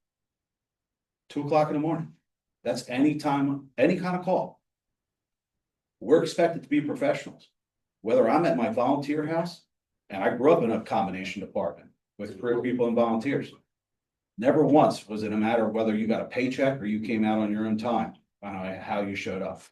2 o'clock in the morning. That's any time, any kind of call. We're expected to be professionals. Whether I'm at my volunteer house, and I grew up in a combination department with career people and volunteers. Never once was it a matter of whether you got a paycheck or you came out on your own time, on how you showed up.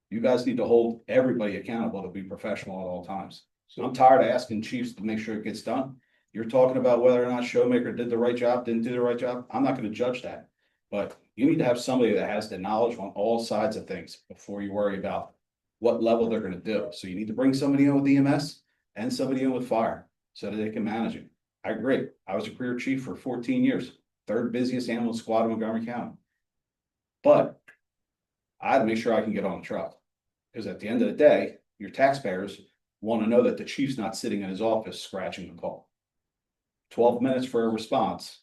You guys need to hold everybody accountable to be professional at all times. So I'm tired of asking chiefs to make sure it gets done. You're talking about whether or not Showmaker did the right job, didn't do the right job. I'm not going to judge that. But you need to have somebody that has the knowledge on all sides of things before you worry about what level they're going to do. So you need to bring somebody in with EMS and somebody in with fire so that they can manage it. I agree. I was a career chief for 14 years, 3rd busiest ambulance squad in Montgomery County. But I had to make sure I can get on the truck, because at the end of the day, your taxpayers want to know that the chief's not sitting in his office scratching the call. 12 minutes for a response.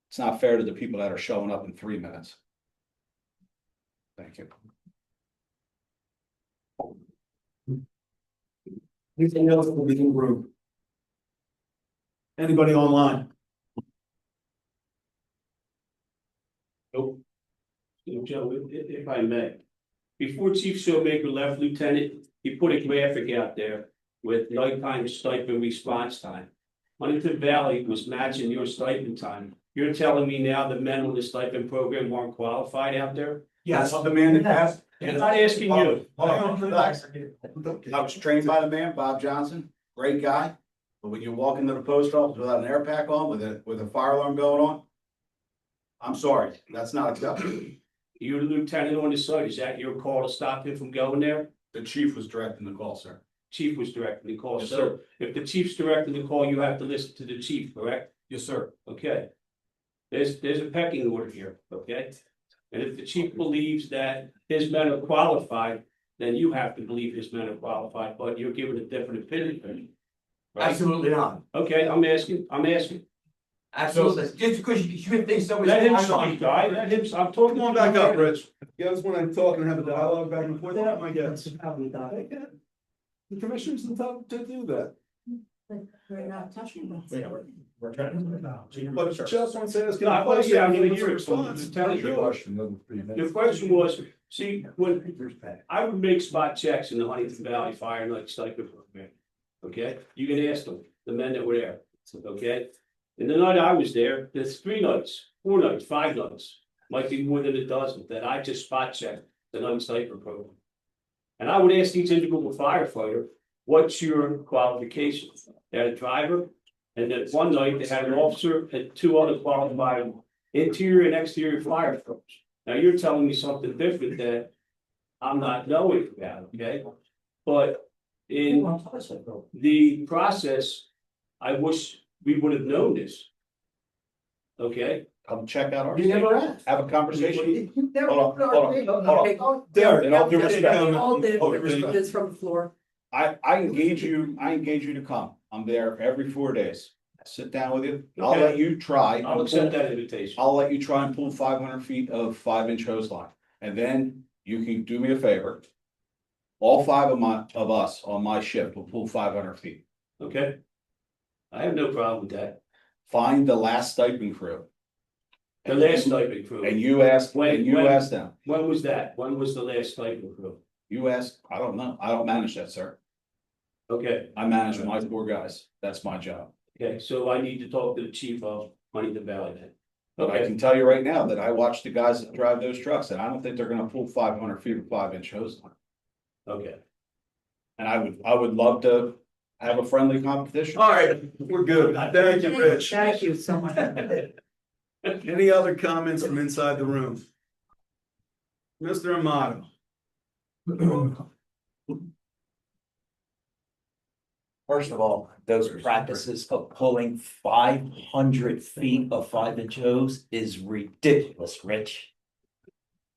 It's not fair to the people that are showing up in 3 minutes. Thank you. Anything else will be in the room? Anybody online? Nope. Joe, if I may, before Chief Showmaker left, Lieutenant, he put a graphic out there with nighttime stipend response time. Huntington Valley was matching your stipend time. You're telling me now the men on the stipend program weren't qualified out there? Yes, the man that passed. I'm not asking you. I was trained by the man, Bob Johnson, great guy. But when you walk into the post office without an air pack on, with a fire alarm going on, I'm sorry, that's not acceptable. You're the lieutenant on the site. Is that your call to stop him from going there? The chief was directing the call, sir. Chief was directing the call. Yes, So sir. if the chief's directing the call, you have to listen to the chief, correct? Yes, sir. Okay. There's a pecking order here, okay? And if the chief believes that his men are qualified, then you have to believe his men are qualified, but you're giving a different opinion. Right? Absolutely not. Okay, I'm asking. Absolutely. Just because you think somebody's. Let him speak, guy. Let him, I'm talking. Come on back up, Rich. You guys want to talk and have a dialogue back and forth? That my guess. The commissioners entitled to do that. But we're not touching that. We're trying to. But just want to say this. No, I want to hear your response. Tell me your question. The question was, see, when I would make spot checks in the Huntington Valley Fire and Stipend program. Okay, you can ask them, the men that were there. Okay, and the night I was there, there's 3 nights, 4 nights, 5 nights, might be more than a dozen that I just spot checked the non-stipend program. And I would ask each individual firefighter, what's your qualifications? They had a driver, and then one night they had an officer and 2 other qualified interior and exterior firefighters. Now you're telling me something different that I'm not knowing about, okay? But in the process, I wish we would have known this. Okay? Come check out our. You never asked. Have a conversation. Hold on. Derek, In all due respect. all did, All due respect. it's from the floor. I engage you to come. I'm there every 4 days. Sit down with you. I'll Okay. let you try. I'll accept that invitation. I'll let you try and pull 500 feet of 5-inch hose line. And then you can do me a favor. All 5 of us on my shift will pull 500 feet. Okay? I have no problem with that. Find the last stipend crew. The last stipend crew. And you ask, When ask them. When was that? When was the last stipend crew? You ask, I don't know. I don't manage that, sir. Okay, I manage my 4 guys. That's my job. okay, so I need to talk to the chief of Huntington Valley then. I can tell you right now that I watch the guys that drive those trucks and I don't think they're gonna pull 500 feet of 5-inch hose. Okay. And I would love to have a friendly competition. All right, we're good. Thank you, Rich. Thank you so much. Any other comments from inside the room? Mr. Amato. First of all, those practices of pulling 500 feet of 5-inch hose is ridiculous, Rich.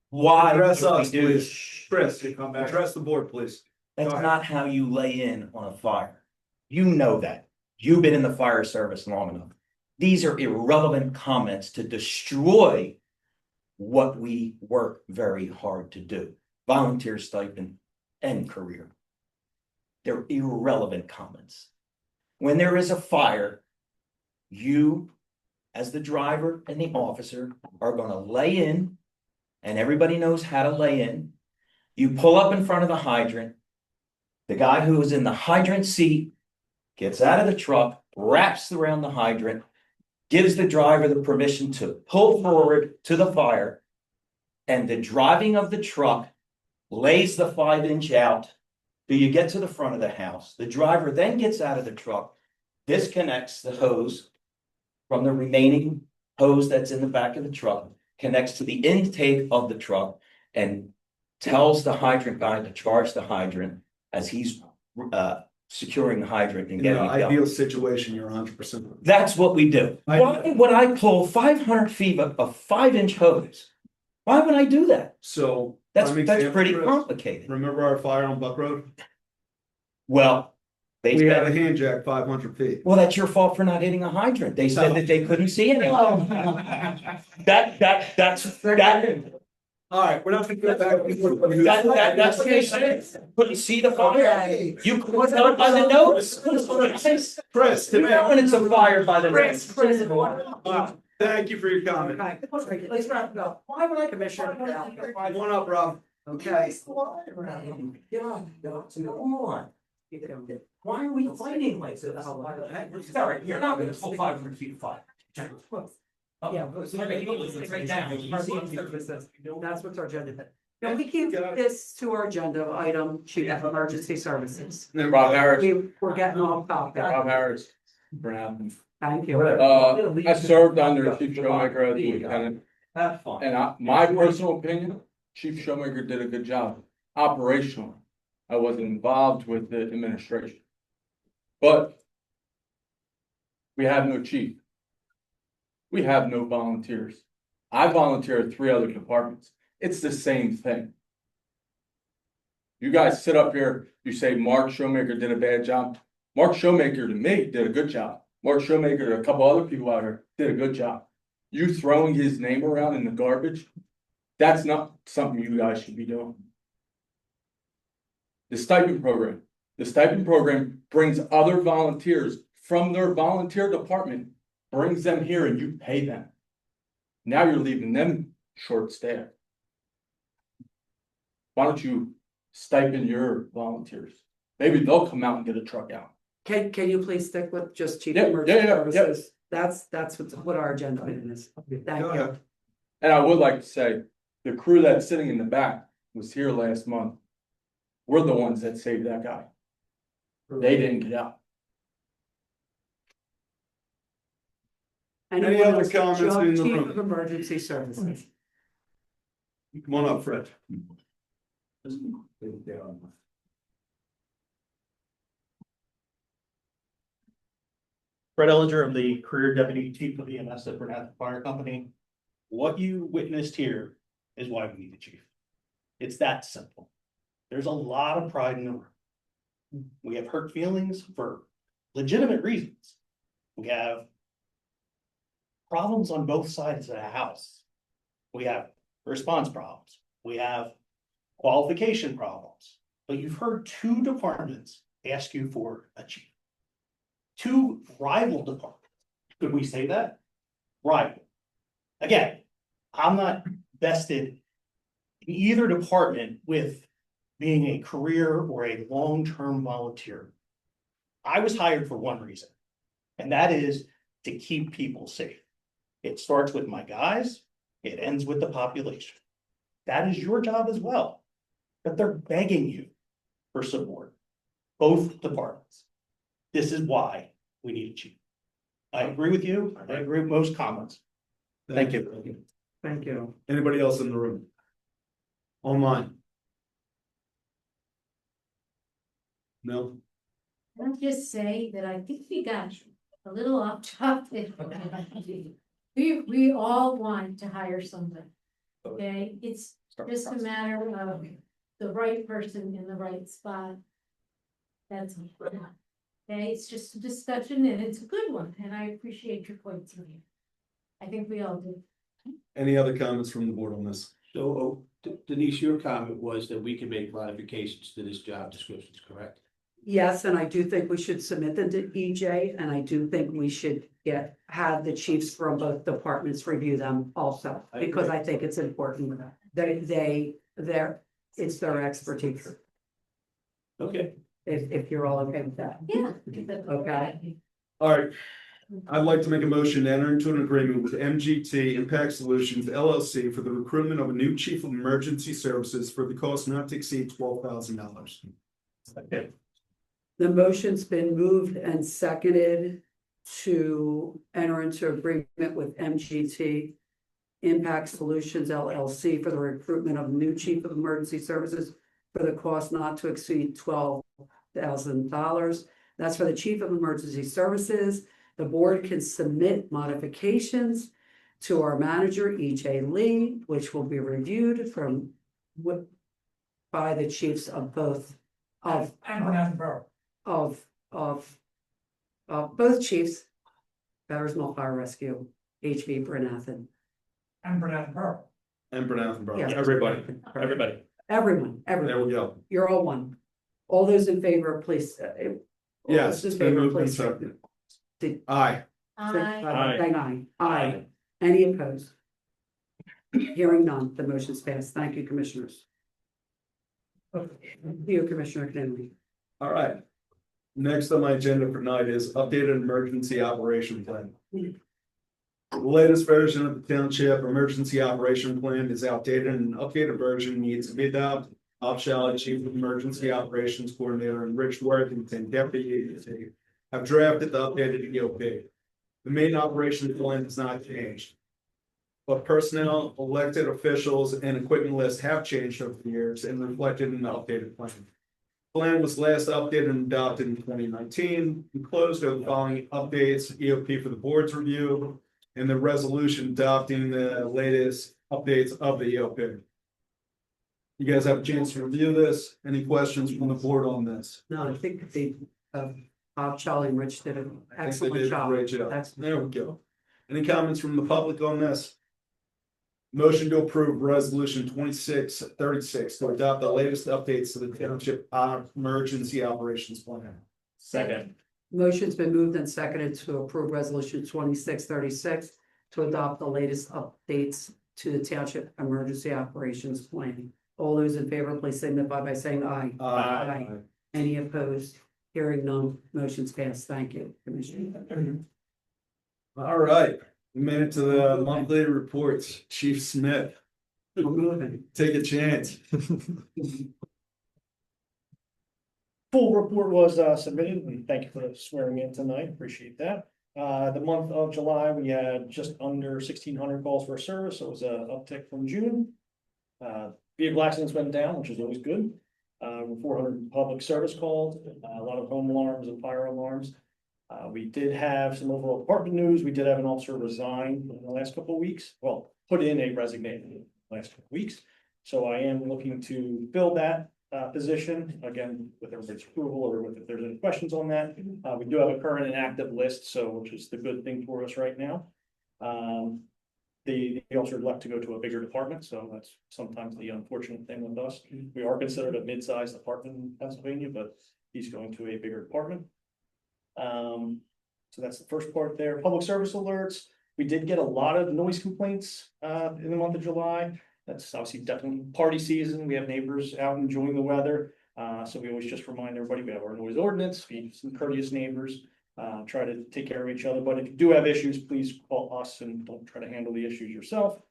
Why? Address would we us, do please. this? Chris, address the board, please. That's Go ahead. not how you lay in on a fire. You know that. You've been in the fire service long enough. These are irrelevant comments to destroy what we work very hard to do. Volunteer stipend and career. They're irrelevant comments. When there is a fire, you, as the driver and the officer, are gonna lay in, and everybody knows how to lay in. You pull up in front of the hydrant. The guy who is in the hydrant seat gets out of the truck, wraps around the hydrant, gives the driver the permission to pull forward to the fire, and the driving of the truck lays the 5-inch out. Till you get to the front of the house. The driver then gets out of the truck, disconnects the hose from the remaining hose that's in the back of the truck, connects to the intake of the truck, and tells the hydrant guy to charge the hydrant as he's securing the hydrant and In getting the it ideal going. situation, you're 100%. That's what we do. Why would I pull 500 feet of 5-inch hose? Why would I do that? So. That's prime example, pretty Chris, complicated. Remember our fire on Buck Road? Well, they We had said, a hand jack 500 feet. well, that's your fault for not hitting a hydrant. They said that they couldn't see anything. That's. All right, we're not gonna go back. That's what they said. Couldn't see the fire. You couldn't tell it by the nose. Chris, When it's a fire by the nose. Thank you for your comment. Let's wrap it up. Why would I commissioner? One up, Rob. Okay. Come on. Why are we fighting like this? Sorry, you're not gonna pull 500 feet of fire. Yeah. That's what's our agenda. Can we keep this to our agenda item, chief of emergency services? Rob Harris. We're getting off topic. Rob Harris. Brown. Thank you. I served under Chief Showmaker as a lieutenant. And my personal opinion, Chief Showmaker did a good job. Operationally, I wasn't involved with the administration. But we have no chief. We have no volunteers. I volunteer at 3 other departments. It's the same thing. You guys sit up here, you say Mark Showmaker did a bad job. Mark Showmaker to me did a good job. Mark Showmaker to a couple other people out here did a good job. You throwing his name around in the garbage, that's not something you guys should be doing. The stipend program brings other volunteers from their volunteer department, brings them here and you pay them. Now you're leaving them short-staffed. Why don't you stipend your volunteers? Maybe they'll come out and get a truck out. Can you please stick with just chief Yeah, of emergency yeah, services? That's what our agenda item is. Thank you. And I would like to say, the crew that's sitting in the back was here last month. We're the ones that saved that guy. They didn't get out. Any Anyone other else? comments in the Chief room? of emergency services. Come on up, Fred. Fred Ellinger, I'm the career deputy chief of EMS at Burnett Fire Company. What you witnessed here is why we need a chief. It's that simple. There's a lot of pride in the room. We have hurt feelings for legitimate reasons. We have problems on both sides of the house. We have response problems. We have qualification problems. But you've heard 2 departments ask you for a chief. 2 rival departments. Could we say that? Rival. Again, I'm not vested in either department with being a career or a long-term volunteer. I was hired for one reason, and that is to keep people safe. It starts with my guys, it ends with the population. That is your job as well. But they're begging you for support, both departments. This is why we need a chief. I agree with you. I agree with most comments. Thank you. Thank you. Anybody else in the room? Online? No? I'll just say that I think we got a little off topic. We all want to hire someone. Okay, it's just a matter of the right person in the right spot. That's all. Okay, it's just a discussion and it's a good one, and I appreciate your points of view. I think we all do. Any other comments from the board on this? So Denise, your comment was that we can make modifications to this job descriptions, correct? Yes, and I do think we should submit them to EJ, and I do think we should have the chiefs from both departments review them also, because I think it's important. It's their expertise. Okay. If you're all okay with that. Yeah. Okay. All right. I'd like to make a motion to enter into an agreement with MGT Impact Solutions LLC for the recruitment of a new chief of emergency services for the cost not to exceed $12,000. Okay. The motion's been moved and seconded to enter into agreement with MGT Impact Solutions LLC for the recruitment of new chief of emergency services for the cost not to exceed $12,000. That's for the chief of emergency services. The board can submit modifications to our manager, EJ Lee, which will be reviewed by the chiefs of both both chiefs, Fetters Fire Rescue, HV Brenathan. And Bernathen Borough. And Bernathen Borough. Yeah. Everybody. Everyone. There we go. You're all one. All those in favor, please. Yes, Those it's in been favor, moved and please. seconded. Did- Aye. Aye. Aye. Any opposed? Hearing none, the motion's passed. Thank you, commissioners. You, Commissioner Kennedy. All right. Next on my agenda for tonight is updated emergency operation plan. The latest version of the township emergency operation plan is outdated, and an updated version needs to be adopted. Optional Chief of Emergency Operations Coordinator and Rich Worthington, Deputy EOP, have drafted the updated EOP. The main operation plan has not changed, but personnel, elected officials, and equipment lists have changed over the years and reflected in the updated plan. The plan was last updated and adopted in 2019, enclosed are the following updates: EOP for the board's review, and the resolution adopting the latest updates of the EOP. You guys have a chance to review this. Any questions from the board on this? No, I think the Charlie and Rich did an I think they excellent did a job. great job. That's There we go. Any comments from the public on this? Motion to approve resolution 2636 to adopt the latest updates to the township emergency operations plan. Second. Motion's been moved and seconded to approve resolution 2636 to adopt the latest updates to the township emergency operations plan. All those in favor, please signify by saying aye. Aye. Any opposed? Hearing none, motion's passed. Thank you, Commissioner. All right, we made it to the monthly reports. Chief Smith, We're moving. take a chance. Full report was submitted, and thank you for swearing in tonight, appreciate that. The month of July, we had just under 1,600 calls for service, so it was an uptick from June. Vehicle accidents went down, which is always good. 400 public service calls, a lot of home alarms and fire alarms. We did have some overall department news. We did have an officer resign in the last couple of weeks. Well, put in a resignation in the last couple of weeks. So I am looking to fill that position, again, with everybody's approval, or if there's any questions on that. We do have a current and active list, so which is the good thing for us right now. The officer would like to go to a bigger department, so that's sometimes the unfortunate thing with us. We are considered a mid-sized department in Pennsylvania, but he's going to a bigger department. So that's the first part there. Public service alerts. We did get a lot of noise complaints in the month of July. That's obviously definitely party season. We have neighbors out enjoying the weather. So we always just remind everybody we have our noise ordinance, be some courteous neighbors. try to take care of each other, but if you do have issues, please call us and don't try to handle the issues yourself.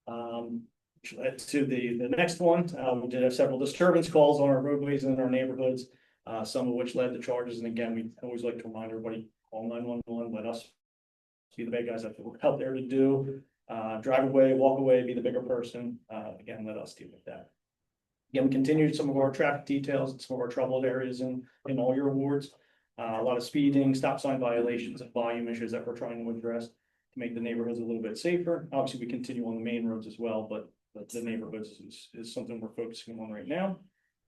Which led to the next one, we did have several disturbance calls on our roadways and in our neighborhoods, some of which led to charges, and again, we always like to remind everybody, call 911, let us be the big guys that we're out there to do. Drive away, walk away, be the bigger person. Again, let us deal with that. Again, we continued some of our traffic details and some of our troubled areas in all your awards. A lot of speeding, stop sign violations, and volume issues that we're trying to address to make the neighborhoods a little bit safer. Obviously, we continue on the main roads as well, but the neighborhoods is something we're focusing on right now.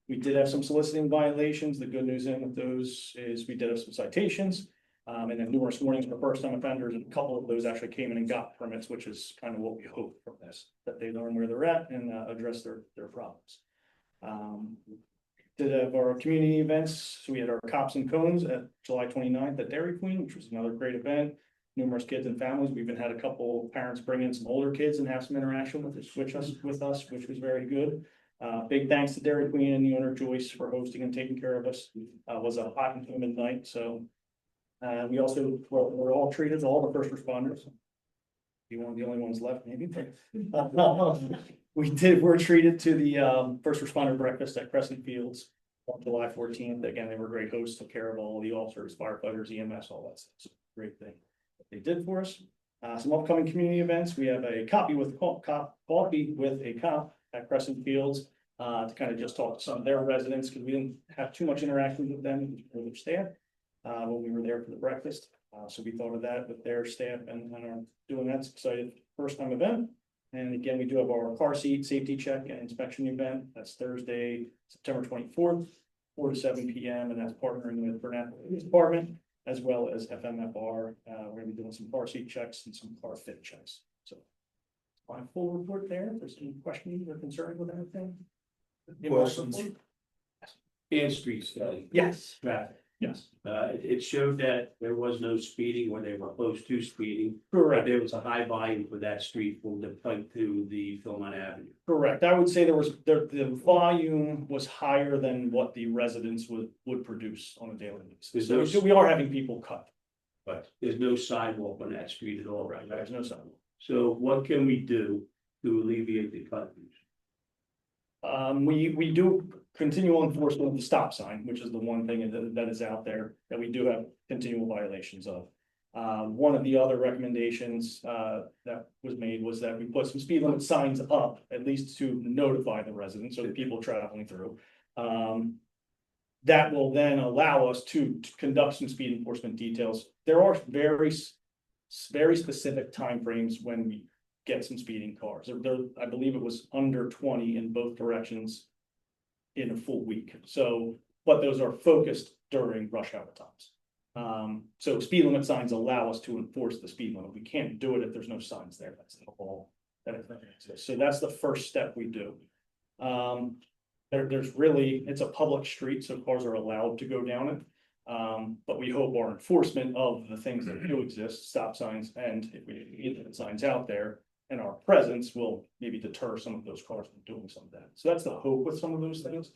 We did have some soliciting violations. The good news in with those is we did have some citations. And then numerous warnings for first time offenders, and a couple of those actually came in and got permits, which is kind of what we hope from this, that they learn where they're at and address their problems. Did have our community events. So we had our Cops and Cones at July 29th at Dairy Queen, which was another great event. Numerous kids and families. We even had a couple parents bring in some older kids and have some interaction with us, which was very good. Big thanks to Dairy Queen and the owner Joyce for hosting and taking care of us. Was a hot and humid night, so we also we're all treated, all the first responders. Be one of the only ones left, maybe. We're treated to the first responder breakfast at Crescent Fields on July 14th. Again, they were great hosts, took care of all the officers, firefighters, EMS, all that stuff. So great thing that they did for us. Some upcoming community events. We have a coffee with a cop at Crescent Fields to kind of just talk to some of their residents, because we didn't have too much interaction with them with their staff when we were there for the breakfast. So we thought of that with their staff and are doing that. It's excited first time event. And again, we do have our car seat safety check and inspection event. That's Thursday, September 24th, 4 to 7 p.m. And that's partnering with Burnett Police Department as well as FMFR. We're going to be doing some car seat checks and some car fit checks. So my full report there. If there's any questions or concerns with anything. Questions? And street study. Yes. Traffic. Yes. It showed that there was no speeding when they were close to speeding. Correct. There was a high volume for that street from the pike to the Philmont Avenue. Correct. I would say the volume was higher than what the residents would produce on a daily basis. So we are having people cut. But there's no sidewalk on that street at all, right? There's no sidewalk. So what can we do to alleviate the cut? We do continual enforcement of the stop sign, which is the one thing that is out there that we do have continual violations of. One of the other recommendations that was made was that we put some speed limit signs up, at least to notify the residents, so the people traveling through. That will then allow us to conduct some speed enforcement details. There are very specific timeframes when we get some speeding cars. I believe it was under 20 in both directions in a full week. So, but those are focused during rush hour times. So speed limit signs allow us to enforce the speed limit. We can't do it if there's no signs there. That's the whole that exists. So that's the first step we do. It's a public street, so cars are allowed to go down it. But we hope our enforcement of the things that do exist, stop signs, and if we get the signs out there, and our presence will maybe deter some of those cars from doing some of that. So that's the hope with some of those things.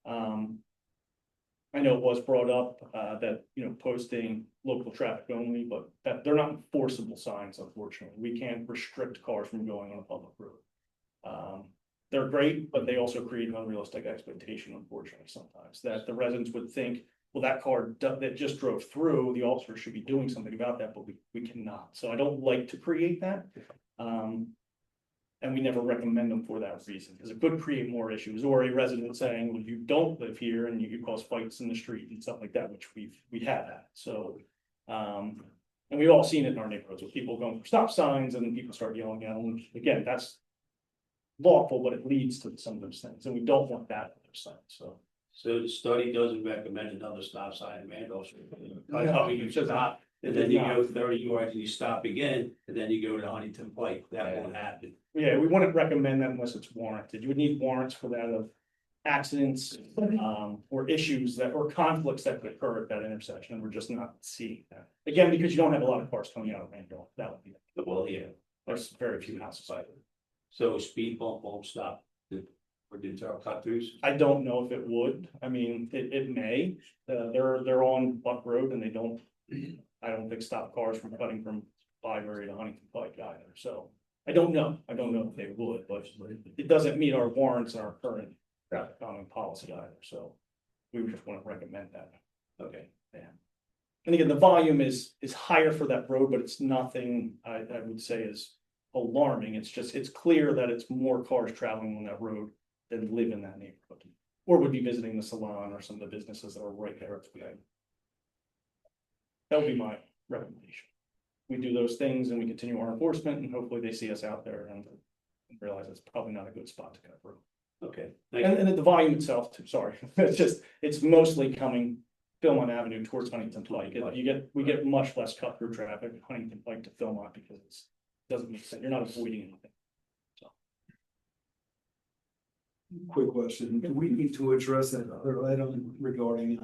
I know it was brought up that, posting local traffic only, but that they're not enforceable signs, unfortunately. We can't restrict cars from going on a public road. They're great, but they also create an unrealistic expectation, unfortunately, sometimes, that the residents would think, well, that car that just drove through, the officer should be doing something about that, but we cannot. So I don't like to create that. And we never recommend them for that reason, because it could create more issues, or a resident saying, well, you don't live here and you could cause fights in the street and stuff like that, which we have had. So, and we've all seen it in our neighborhoods with people going for stop signs and then people start yelling at them. Again, that's lawful, but it leads to some of those things, and we don't want that on their side. So the study doesn't recommend another stop sign in Randolph Street. You stop, and then you go 30 yards and you stop again, and then you go to Huntington Pike. That won't happen. Yeah, we wouldn't recommend that unless it's warranted. You would need warrants for that of accidents, or issues or conflicts that could occur at that intersection, and we're just not seeing that. Again, because you don't have a lot of cars coming out of Randolph. That would be it. Well, yeah. There's very few houses. So a speed bump won't stop or deter cut throughs? I don't know if it would. I mean, it may. They're on Buck Road and they don't I don't think stop cars from cutting from Library to Huntington Pike either, so. I don't know if they would, but it doesn't meet our warrants and our current traffic calming policy either, so. We would just want to recommend that. Okay. Yeah. And again, the volume is higher for that road, but it's nothing I would say is alarming. It's just, it's clear that it's more cars traveling on that road than live in that neighborhood. Or would be visiting the salon or some of the businesses that are right there. That would be my recommendation. We do those things and we continue our enforcement and hopefully they see us out there and realize it's probably not a good spot to cut through. Okay. And the volume itself too, sorry, it's mostly coming Philmont Avenue towards Huntington Pike. We get much less cut through traffic at Huntington Pike to Philmont because it doesn't make sense. You're not avoiding anything. Quick question, do we need to address that other item regarding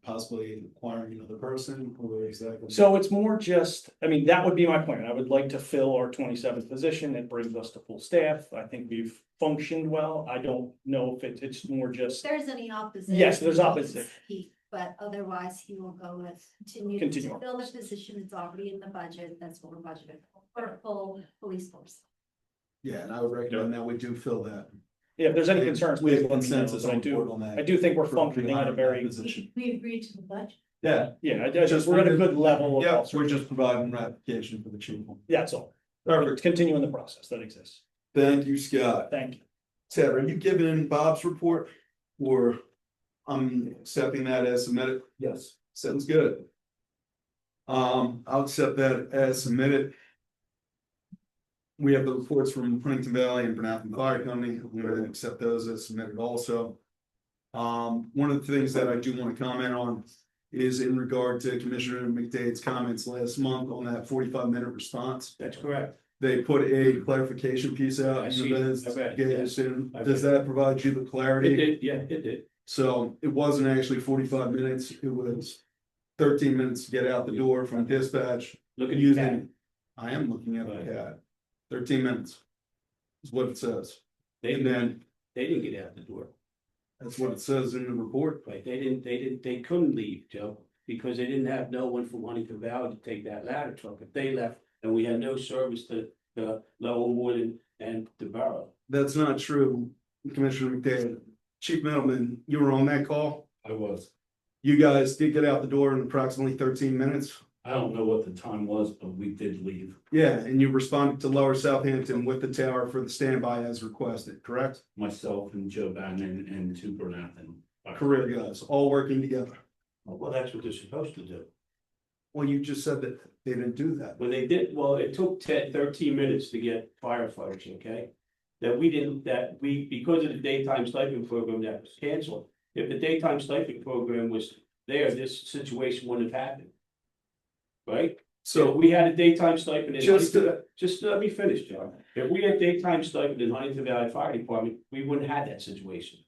possibly acquiring another person or exactly? So it's more just, I mean, that would be my plan. I would like to fill our 27th position. It brings us to full staff. I think we've functioned well. I don't know if it's more If just, there's any opposition. yes, there's opposition. But otherwise, he will go with continue Continue. to fill the position. It's already in the budget. That's what we're budgeted for a full police force. Yeah, and I would recommend that we do fill that. Yeah, if there's any concerns, We please have let me know, consensus but on board on that. I do think we're For functioning at a very, position. We agreed to the budget. Yeah. yeah, we're at a good level. of Yeah, officer. we're just providing ratification for the chief. Yeah, that's all. Perfect. Continuing the process that exists. Thank you, Scott. Thank you. Ted, are you giving Bob's report or I'm accepting that as submitted? Yes. Sounds good. I'll accept that as submitted. We have the reports from Huntington Valley and Bernathen Fire Company. We're going to accept those as submitted also. One of the things that I do want to comment on is in regard to Commissioner McDade's comments last month on that 45-minute response. That's correct. They put a clarification piece out. I in see the it. minutes, I read it, gave it yes. soon. I Does read that provide you the It clarity? did, yeah, it did. So it wasn't actually 45 minutes. It was 13 minutes to get out the door from dispatch. Look at Using, using. I am looking at the CAD. 13 minutes is what it says. They And then They didn't get out the door. that's what it says in the report. Right, they couldn't leave, Joe, because they didn't have no one from Huntington Valley to take that ladder truck. If they left, and we had no service to Levelwood and the borough. That's not true, Commissioner McDade. Chief Middleman, you were on that call? I was. You guys did get out the door in approximately 13 minutes? I don't know what the time was, but we did leave. Yeah, and you responded to Lower Southampton with the tower for the standby as requested, correct? Myself and Joe Bannon and two Bernathen. Career guys, all working together. Well, that's what they're supposed to do. Well, you just said that they didn't do that. Well, they did, well, it took 13 minutes to get firefighters, okay? Because of the daytime stipend program that was canceled, if the daytime stipend program was there, this situation wouldn't have happened. Right? So So we had a daytime stipend. Just Just let me finish, John. If we had daytime stipend in Huntington Valley Fire Department, we wouldn't have that situation.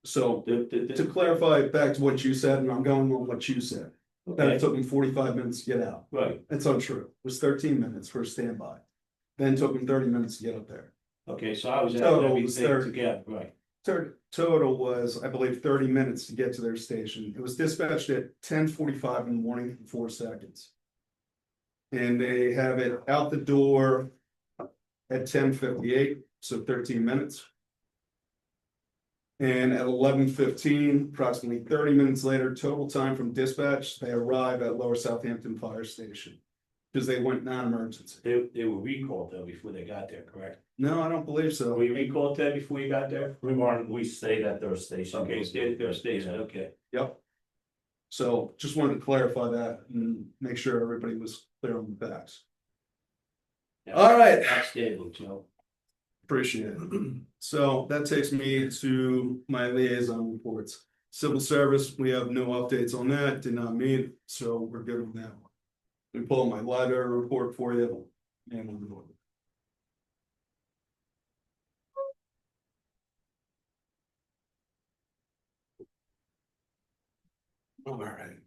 So to clarify back to what you said, and I'm going on what you said, that it took them 45 minutes to get out. Right, That's untrue. It was 13 minutes for a standby. Then it took them 30 minutes to get up there. okay, so I was at Total was everything 30. together, right? Total was, I believe, 30 minutes to get to their station. It was dispatched at 10:45 in the morning in 4 seconds. And they have it out the door at 10:58, so 13 minutes. And at 11:15, approximately 30 minutes later, total time from dispatch, they arrive at Lower Southampton Fire Station. Because they went non-emergency. They were recalled though before they got there, correct? No, I don't believe so. Were you recalled Ted before you got there? We stayed at their station. Okay, stay at their station, okay. Yep. So just wanted to clarify that and make sure everybody was clear on the facts. Yeah. All right. Outstanding, Joe. Appreciate it. So that takes me to my liaison reports. Civil service, we have no updates on that, did not meet, so we're good with that. Let me pull my library report for you. And we'll go. All right.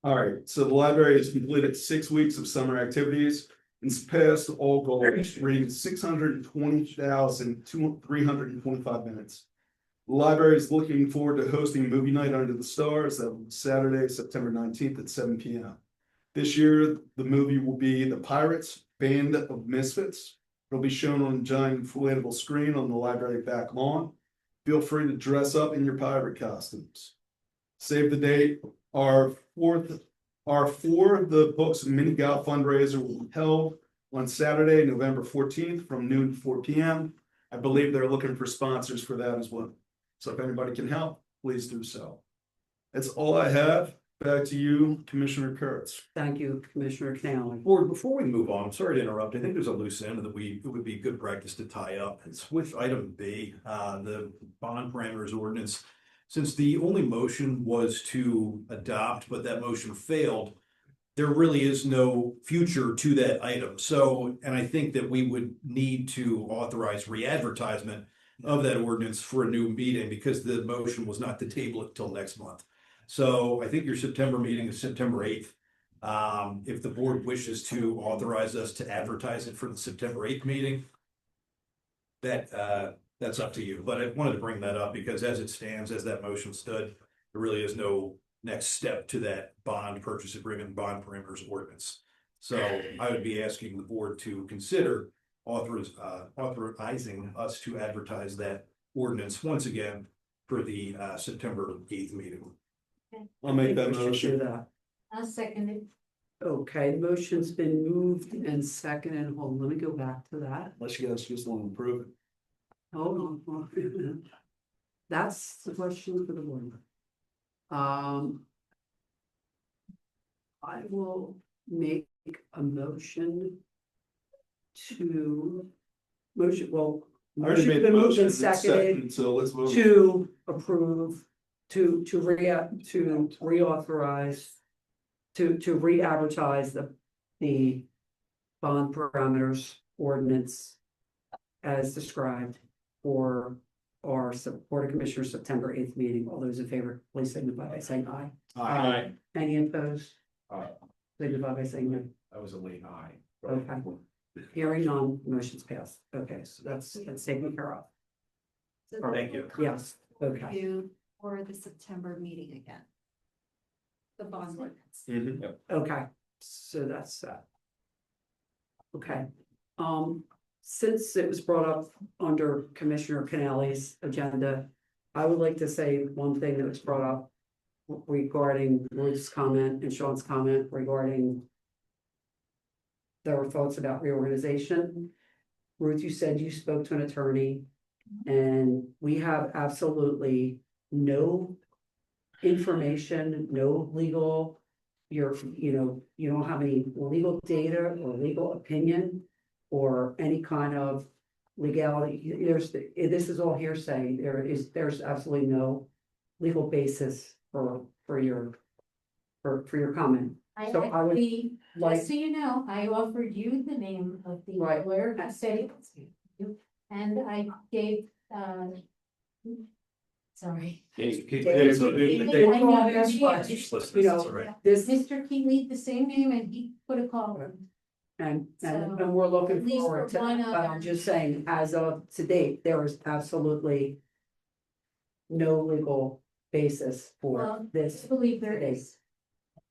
All right, so the library has completed 6 weeks of summer activities. and surpassed all goals, rating 620,325 minutes. The library is looking forward to hosting movie night under the stars that will be Saturday, September 19th at 7 p.m. This year, the movie will be The Pirates, Band of Misfits. It'll be shown on a giant inflatable screen on the library back lawn. Feel free to dress up in your pirate costumes. Save the date. Our For the Books mini golf fundraiser will be held on Saturday, November 14th from noon to 4 p.m. I believe they're looking for sponsors for that as well. So if anybody can help, please do so. That's all I have. Back to you, Commissioner KURITZ. Thank you, Commissioner Canale. Board, before we move on, I'm sorry to interrupt. I think there's a loose end that it would be good practice to tie up. It's with item B, the bond parameters ordinance. Since the only motion was to adopt, but that motion failed, there really is no future to that item. So, and I think that we would need to authorize re-advertisement of that ordinance for a new meeting because the motion was not to table it till next month. So I think your September meeting is September 8th. If the board wishes to authorize us to advertise it for the September 8th meeting, that's up to you. But I wanted to bring that up because as it stands, as that motion stood, there really is no next step to that bond purchase agreement, bond parameters ordinance. So I would be asking the board to consider authorizing us to advertise that ordinance once again for the September 8th meeting. I'll make that We should motion. do that. I'll second it. Okay, motion's been moved and seconded. Hold on, let me go back to that. Unless you guys just want to approve it. Hold on. That's the question for the board. I will make a motion to well. I already made the been moved motion. and It's seconded seconded, so let's vote. to approve, to reauthorize, to re-advertise the bond parameters ordinance as described for our Board of Commissioners September 8th meeting. All those in favor, please signify by saying aye. Aye. Any opposed? Aye. Signify by saying no. That was a late aye. Okay. Hearing none, motion's passed. Okay, so that's taken care of. So Thank you. Yes, okay. review for the September meeting again. The bond ordinance. Okay, so that's that. Okay, since it was brought up under Commissioner Canale's agenda, I would like to say one thing that was brought up regarding Ruth's comment and Sean's comment regarding their thoughts about reorganization. Ruth, you said you spoke to an attorney, and we have absolutely no information, no legal, you don't have any legal data or legal opinion or any kind of legality. This is all hearsay. There's absolutely no legal basis for your comment. So I would like, Just so you know, I offered you the name of the Right. lawyer who said it was you, and I gave, sorry. This, Mr. Keeley, the same name, and he put a call in. and So, we're looking at least forward to, for one but I'm other. just saying, as of to date, there is absolutely no legal basis for Well, this, I believe there is.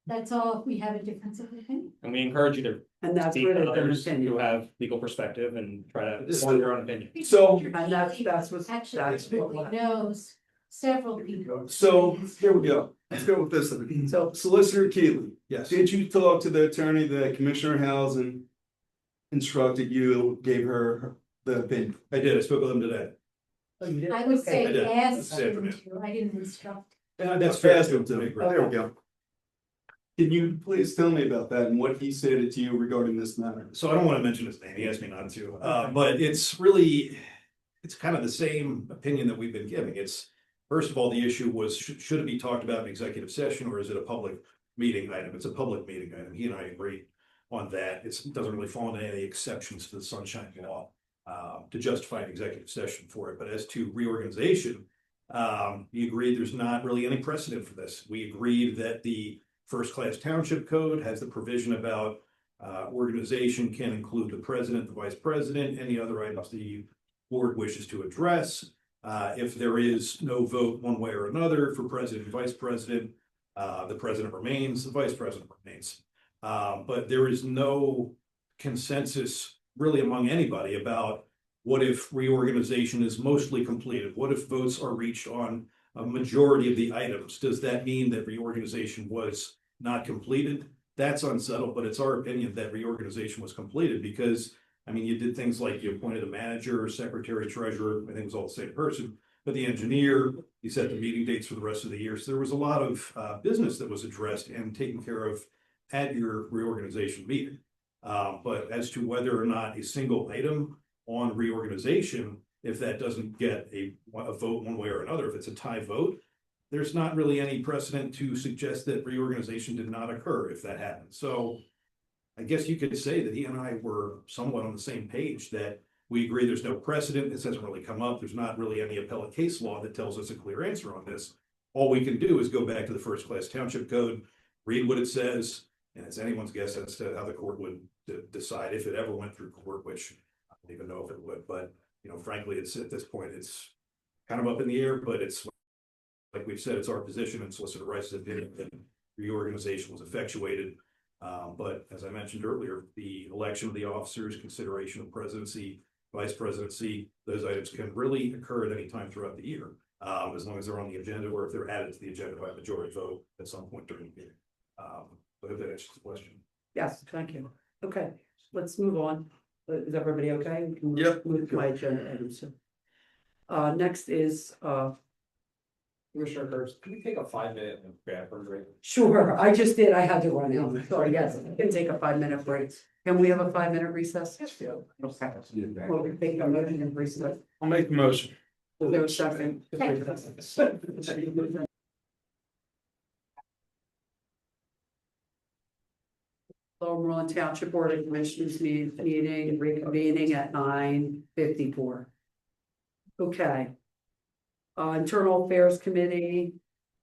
That's all, if we have a difference of opinion. And we encourage you to and that's speak where to the others opinion. who have legal perspective and try to form your own opinion. So, And that's what's, Actually, that's what. knows several people. so here we go. Let's go with this. Then. So, Solicitor Keeley, Yes. did you talk to the attorney that Commissioner Housen instructed you, gave her the opinion? I did. I spoke with him today. I would I say did. ask This him afternoon. to, I didn't instruct. That's fair. Ask him to. There we go. Can you please tell me about that and what he stated to you regarding this matter? So I don't want to mention his name. He asked me not to, but it's kind of the same opinion that we've been giving. It's, first of all, the issue was, should it be talked about in executive session or is it a public meeting item? It's a public meeting item. He and I agree on that. It doesn't really fall into any exceptions to the sunshine law to justify an executive session for it. But as to reorganization, we agreed there's not really any precedent for this. We agreed that the first class township code has the provision about organization can include the president, the vice president, any other items the board wishes to address. If there is no vote one way or another for president and vice president, the president remains, the vice president remains. But there is no consensus really among anybody about what if reorganization is mostly completed? What if votes are reached on a majority of the items? Does that mean that reorganization was not completed? That's unsettled, but it's our opinion that reorganization was completed because, I mean, you did things like you appointed a manager, secretary, treasurer, I think it was all the same person, but the engineer, you set the meeting dates for the rest of the year. So there was a lot of business that was addressed and taken care of at your reorganization meeting. But as to whether or not a single item on reorganization, if that doesn't get a vote one way or another, if it's a tie vote, there's not really any precedent to suggest that reorganization did not occur if that happened. So I guess you could say that he and I were somewhat on the same page, that we agree there's no precedent. This hasn't really come up. There's not really any appellate case law that tells us a clear answer on this. All we can do is go back to the first class township code, read what it says, and it's anyone's guess as to how the court would decide if it ever went through court, which I don't even know if it would. But, you know, frankly, it's at this point, it's kind of up in the air, but it's like we've said, it's our position and solicitor rights that reorganization was effectuated. But as I mentioned earlier, the election of the officers, consideration of presidency, vice presidency, those items can really occur at any time throughout the year, as long as they're on the agenda or if they're added to the agenda by majority vote at some point during the meeting. I hope that answers the question. Yes, thank you. Okay, let's move on. Is everybody okay? We can move to my agenda items. Next is Commissioner Kurtz, can we take a 5-minute bathroom break? sure, I just did. I had to run out. Sorry, yes, I can take a 5-minute break. Can we have a 5-minute recess? Yes, yeah. Okay. Well, we take a motion and recess. I'll make the motion. Is there a second? Lower Moreland Township Board of Commissioners meeting reconvening at 9:54. Okay. Internal Affairs Committee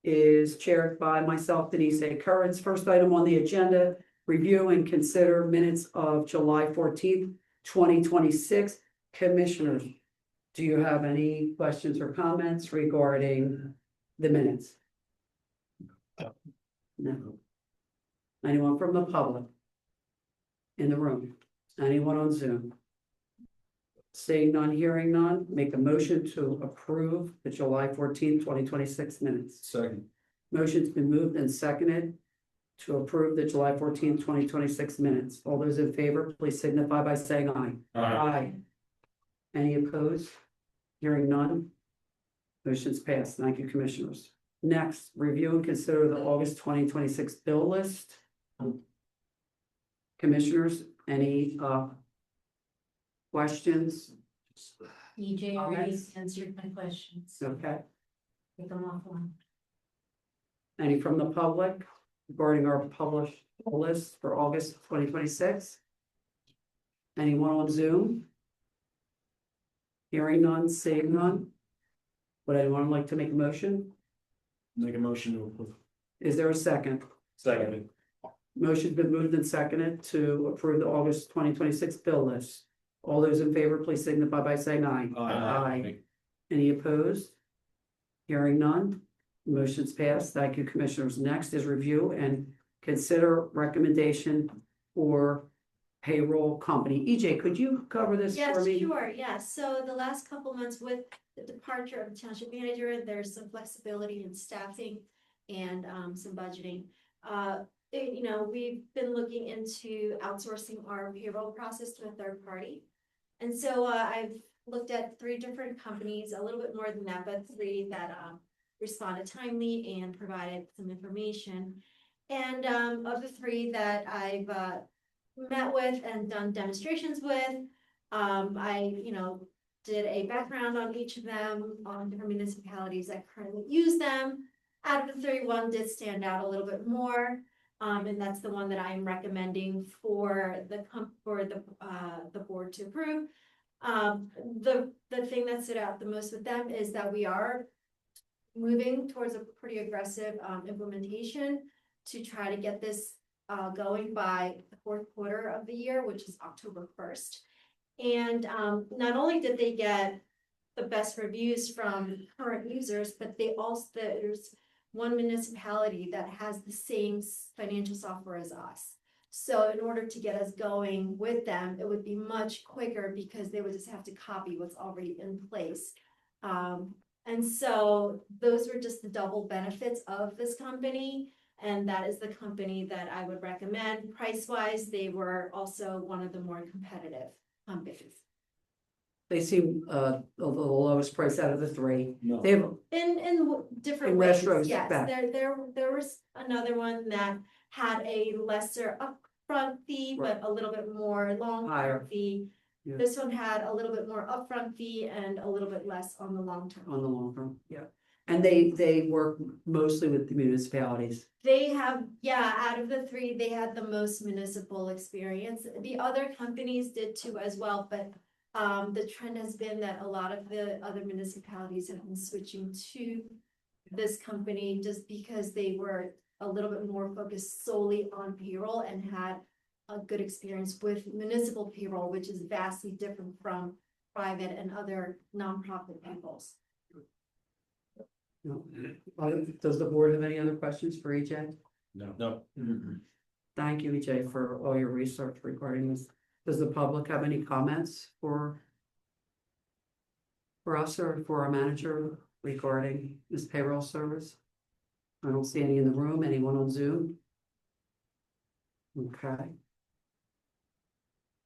is chaired by myself, Denise A. KURITZ. First item on the agenda, review and consider minutes of July 14th, 2026. Commissioners, do you have any questions or comments regarding the minutes? No. Anyone from the public in the room? Anyone on Zoom? Seeing none, hearing none, make a motion to approve the July 14th, 2026 minutes. Second. Motion's been moved and seconded to approve the July 14th, 2026 minutes. All those in favor, please signify by saying aye. Aye. Any opposed? Hearing none. Motion's passed. Thank you, commissioners. Next, review and consider the August 2026 bill list. Commissioners, any questions? EJ already answered my questions. Okay. Take them offline. Any from the public regarding our published list for August 2026? Anyone on Zoom? Hearing none, seeing none. Would anyone like to make a motion? Make a motion to approve. Is there a second? Second. Motion's been moved and seconded to approve the August 2026 bill list. All those in favor, please signify by saying aye. Aye. Any opposed? Hearing none. Motion's passed. Thank you, commissioners. Next is review and consider recommendation for payroll company. EJ, could you cover this for me? Yes, sure, yes. So the last couple months with the departure of the township manager, there's some flexibility in staffing and some budgeting. You know, we've been looking into outsourcing our payroll process to a third party. And so I've looked at 3 different companies, a little bit more than that, but 3 that responded timely and provided some information. And of the 3 that I've met with and done demonstrations with, I, you know, did a background on each of them, on different municipalities that currently use them. Out of the 3, 1 did stand out a little bit more. And that's the one that I'm recommending for the board to approve. The thing that stood out the most with them is that we are moving towards a pretty aggressive implementation to try to get this going by the fourth quarter of the year, which is October 1st. And not only did they get the best reviews from current users, but they also, there's one municipality that has the same financial software as us. So in order to get us going with them, it would be much quicker because they would just have to copy what's already in place. And so those were just the double benefits of this company. And that is the company that I would recommend. Price-wise, they were also one of the more competitive companies. They seem the lowest price out of the three. No. They have In different In ways, retrospect. yes, there was another one that had a lesser upfront fee, but a little bit more long-term Higher. fee. Yeah. This one had a little bit more upfront fee and a little bit less on the long term. on the long run, yeah. And they work mostly with the municipalities. They have, yeah, out of the three, they had the most municipal experience. The other companies did too as well, but the trend has been that a lot of the other municipalities have been switching to this company just because they were a little bit more focused solely on payroll and had a good experience with municipal payroll, which is vastly different from private and other nonprofit payrolls. No. Does the board have any other questions for EJ? No. Thank you, EJ, for all your research regarding this. Does the public have any comments for us or for our manager regarding this payroll service? I don't see any in the room. Anyone on Zoom? Okay.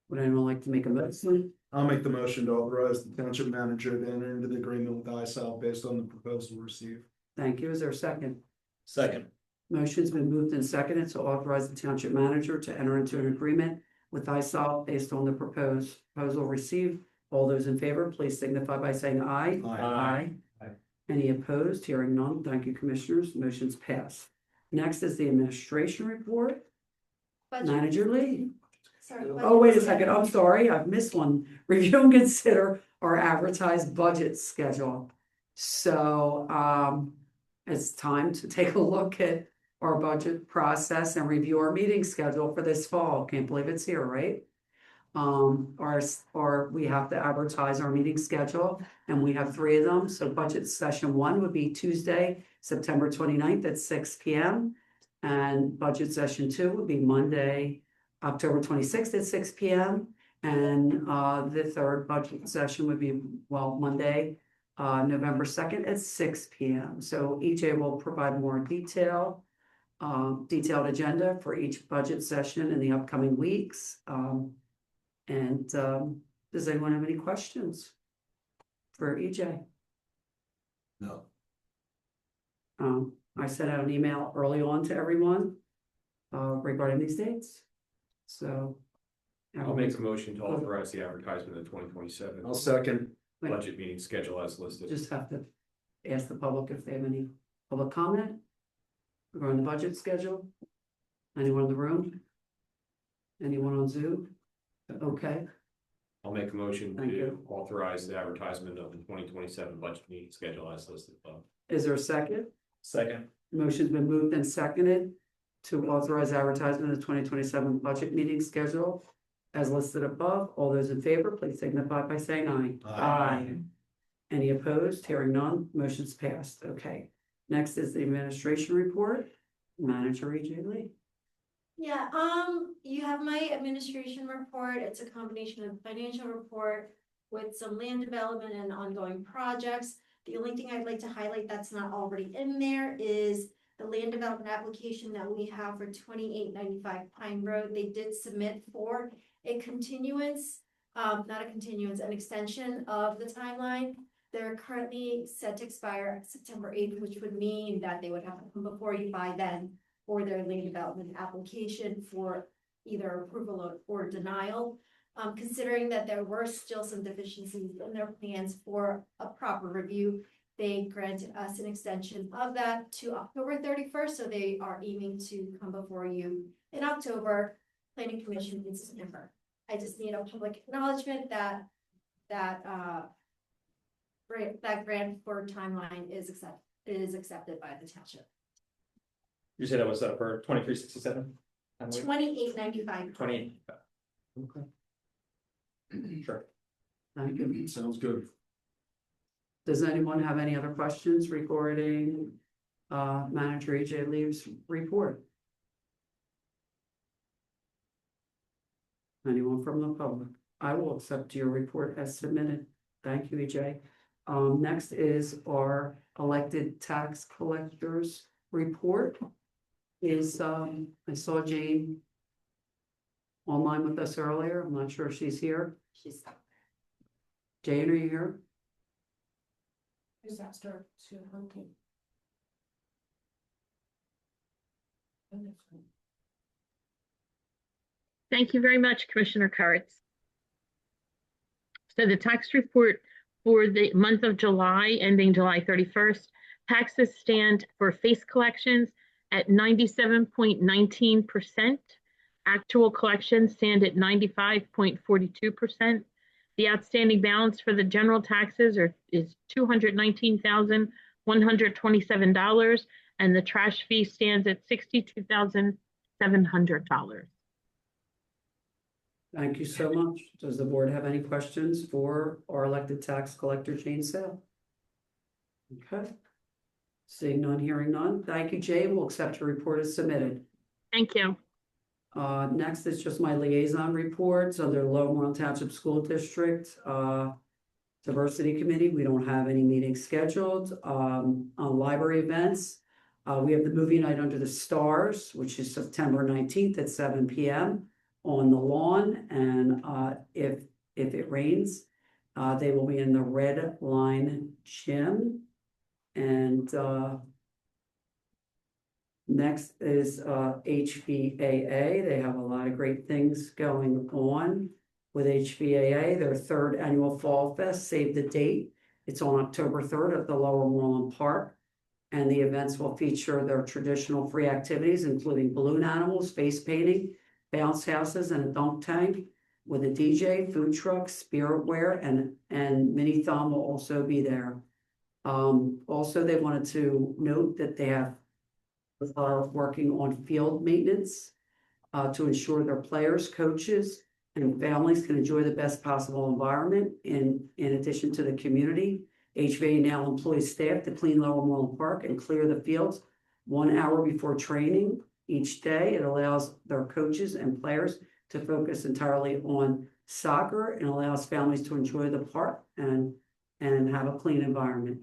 Would anyone like to make a motion? I'll make the motion to authorize the township manager to enter into the agreement with ISAL based on the proposal received. Thank you. Is there a second? Second. Motion's been moved and seconded to authorize the township manager to enter into an agreement with ISAL based on the proposal received. All those in favor, please signify by saying aye. Aye. Aye. Any opposed? Hearing none. Thank you, commissioners. Motion's passed. Next is the administration report. Budget. Manager Lee. Sorry, Oh, wait a budget. second. I'm sorry. I've missed one. Review and consider our advertised budget schedule. So, it's time to take a look at our budget process and review our meeting schedule for this fall. Can't believe it's here, right? We have to advertise our meeting schedule and we have 3 of them. So budget session 1 would be Tuesday, September 29th at 6 p.m. And budget session 2 would be Monday, October 26th at 6 p.m. And the third budget session would be, Monday, November 2nd at 6 p.m. So EJ will provide more detailed agenda for each budget session in the upcoming weeks. Does anyone have any questions for EJ? No. I sent out an email early on to everyone regarding these dates. So. I'll make a motion to authorize the advertisement of 2027 I'll second. budget meeting schedule as listed. Just have to ask the public if they have any public comment regarding the budget schedule. Anyone in the room? Anyone on Zoom? Okay, I'll make a motion Thank to you. authorize the advertisement of the 2027 budget meeting schedule as listed above. is there a second? Second. Motion's been moved and seconded to authorize advertisement of the 2027 budget meeting schedule as listed above. All those in favor, please signify by saying aye. Aye. Any opposed? Hearing none, motion's passed. Okay. Next is the administration report. Manager EJ Lee. Yeah, you have my administration report. It's a combination of financial report with some land development and ongoing projects. The only thing I'd like to highlight that's not already in there is the land development application that we have for 2895 Pine Road. They did submit for a continuance, an extension of the timeline. They're currently set to expire September 8th, which would mean that they would have to come before you by then for their land development application for either approval or denial. Considering that there were still some deficiencies in their plans for a proper review, they granted us an extension of that to October 31st. So they are aiming to come before you in October, Planning Commission in September. I just need a public acknowledgement that grant for timeline is accepted by the township. You said that was for 2367? $28.95. 28. Okay. Sure. Thank you. Sounds good. Does anyone have any other questions regarding Manager EJ Lee's report? Anyone from the public? I will accept your report as submitted. Thank you, EJ. Next is our elected tax collectors report. I saw Jane online with us earlier. I'm not sure if she's here. She's Jane, are you here? Just asked her to okay. Thank you very much, Commissioner KURITZ. So the tax report for the month of July ending July 31st, taxes stand for face collections at 97.19%. Actual collections stand at 95.42%. The outstanding balance for the general taxes is $219,127, and the trash fee stands at $62,700. Thank you so much. Does the board have any questions for our elected tax collector, Jane Sale? Okay. Seeing none, hearing none. Thank you, Jane. We'll accept your report as submitted. Thank you. Next is just my liaison reports under Lower Moreland Township School District Diversity Committee. We don't have any meetings scheduled. On library events, we have the movie night under the stars, which is September 19th at 7 p.m. on the lawn, and if it rains, they will be in the Red Line Gym. And next is HVAA. They have a lot of great things going on with HVAA. Their third annual Fall Fest, save the date. It's on October 3rd at the Lower Moreland Park. And the events will feature their traditional free activities, including balloon animals, face painting, bounce houses, and a dunk tank with a DJ, food truck, spiritware, and Mini Thumb will also be there. Also, they wanted to note that they are working on field maintenance to ensure their players, coaches, and families can enjoy the best possible environment. In addition to the community, HVA now employs staff to clean Lower Moreland Park and clear the fields 1 hour before training each day. It allows their coaches and players to focus entirely on soccer and allows families to enjoy the park and have a clean environment.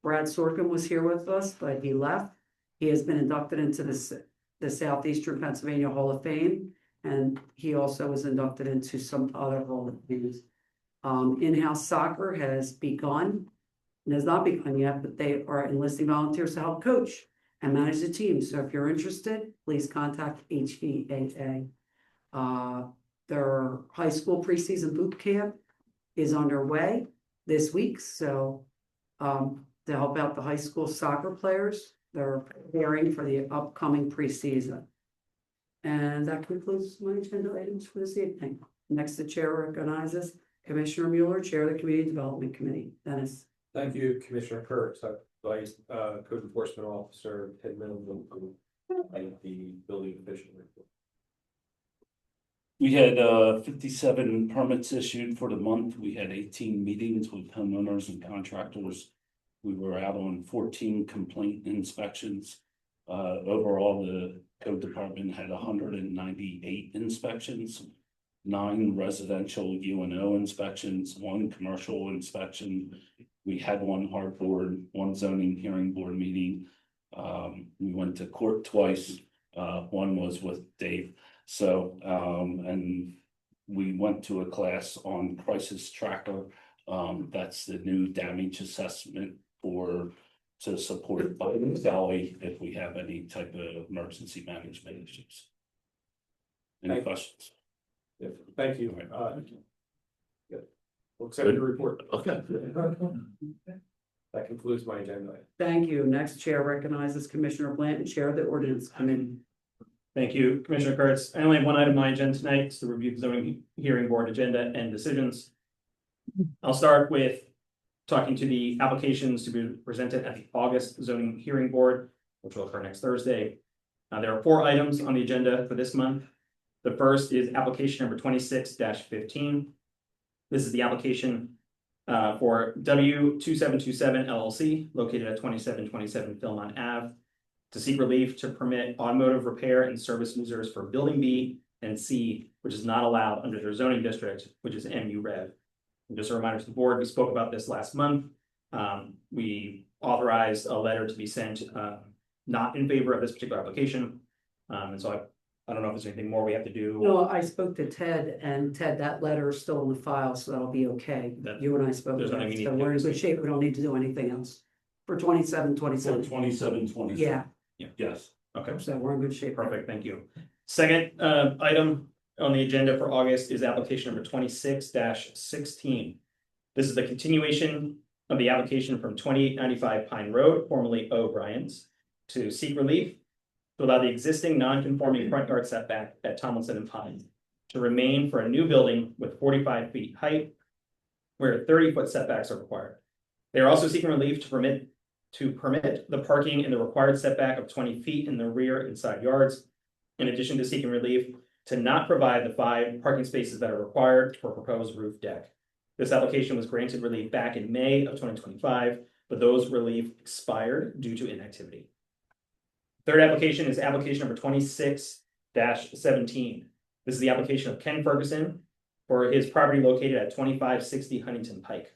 Brad Sorkin was here with us, but he left. He has been inducted into the Southeastern Pennsylvania Hall of Fame, and he also was inducted into some other Hall of Fames. In-house soccer has begun. It has not begun yet, but they are enlisting volunteers to help coach and manage the team. So if you're interested, please contact HVAA. Their high school preseason boot camp is underway this week. So to help out the high school soccer players, they're preparing for the upcoming preseason. And that concludes my agenda items for this evening. Next, the chair recognizes Commissioner Mueller, Chair of the Community Development Committee. Dennis. Thank you, Commissioner Kurtz. Vice Code Enforcement Officer Ted Middleton, the building official report. We had 57 permits issued for the month. We had 18 meetings with homeowners and contractors. We were out on 14 complaint inspections. Overall, the code department had 198 inspections, 9 residential UNO inspections, 1 commercial inspection. We had 1 hard board, 1 zoning hearing board meeting. We went to court twice. 1 was with Dave. So, and we went to a class on crisis tracker. That's the new damage assessment to support the valley if we have any type of emergency management issues. Any questions? Yeah, thank you. Good. We'll accept your report. Okay. That concludes my agenda. Thank you. Next, chair recognizes Commissioner Blanton, Chair of the Ordinance Committee. Thank you, Commissioner Kurtz. I only have one item on my agenda tonight. It's to review the zoning hearing board agenda and decisions. I'll start with talking to the applications to be presented at the August zoning hearing board, which will occur next Thursday. There are 4 items on the agenda for this month. The first is application number 26-15. This is the application for W2727 LLC located at 2727 Philmont Ave to seek relief to permit automotive repair and service users for building B and C, which is not allowed under their zoning district, which is MU Rev. And just a reminder to the board, we spoke about this last month. We authorized a letter to be sent not in favor of this particular application. And so I don't know if there's anything more we have to do. No, I spoke to Ted, and Ted, that letter is still in the file, so that'll be okay. You and I spoke, there's about nothing we it, need so to we're in do. good shape. We don't need to do anything else. For 27. Yeah, Yes. Okay, so we're in good shape. perfect, thank you. Second item on the agenda for August is application number 26-16. This is the continuation of the application from 2895 Pine Road, formerly O'Brien's, to seek relief to allow the existing non-conforming front yard setback at Tomlinson and Pine to remain for a new building with 45 feet height, where 30-foot setbacks are required. They are also seeking relief to permit the parking in the required setback of 20 feet in the rear and side yards, in addition to seeking relief to not provide the 5 parking spaces that are required for a proposed roof deck. This application was granted relief back in May of 2025, but those relief expired due to inactivity. Third application is application number 26-17. This is the application of Ken Ferguson for his property located at 2560 Huntington Pike.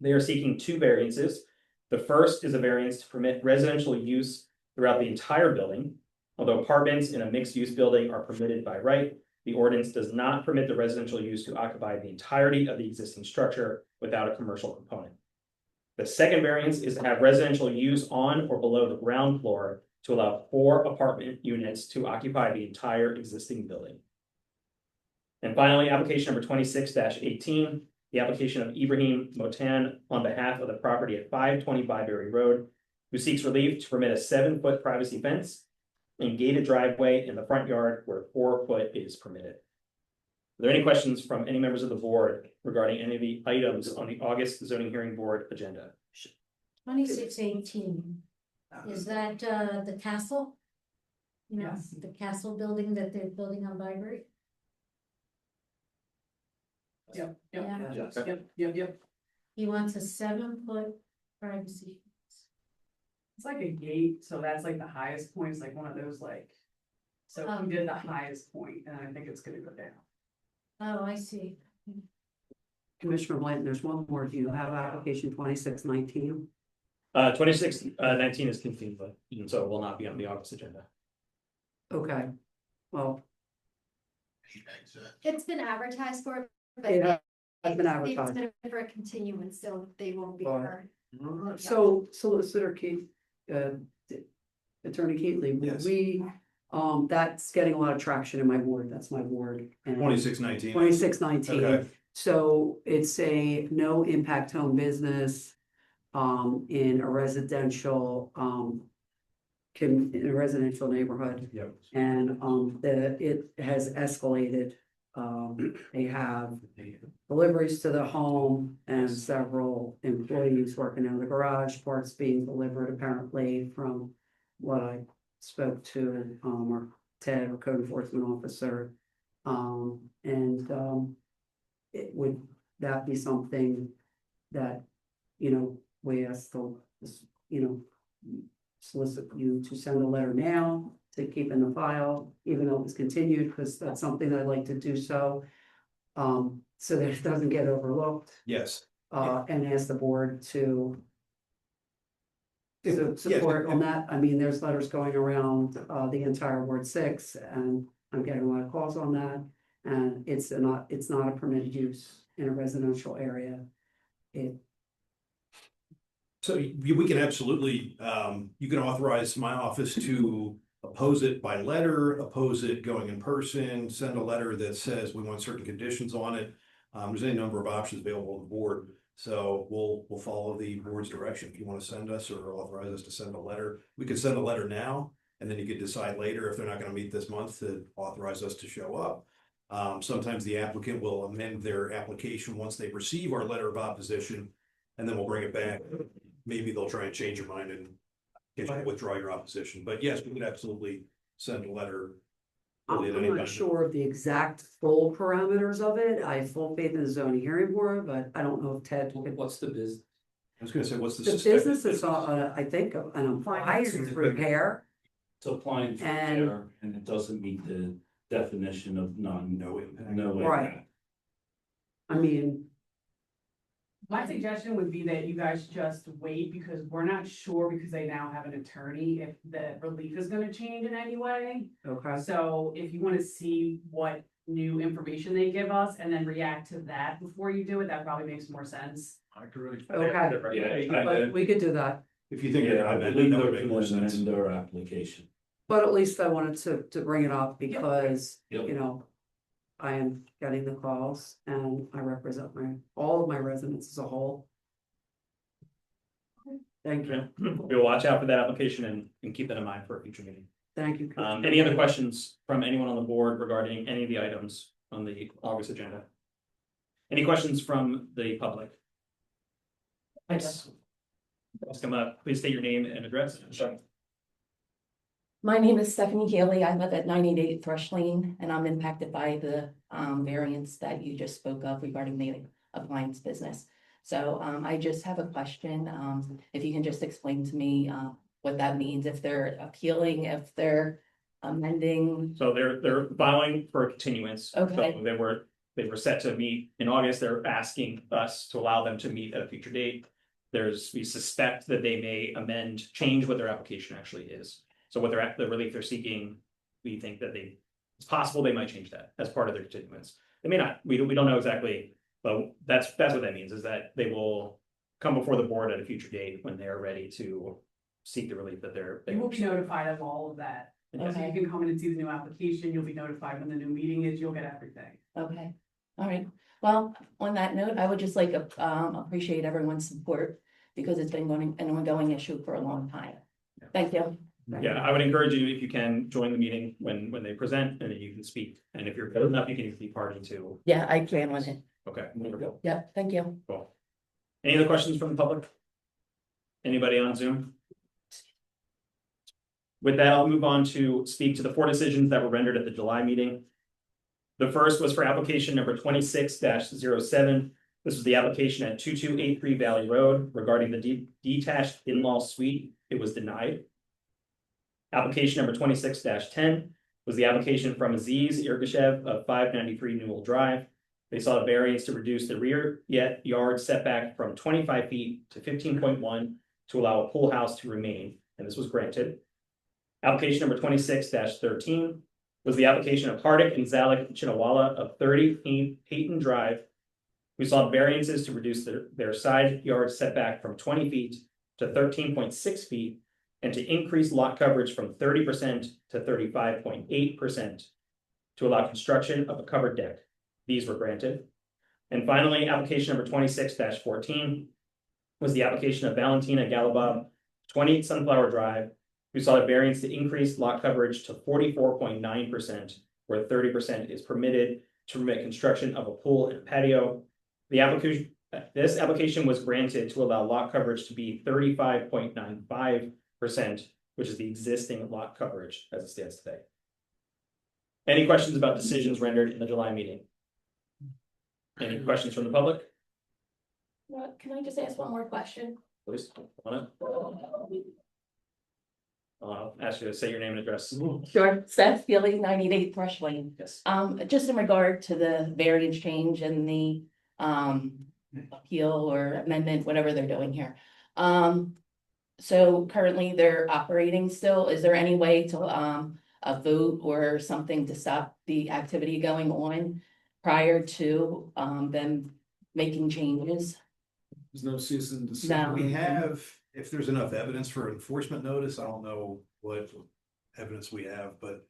They are seeking 2 variances. The first is a variance to permit residential use throughout the entire building. Although apartments in a mixed-use building are permitted by right, the ordinance does not permit the residential use to occupy the entirety of the existing structure without a commercial component. The second variance is to have residential use on or below the ground floor to allow 4 apartment units to occupy the entire existing building. And finally, application number 26-18, the application of Ibrahim Motan on behalf of the property at 520 Byberry Road, who seeks relief to permit a 7-foot privacy fence and gated driveway in the front yard where 4 foot is permitted. Are there any questions from any members of the board regarding any of the items on the August zoning hearing board agenda? 2618, is that the castle? You know, the castle building that they're building on Byberry? Yep, Yeah. He wants a 7-foot privacy. It's like a gate, so that's like the highest point. It's like one of those so Oh. we did the highest point, and I think it's gonna go down. Oh, I see. Commissioner Blanton, there's one more. Do you have application 2619? 26-19 is continued, but so it will not be on the August agenda. Okay, well, It's been advertised for, but it has been it's advertised. been for a continuance, so they won't be Right. heard. So Solicitor Keith, Attorney Keatley, Yes. we, that's getting a lot of traction in my ward. That's my ward. 2619. 2619. Okay. So it's a no impact home business in a residential in a residential neighborhood. Yep. And it has escalated. They have deliveries to the home and several employees working in the garage, parts being delivered apparently from what I spoke to, or Ted, or code enforcement officer. Would that be something that, we ask to, solicit you to send a letter now to keep in the file, even though it was continued, because that's something I'd like to do so. So that it doesn't get overlooked, Yes. and ask the board to Yeah. support on that. I mean, there's letters going around the entire Ward 6, and I'm getting a lot of calls on that. And it's not a permitted use in a residential area. So we can absolutely, you can authorize my office to oppose it by letter, oppose it going in person, send a letter that says we want certain conditions on it. There's any number of options available to the board. So we'll follow the board's direction. If you want to send us or authorize us to send a letter, we could send a letter now, and then you could decide later if they're not going to meet this month to authorize us to show up. Sometimes the applicant will amend their application once they receive our letter of opposition, and then we'll bring it back. Maybe they'll try and change your mind and get you to withdraw your opposition, but yes, we could absolutely send a letter. I'm not sure of the exact full parameters of it. I have full faith in the zoning hearing board, but I don't know if Ted. What's the business? I was gonna say, what's the? The business is, I think, an appliance repair. It's applying for And- care and it doesn't meet the definition of no impact. Right. I mean, My suggestion would be that you guys just wait because we're not sure because they now have an attorney if the relief is gonna change in any way. okay, So if you wanna see what new information they give us and then react to that before you do it, that probably makes more sense. I agree. okay, Yeah, but we could do that. If you think Yeah, you're I gonna amend it, believe that they're would make more gonna sense. amend their application. But at least I wanted to bring it up because, Yep. you know, I am getting the calls and I represent all of my residents as a whole. Thank you, We'll watch out for that application and keep that in mind for a future meeting. thank you. Any other questions from anyone on the board regarding any of the items on the August agenda? Any questions from the public? Thanks. Let's come up, please state your name and address. My name is Stephanie Healy. I live at 988 Thrush Lane, and I'm impacted by the variance that you just spoke of regarding the appliance business. So I just have a question. If you can just explain to me what that means, if they're appealing, if they're amending. So they're filing for a continuance. Okay. So they were set to meet in August. They're asking us to allow them to meet at a future date. We suspect that they may change what their application actually is. So what the relief they're seeking, we think that it's possible they might change that as part of their continuance. They may not, we don't know exactly, but that's what that means, is that they will come before the board at a future date when they're ready to seek the relief that You will be notified of all of that. So Okay. you can come in and see the new application, you'll be notified when the new meeting is, you'll get everything. Okay, all right. Well, on that note, I would just like to appreciate everyone's support because it's been an ongoing issue for a long time. Thank you. Yeah, I would encourage you, if you can, join the meeting when they present and then you can speak. And if you're good enough, you can be party to. Yeah, I plan on it. Okay, wonderful. Yeah, thank you. Cool. Any other questions from the public? Anybody on Zoom? With that, I'll move on to speak to the 4 decisions that were rendered at the July meeting. The first was for application number 26-07. This was the application at 2283 Valley Road regarding the detached in-law suite. It was denied. Application number 26-10 was the application from Aziz Irgashev of 593 Newell Drive. They sought a variance to reduce the rear yard setback from 25 feet to 15.1 to allow a pool house to remain, and this was granted. Application number 26-13 was the application of Hardik and Zalik Chinawala of 30 Peyton Drive. We sought variances to reduce their side yard setback from 20 feet to 13.6 feet and to increase lot coverage from 30% to 35.8% to allow construction of a covered deck. These were granted. And finally, application number 26-14 was the application of Valentina Galabab, 20 Sunflower Drive, who sought a variance to increase lot coverage to 44.9%, where 30% is permitted to permit construction of a pool and patio. This application was granted to allow lot coverage to be 35.95%, which is the existing lot coverage as it stands today. Any questions about decisions rendered in the July meeting? Any questions from the public? Well, can I just ask one more question? Please, I'll ask you to say your name and address. Sure, Seth Feely, 98 Thrush Lane. Yes. Just in regard to the variance change and the appeal or amendment, whatever they're doing here. So currently they're operating still. Is there any way to a vote or something to stop the activity going on prior to them making changes? There's no cease and desist. No. We have, if there's enough evidence for enforcement notice, I don't know what evidence we have, but.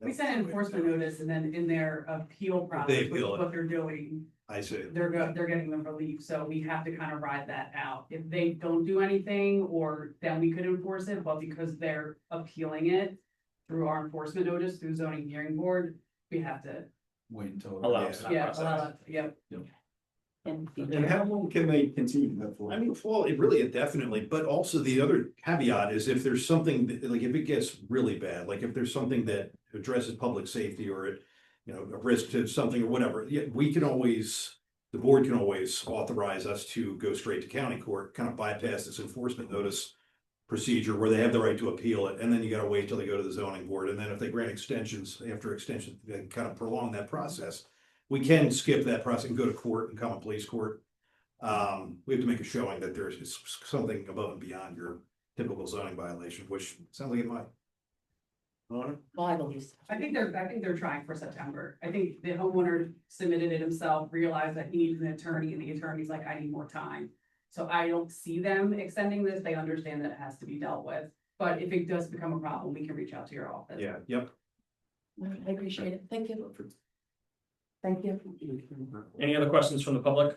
We sent an enforcement notice and then in their appeal process, which is appeal it. what they're doing, I see. they're getting the relief, so we have to kind of ride that out. If they don't do anything, or then we could enforce it, but because they're appealing it through our enforcement notice through zoning hearing board, we have to, Wait until. Allow. allow it, yep. in the And future. how long can they continue that for? I mean, well, it really indefinitely, but also the other caveat is if there's something, like if it gets really bad, like if there's something that addresses public safety or it, you know, a risk to something or whatever, yeah, we can always, the board can always authorize us to go straight to county court, kind of bypass this enforcement notice procedure where they have the right to appeal it, and then you gotta wait till they go to the zoning board, and then if they grant extensions, after extension, they kind of prolong that process. We can skip that process and go to court and common police court. We have to make a showing that there's something above and beyond your typical zoning violation, which sounds like it might. Well, I believe so. I think they're trying for September. I think the homeowner submitted it himself, realized that he needs an attorney, and the attorney's like, I need more time. So I don't see them extending this. They understand that it has to be dealt with. But if it does become a problem, we can reach out to your office. Yeah, yep. I appreciate it. Thank you. Thank you. Any other questions from the public?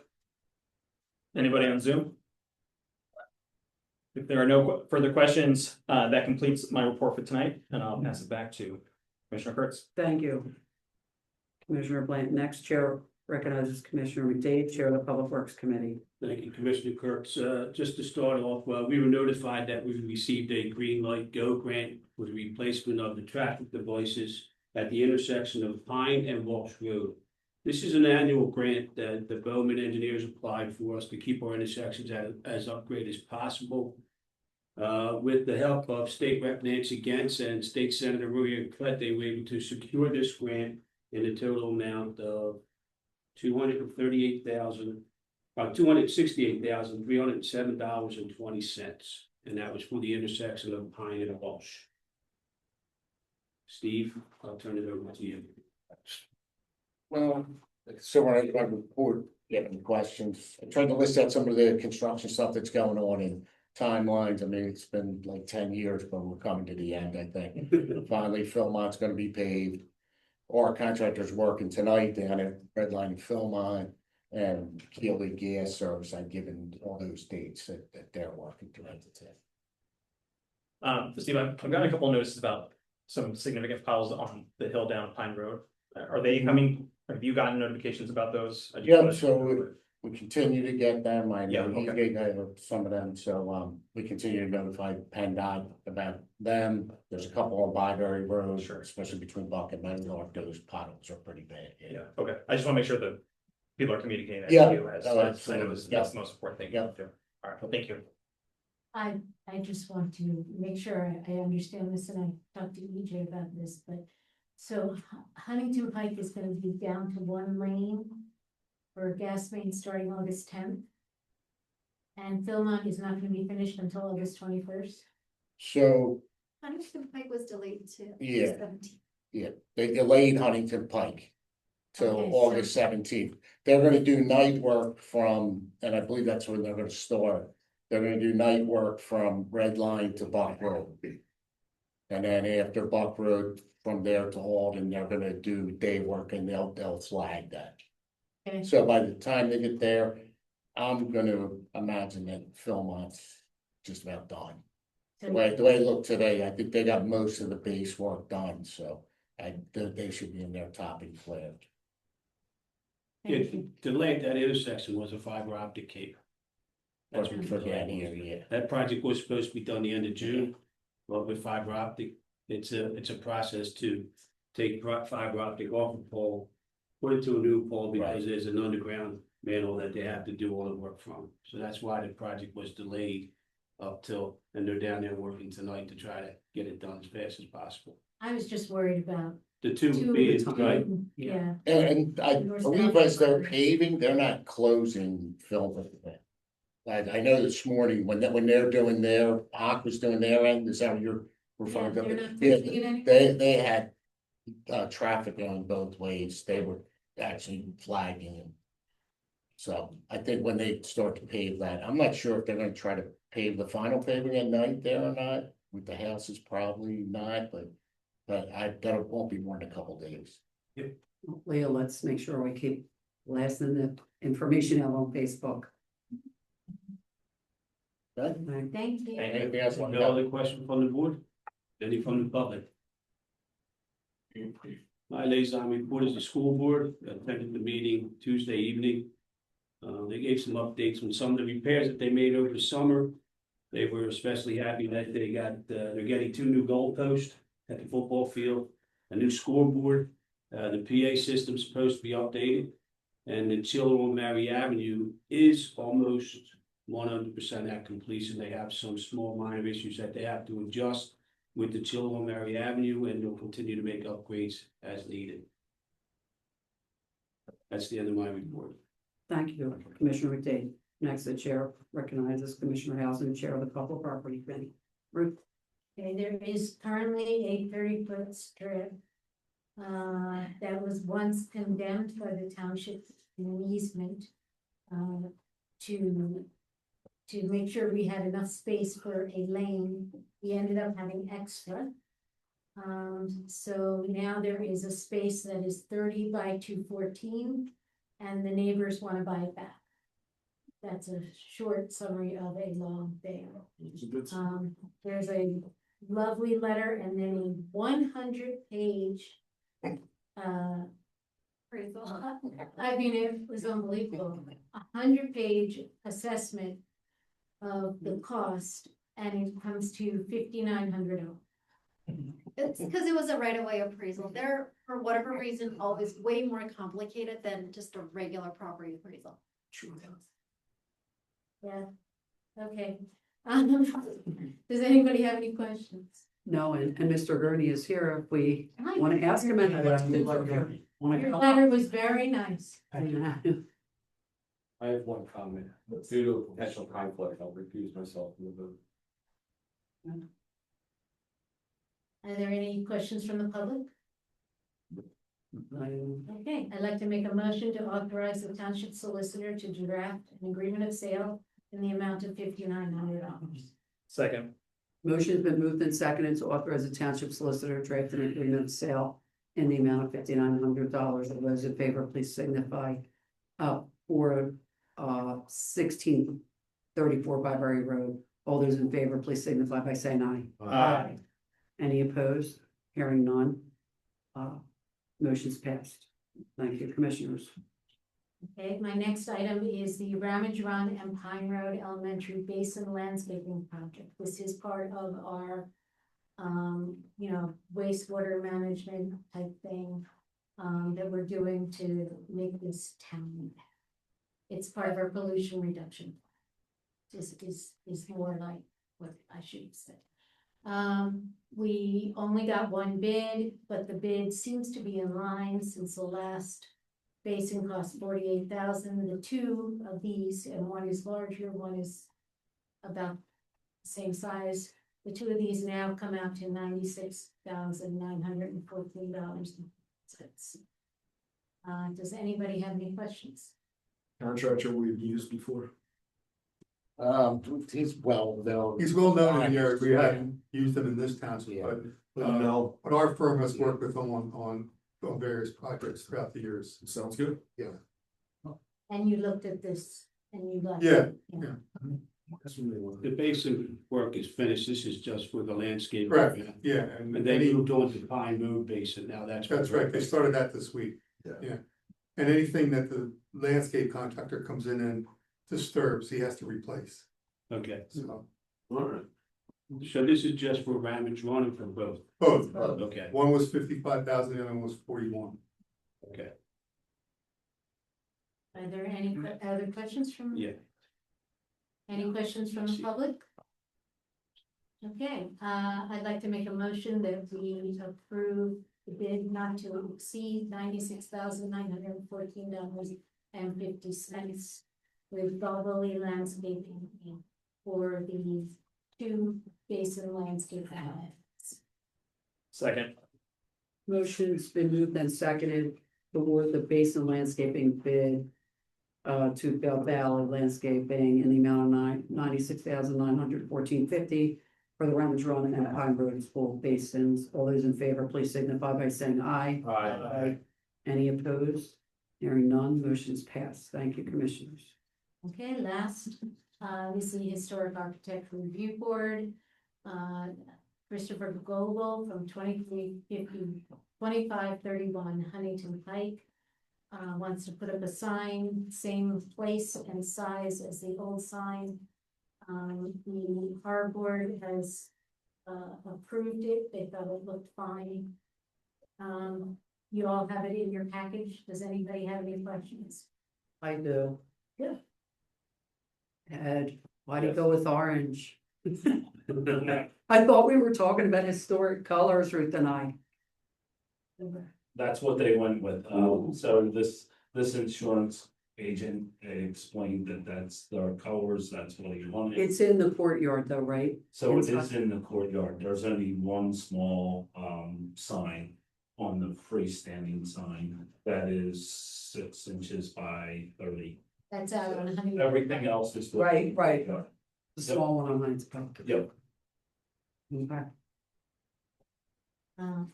Anybody on Zoom? If there are no further questions, that completes my report for tonight, and I'll pass it back to Commissioner Kurtz. Thank you. Commissioner Bland, next chair recognizes Commissioner McDade, Chair of the Public Works Committee. Thank you, Commissioner Kurtz. Just to start off, we were notified that we received a Green Light Go grant for the replacement of the traffic devices at the intersection of Pine and Walsh Road. This is an annual grant that the Bowman engineers applied for us to keep our intersections as upgraded as possible. With the help of State Rep Nancy Gentz and State Senator Maria Clett, they were able to secure this grant in a total amount of $268,307.20, and that was for the intersection of Pine and Walsh. Steve, I'll turn it over to you. Well, so when I report, getting questions, I tried to list out some of the construction stuff that's going on and timelines. I mean, it's been like 10 years, but we're coming to the end, I think. Finally, Philmont's gonna be paved. Our contractor's working tonight down at Red Line Philmont and Keely Gas Service. I've given all those dates that they're working tonight. Steve, I've got a couple of notices about some significant piles on the hill down Pine Road. Are they coming? Have you gotten notifications about those? Yeah, so we continue to get them. I know Yeah, he's okay. getting some of them, so we continue to notify PennDOT about them. There's a couple on Byberry Road, especially between Buck and Menlo. Those potholes are pretty bad. Yeah, okay. I just want to make sure that people are communicating that Yeah. to you as I know that's the most important thing. Yeah. To do. All right, well, thank you. I just want to make sure I understand this, and I talked to EJ about this, but so Huntington Pike is gonna be down to one lane for gas main starting August 10th. And Philmont is not gonna be finished until August 21st. So, Huntington Pike was delayed too. Yeah. 17th. yeah, they delayed Huntington Pike till Okay, August 17th. They're gonna do night work from, and I believe that's when they're gonna start. They're gonna do night work from Red Line to Buck Road. And then after Buck Road, from there to Alden, they're gonna do day work and they'll flag that. Okay. So by the time they get there, I'm gonna imagine that Philmont's just about done. The way I look today, I think they got most of the base work done, so they should be in their topping flared. The delay at that intersection was a fiber optic cable. That's what For down here, yeah. That project was supposed to be done the end of June, but with fiber optic, it's a process to take fiber optic off a pole, put it to a new pole because there's an underground manhole that they have to do all the work from. So that's why the project was delayed up till, and they're down there working tonight to try to get it done as fast as possible. I was just worried about. The two being, right? Yeah. And I believe as they're paving, they're not closing Philmont. I know this morning when they're doing their, Aqua's doing their end, is that what you're referring Yeah, to? they're not Yeah, fixing it anymore? they had traffic going both ways. They were actually flagging them. So I think when they start to pave that, I'm not sure if they're gonna try to pave the final paving at night there or not. With the houses, probably not, but that won't be more than a couple days. Leah, let's make sure we keep blasting the information out on Facebook. Thank you. Anything else? No other question from the board? Any from the public? My liaison report is the school board attended the meeting Tuesday evening. They gave some updates on some of the repairs that they made over the summer. They were especially happy that they're getting 2 new goalposts at the football field, a new scoreboard. The PA system's supposed to be updated. And the chiller on Mary Avenue is almost 100% at completion. They have some small minor issues that they have to adjust with the chiller on Mary Avenue, and they'll continue to make upgrades as needed. That's the end of my report. Thank you, Commissioner McDade. Next, the chair recognizes Commissioner Housing, Chair of the Public Property Committee. Ruth? Okay, there is currently a 30-foot strip that was once condemned by the township in an easement to make sure we had enough space for a lane. We ended up having extra. So now there is a space that is 30 by 214, and the neighbors want to buy it back. That's a short summary of a long thing. There's a lovely letter and then a 100-page appraisal. I mean, it was unbelievable. 100-page assessment of the cost, and it comes to $5,900. It's because it was a right-of-way appraisal. They're, for whatever reason, always way more complicated than just a regular property appraisal. Yeah, okay. Does anybody have any questions? No, and Mr. Gurney is here if we want to ask him any questions. Your letter was very nice. I have one comment. Due to a potential conflict, I'll recuse myself from the vote. Are there any questions from the public? Okay, I'd like to make a motion to authorize the township solicitor to draft an agreement of sale in the amount of $5,900. Second. Motion has been moved and seconded to authorize the township solicitor to draft an agreement of sale in the amount of $5,900. All those in favor, please signify for 1634 Byberry Road. All those in favor, please signify by saying aye. Aye. Any opposed? Hearing none. Motion's passed. Thank you, commissioners. Okay, my next item is the Ramage Run and Pine Road Elementary Basin Landscaping Project. This is part of our, wastewater management type thing that we're doing to make this town. It's part of our pollution reduction. This is more like what I should say. We only got one bid, but the bid seems to be in line since the last basin cost $48,000. The 2 of these, and one is larger, one is about the same size. The 2 of these now come out to $96,914. Does anybody have any questions? Contractor we've used before. He's well known. He's well known in the area. We haven't used him in this township, but our firm has worked with him on various projects throughout the years. Sounds good. Yeah. And you looked at this and you liked Yeah. it? Yeah. The basic work is finished. This is just for the landscape. Correct. area. Yeah. And they moved on to Pine Road Basin. Now that's right. They started that this week. Yeah. And anything that the landscape contractor comes in and disturbs, he has to replace. Okay. So All right. So this is just for Ramage Run for both? both. Okay. One was 55,000, the other one was 41. Okay. Are there any other questions from? Yeah. Any questions from the public? Okay, I'd like to make a motion that we approve the bid not to exceed $96,914.50 with Balboa Landscaping for the 2 basin landscape elements. Second. Motion's been moved and seconded to award the basin landscaping bid to Bell Valley Landscaping in the amount of $96,914.50 for the Ramage Run and Pine Road School basins. All those in favor, please signify by saying aye. Aye. Any opposed? Hearing none, motion's passed. Thank you, commissioners. Okay, last, this is the Historic Architect Review Board. Christopher Goble from 2531 Huntington Pike wants to put up a sign, same place and size as the old sign. The harbor board has approved it. They thought it looked fine. You all have it in your package. Does anybody have any questions? I do. Yeah. Ed, why do you go with orange? I thought we were talking about historic colors, Ruth and I. That's what they went with. So this insurance agent explained that that's their colors, that's what he wanted. It's in the courtyard though, right? So it is in the courtyard. There's only one small sign on the freestanding sign that is 6 inches by 30. That's out on Honey. Everything else is. Right. The Yep. small one on Heinz Park. Yep. Okay.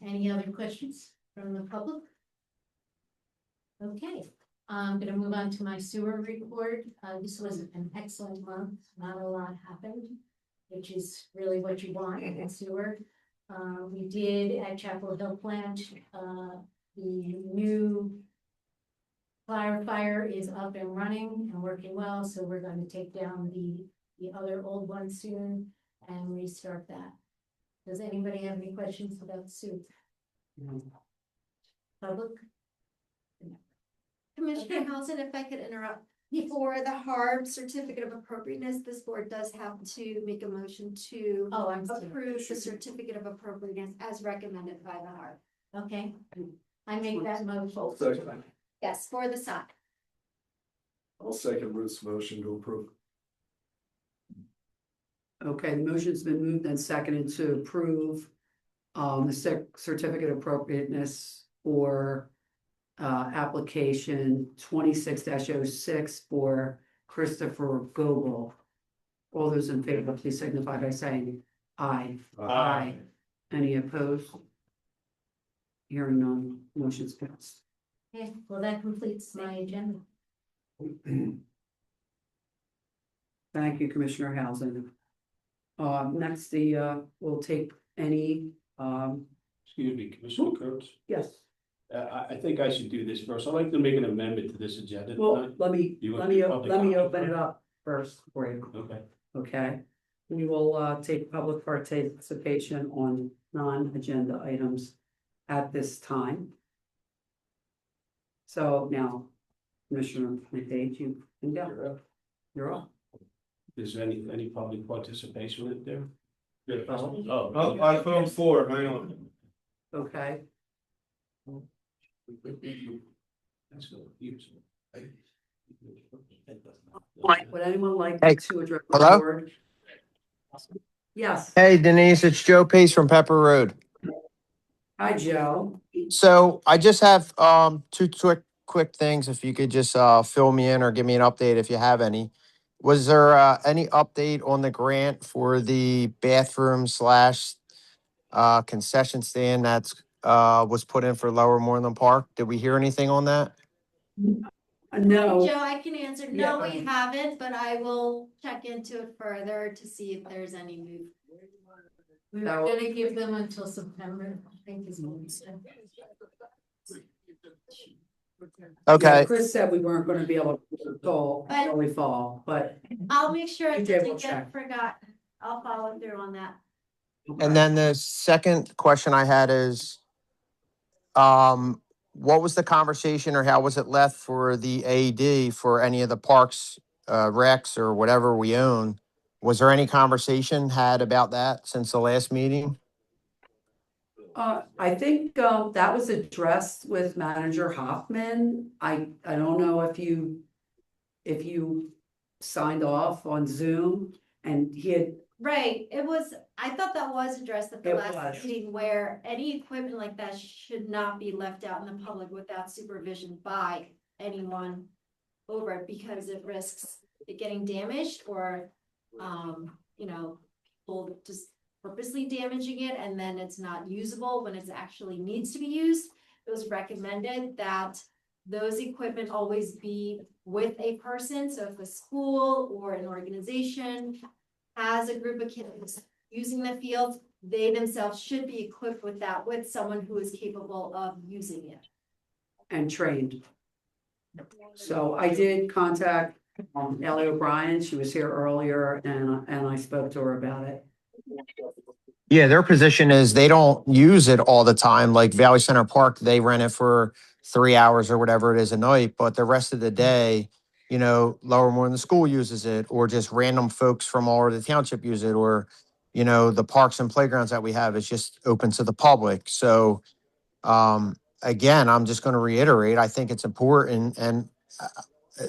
Any other questions from the public? Okay, I'm gonna move on to my sewer report. This was an excellent month. Not a lot happened, which is really what you want in sewer. We did at Chapel Hill Plant, the new clarifier is up and running and working well, so we're going to take down the other old one soon and restart that. Does anybody have any questions about sewer? Public? Commissioner Housen, if I could interrupt, for the HARB certificate of appropriateness, this board does have to make a motion to approve the certificate of appropriateness as recommended by the HARB. Okay, I make that motion. Yes, for the sign. I'll second Ruth's motion to approve. Okay, the motion's been moved and seconded to approve the certificate of appropriateness for application 26-06 for Christopher Gobel. All those in favor, please signify by saying aye. Aye. Any opposed? Hearing none, motion's passed. Okay, well, that completes my agenda. Thank you, Commissioner Housen. Next, we'll take any, Excuse me, Commissioner Kurtz. yes. I think I should do this first. I'd like to make an amendment to this agenda. Well, tonight. let me You want public comment open it first? up first for you. Okay. Okay, we will take public participation on non-agenda items at this time. So now, Commissioner McDade, you can go. You're up. Is there any public participation in there? Oh, iPhone 4, hang on. Okay, That's good. Use it. would anyone like Hey, to address the hello? board? Yes, Hey Denise, it's Joe Pace from Pepper Road. hi, Joe. So I just have two quick things. If you could just fill me in or give me an update if you have any. Was there any update on the grant for the bathroom / concession stand that's was put in for Lower Moreland Park? Did we hear anything on that? No, Joe, I can answer. No, we haven't, but I will check into it further to see if there's any move. We were gonna give them until September, I think is what we said. Okay. yeah, Chris said we weren't gonna be able to go early fall, but I'll make sure it DJ will doesn't check. get forgotten. I'll follow through on that. And then the second question I had is, what was the conversation or how was it left for the AED for any of the parks, recs or whatever we own? Was there any conversation had about that since the last meeting? I think that was addressed with Manager Hoffman. I don't know if you signed off on Zoom and he had. Right, I thought that was addressed at the It last was. meeting where any equipment like that should not be left out in the public without supervision by anyone over it because it risks it getting damaged or, people just purposely damaging it and then it's not usable when it actually needs to be used. It was recommended that those equipment always be with a person, so if a school or an organization has a group of kids using the field, they themselves should be equipped with that with someone who is capable of using it. And trained. So I did contact Ellie O'Brien. She was here earlier and I spoke to her about it. Yeah, their position is they don't use it all the time. Like Valley Center Park, they rent it for 3 hours or whatever it is a night, but the rest of the day, you know, Lower Moreland School uses it, or just random folks from all over the township use it, or, you know, the parks and playgrounds that we have is just open to the public. So, again, I'm just going to reiterate, I think it's important and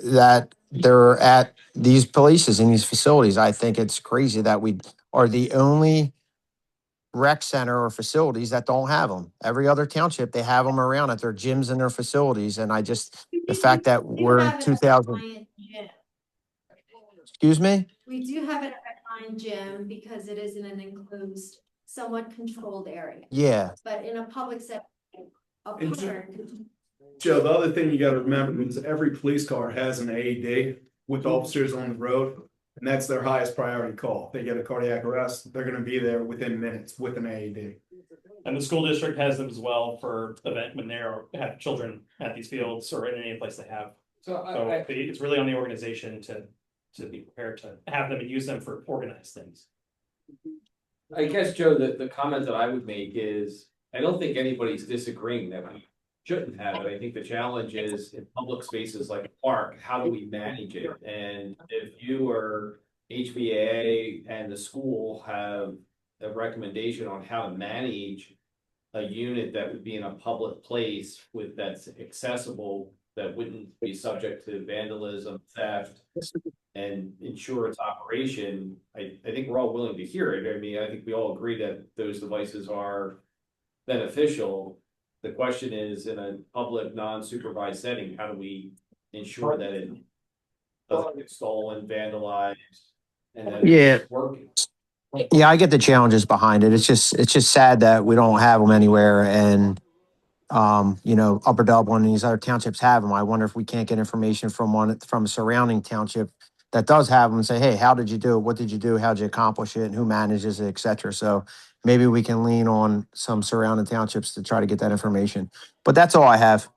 that they're at these places and these facilities. I think it's crazy that we are the only rec center or facilities that don't have them. Every other township, they have them around at their gyms and their facilities. And I just, the fact that we're in 2000, excuse me? We do have it at Line Gym because it is in an enclosed, somewhat controlled area. Yeah. But in a public setting, a And park. Joe, the other thing you gotta remember is every police car has an AED with officers on the road. And that's their highest priority call. If they get a cardiac arrest, they're gonna be there within minutes with an AED. And the school district has them as well for event when they're have children at these fields or in any place they have. So It's really on the organization to be prepared to have them and use them for organized things. I guess, Joe, the comment that I would make is, I don't think anybody's disagreeing that we shouldn't have it. I think the challenge is in public spaces like a park, how do we manage it? And if you or HBA and the school have a recommendation on how to manage a unit that would be in a public place with that's accessible, that wouldn't be subject to vandalism, theft, and ensure its operation, I think we're all willing to hear it. I mean, I think we all agree that those devices are beneficial. The question is, in a public, non-supervised setting, how do we ensure that it doesn't get stolen, vandalized, and that it's working? Yeah, I get the challenges behind it. It's just sad that we don't have them anywhere. And, you know, Upper Dublin and these other townships have them. I wonder if we can't get information from a surrounding township that does have them and say, hey, how did you do it? What did you do? How did you accomplish it? And who manages it, et cetera. So maybe we can lean on some surrounding townships to try to get that information. But that's all I have.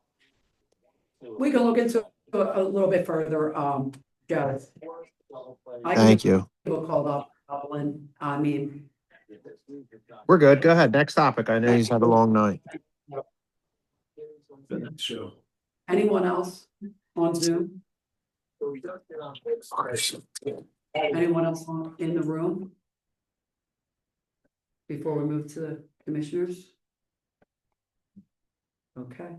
We can look into it a little bit further, Joe. Thank you. We'll call up Dublin. I mean, We're good. Go ahead. Next topic. I know he's had a long night. Sure. anyone else on Zoom? Anyone else in the room? Before we move to the commissioners? Okay.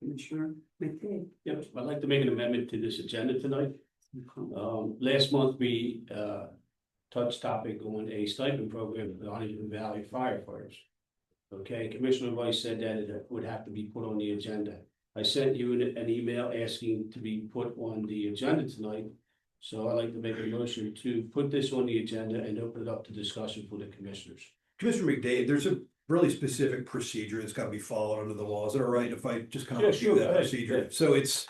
Commissioner McDade. Yep, I'd like to make an amendment to this agenda tonight. Last month, we touched topic on a stipend program for the Huntington Valley firefighters. Okay, Commissioner Rice said that it would have to be put on the agenda. I sent you an email asking to be put on the agenda tonight. So I'd like to make a motion to put this on the agenda and open it up to discussion for the commissioners. Commissioner McDade, there's a really specific procedure that's got to be followed under the laws. Is that all right if I just kind of do that procedure? So this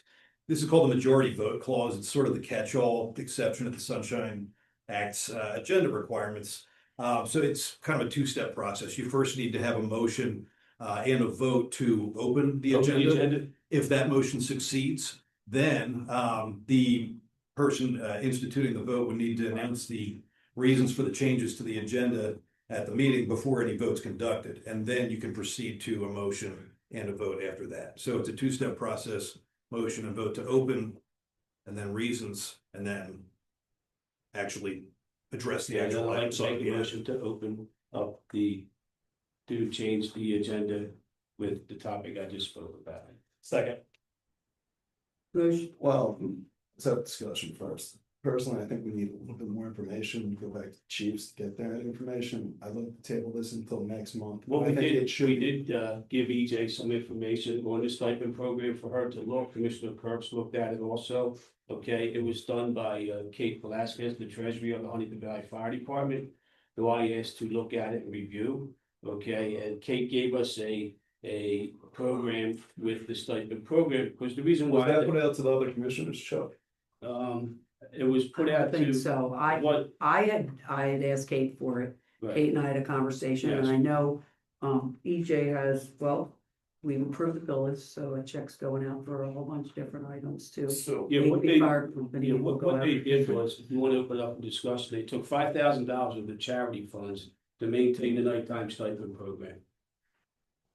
is called the majority vote clause. It's sort of the catch-all exception of the Sunshine Act's agenda requirements. So it's kind of a two-step process. You first need to have a motion and a vote to open the agenda. If that motion succeeds, then the person instituting the vote would need to announce the reasons for the changes to the agenda at the meeting before any vote's conducted. And then you can proceed to a motion and a vote after that. So it's a two-step process: motion and vote to open, and then reasons, and then actually address the actual I'd like items to on make the a agenda. motion to open up to change the agenda with the topic I just spoke about. Second. Well, let's have discussion first. Personally, I think we need a little bit more information. Go back to chiefs to get that information. I'd like to table this until next month. Well, I we think did, it should give EJ some information on the stipend program for her to look. Commissioner Kurtz looked at it also. Okay, it was done by Kate Velasquez, the treasury of the Huntington Valley Fire Department, who I asked to look at it and review. Okay, and Kate gave us a program with the stipend program, because the reason Was why. that put out to the other commissioners, Chuck? It was put out to. I think so. I had asked Kate for it. Right. Kate and I had a conversation, and Yes. I know EJ has, well, we've approved the bill list, so a check's going out for a whole bunch of different items too. So, Maybe fire company will go what out. they did was, if you want to open up a discussion, they took $5,000 of the charity funds to maintain the nighttime stipend program.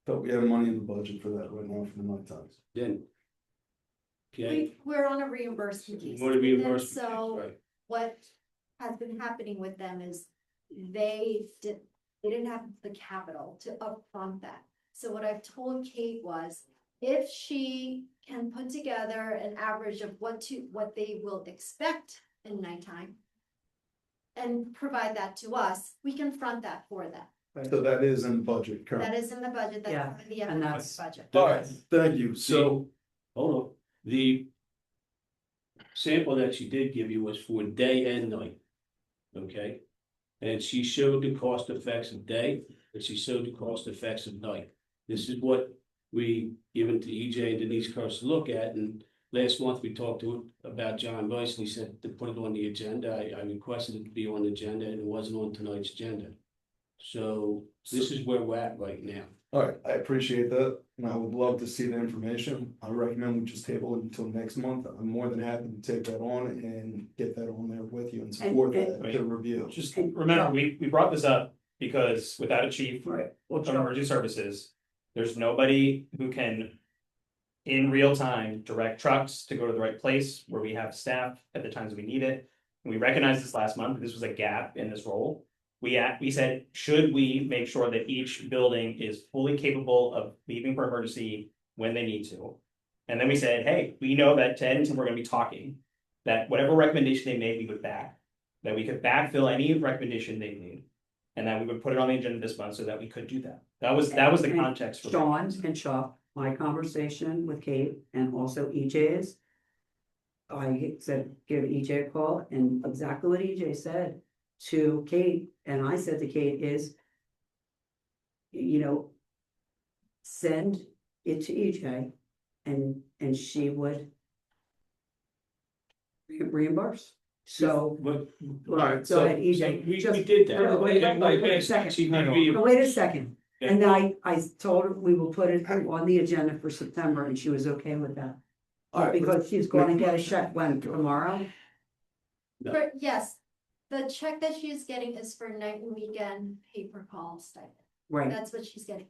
But we have money in the budget for that right now for the night times. Then. Okay, We're on a reimbursement case. What a reimbursement case, So right. what has been happening with them is they didn't have the capital to upfront that. So what I've told Kate was, if she can put together an average of what they will expect in nighttime and provide that to us, we can front that for them. So that is in the budget That currently. is in the budget, that's Yeah, part of the and FMS that's- budget. All right, thank you. So, Hold on, the sample that she did give you was for day and night. Okay? And she showed the cost effects of day, and she showed the cost effects of night. This is what we given to EJ and Denise Curse to look at, and last month we talked to about John Rice, and he said to put it on the agenda. I requested it to be on the agenda, and it wasn't on tonight's agenda. So this is where we're at right now. all right, I appreciate that, and I would love to see the information. I recommend we just table it until next month. I'm more than happy to take that on and get that on there with you and support And- that to review. Just remember, we brought this up because without a chief Right. of emergency services, there's nobody who can in real time direct trucks to go to the right place where we have staff at the times we need it. And we recognized this last month, this was a gap in this role. We said, should we make sure that each building is fully capable of leaving for emergency when they need to? And then we said, hey, we know that Ted and Tim were gonna be talking, that whatever recommendation they made, we would back. That we could backfill any recommendation they made. And that we would put it on the agenda this month so that we could do that. That was the And context. for Sean and Chuck, my conversation with Kate and also EJ's. I said, give EJ a call, and exactly what EJ said to Kate, and I said to Kate is, you know, send it to EJ and she would reimburse. So, But, go ahead, EJ. we Just- did that. Wait a second. She did But wait a second, Yeah. and I told her we will put it on the agenda for September, and she was okay with that. All right, Because she's going to get a check when, tomorrow? Yes, the check that she's getting is for night and weekend paper call stipend. Right, That's what she's getting.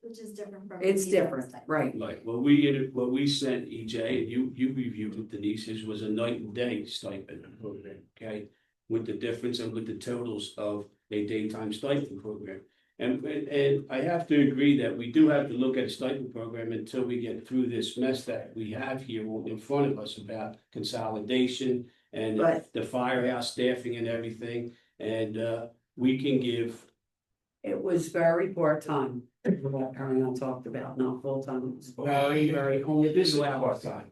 Which is different from. it's the different, stipend. right, Like, what we sent EJ, and you reviewed it, Denise, is was a night and day stipend program, okay? With the difference and with the totals of a daytime stipend program. And I have to agree that we do have to look at a stipend program until we get through this mess that we have here in front of us about consolidation and But- the firehouse staffing and everything, and we can give. it was very part-time, what Ariana talked about, not full-time, it was No, you- very, only This is 2 hours. part-time.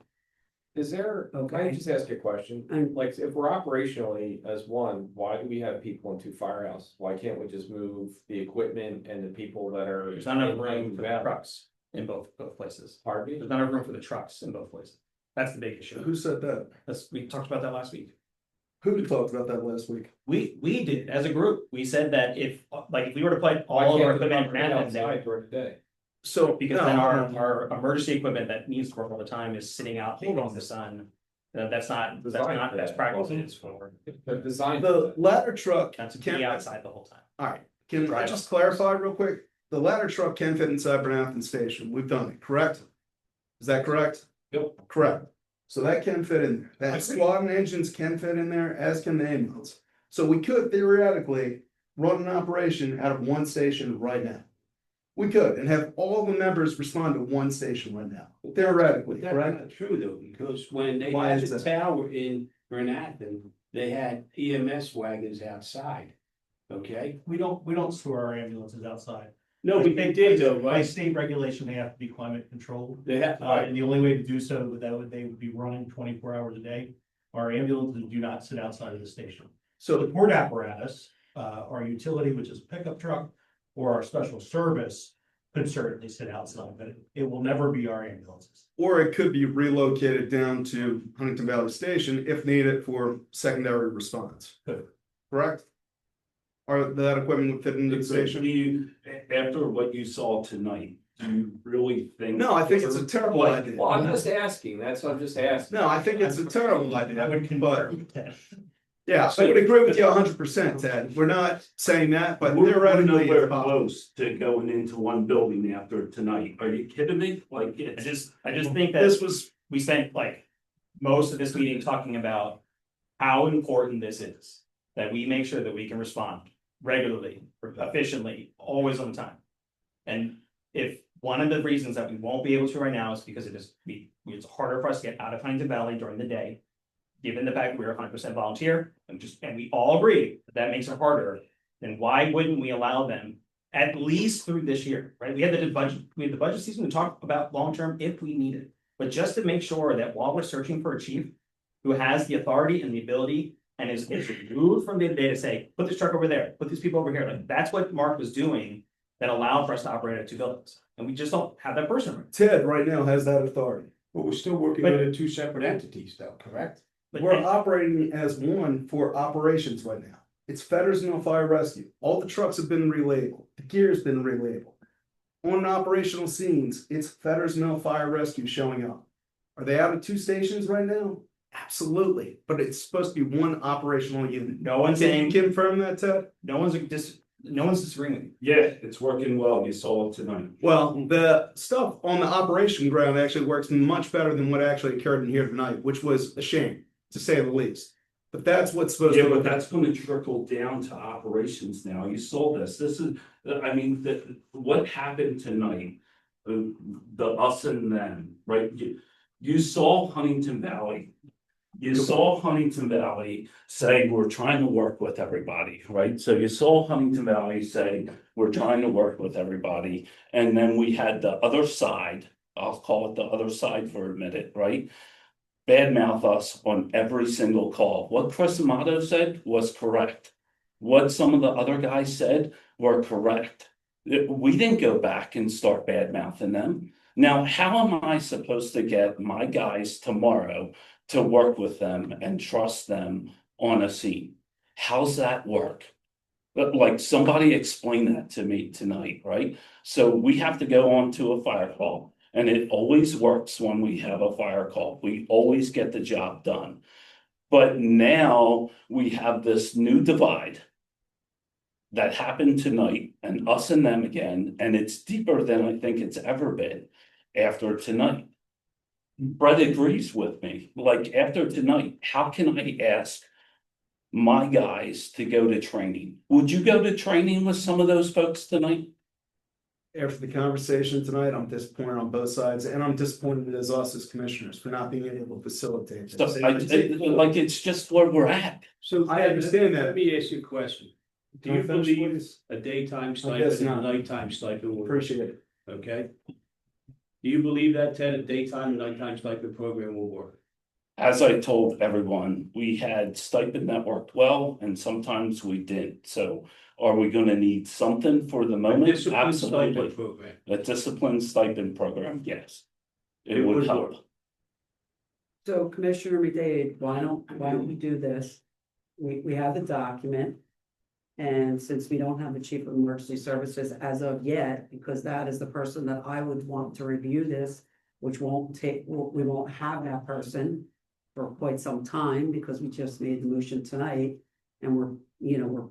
Is there, can I Okay. just ask you a question? And- Like, if we're operationally as one, why do we have people in two firehouses? Why can't we just move the equipment and the people that are? There's not enough in room for the Valley? trucks in both places. Pardon me? There's not enough room for the trucks in both places. That's the big issue. Who said that? We talked about that last week. Who talked about that last week? We did as a group. We said that if we were to put Why all of our can't the equipment in company Granite, outside during the day? So. because no, then no, our emergency equipment that needs to work all the time is sitting out in the sun. That's not Designed for best that. practices for. The design. The ladder truck. That's to can- be outside the whole time. All right, can I Drive just up. clarify real quick? The ladder truck can fit inside Bernathen Station. We've done it, correct? Is that correct? Yep. Correct. So that can fit in there. That squad and engines can fit in there, as can the ambulance. So we could theoretically run an operation out of one station right now. We could, and have all the members respond to one station right now, theoretically, That's correct? not true though, because when they Why had is the that? tower in Bernathen, they had EMS wagons outside. Okay, We don't store our ambulances outside. no, but they did though, By right? state regulation, they have to be climate controlled. They have, And the only way to do so would they would be running 24 hours a day. Our ambulances do not sit outside of the station. So the port apparatus, our utility, which is a pickup truck, or our special service could certainly sit outside, but it will never be our ambulances. Or it could be relocated down to Huntington Valley Station if needed for secondary response. Good. Correct? Or that equipment would fit into the station? After what you saw tonight, Do you really think? No, I think it's a terrible idea. Well, I'm just asking, I'm just asking. No, I think it's a terrible idea, but yeah, I would agree with you 100%, Ted. We're not saying that, but We're theoretically. nowhere it's possible. close to going into one building after tonight. Are you kidding me? Like, I it's just think that This was, we spent like most of this meeting talking about how important this is. That we make sure that we can respond regularly, efficiently, always on time. And if one of the reasons that we won't be able to right now is because it's harder for us to get out of Huntington Valley during the day. Given the fact we're 100% volunteer and we all agree that makes it harder, then why wouldn't we allow them at least through this year, right? We had the budget season to talk about long-term if we need it. But just to make sure that while we're searching for a chief who has the authority and the ability and is removed from day to day to say, put this truck over there, put these people over here. Like that's what Mark was doing that allowed for us to operate at 2 buildings. And we just don't have that person right. Ted right now has that authority. But we're still working on the 2 separate entities though, correct? But We're operating as one for operations right now. It's Fetters and Fire Rescue. All the trucks have been relabeled. The gear's been relabeled. On operational scenes, it's Fetters and Fire Rescue showing up. Are they out of 2 stations right now? Absolutely, but it's supposed to be one operational unit. No one's Can saying, you confirm that, Ted? no one's disagreeing with you. Yeah, it's working well. You saw it tonight. Well, the stuff on the operation ground actually works much better than what actually occurred in here tonight, which was a shame, to say the least. But that's what's supposed Yeah, to. but that's gonna trickle down to operations now. You saw this. This is, I mean, what happened tonight? The us and them, right? You saw Huntington Valley. You saw Huntington Valley say, we're trying to work with everybody, right? So you saw Huntington Valley say, we're trying to work with everybody. And then we had the other side, I'll call it the other side for a minute, right? Badmouth us on every single call. What Chris Amato said was correct. What some of the other guys said were correct. We didn't go back and start badmouthing them. Now, how am I supposed to get my guys tomorrow to work with them and trust them on a scene? How's that work? But like somebody explain that to me tonight, right? So we have to go on to a fire call. And it always works when we have a fire call. We always get the job done. But now we have this new divide that happened tonight and us and them again. And it's deeper than I think it's ever been after tonight. Brett agrees with me. Like after tonight, how can I ask my guys to go to training? Would you go to training with some of those folks tonight? After the conversation tonight, I'm disappointed on both sides, and I'm disappointed as us as commissioners for not being able to facilitate this. Like it's just where we're at. So I understand that. Let me ask you a question. Do Can I you finish, believe please? a daytime guess stipend and a not. nighttime stipend will work? Appreciate it. Okay? Do you believe that, Ted, a daytime and nighttime stipend program will work? As I told everyone, we had stipend that worked well and sometimes we didn't. So are we gonna need something for the A moment? disciplined stipend Absolutely. program. A disciplined stipend program, yes. It It would would help. work. So Commissioner McDade, why don't we do this? We have the document. And since we don't have the chief of emergency services as of yet, because that is the person that I would want to review this, which we won't have that person for quite some time because we just made the motion tonight. And we're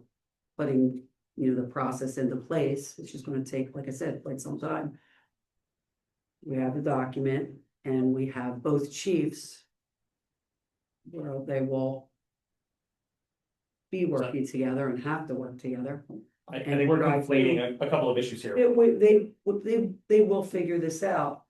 putting, the process into place, which is gonna take, like I said, quite some time. We have the document and we have both chiefs. They will be working together and have to work together. I think we're conflating a couple of issues here. They will figure this out.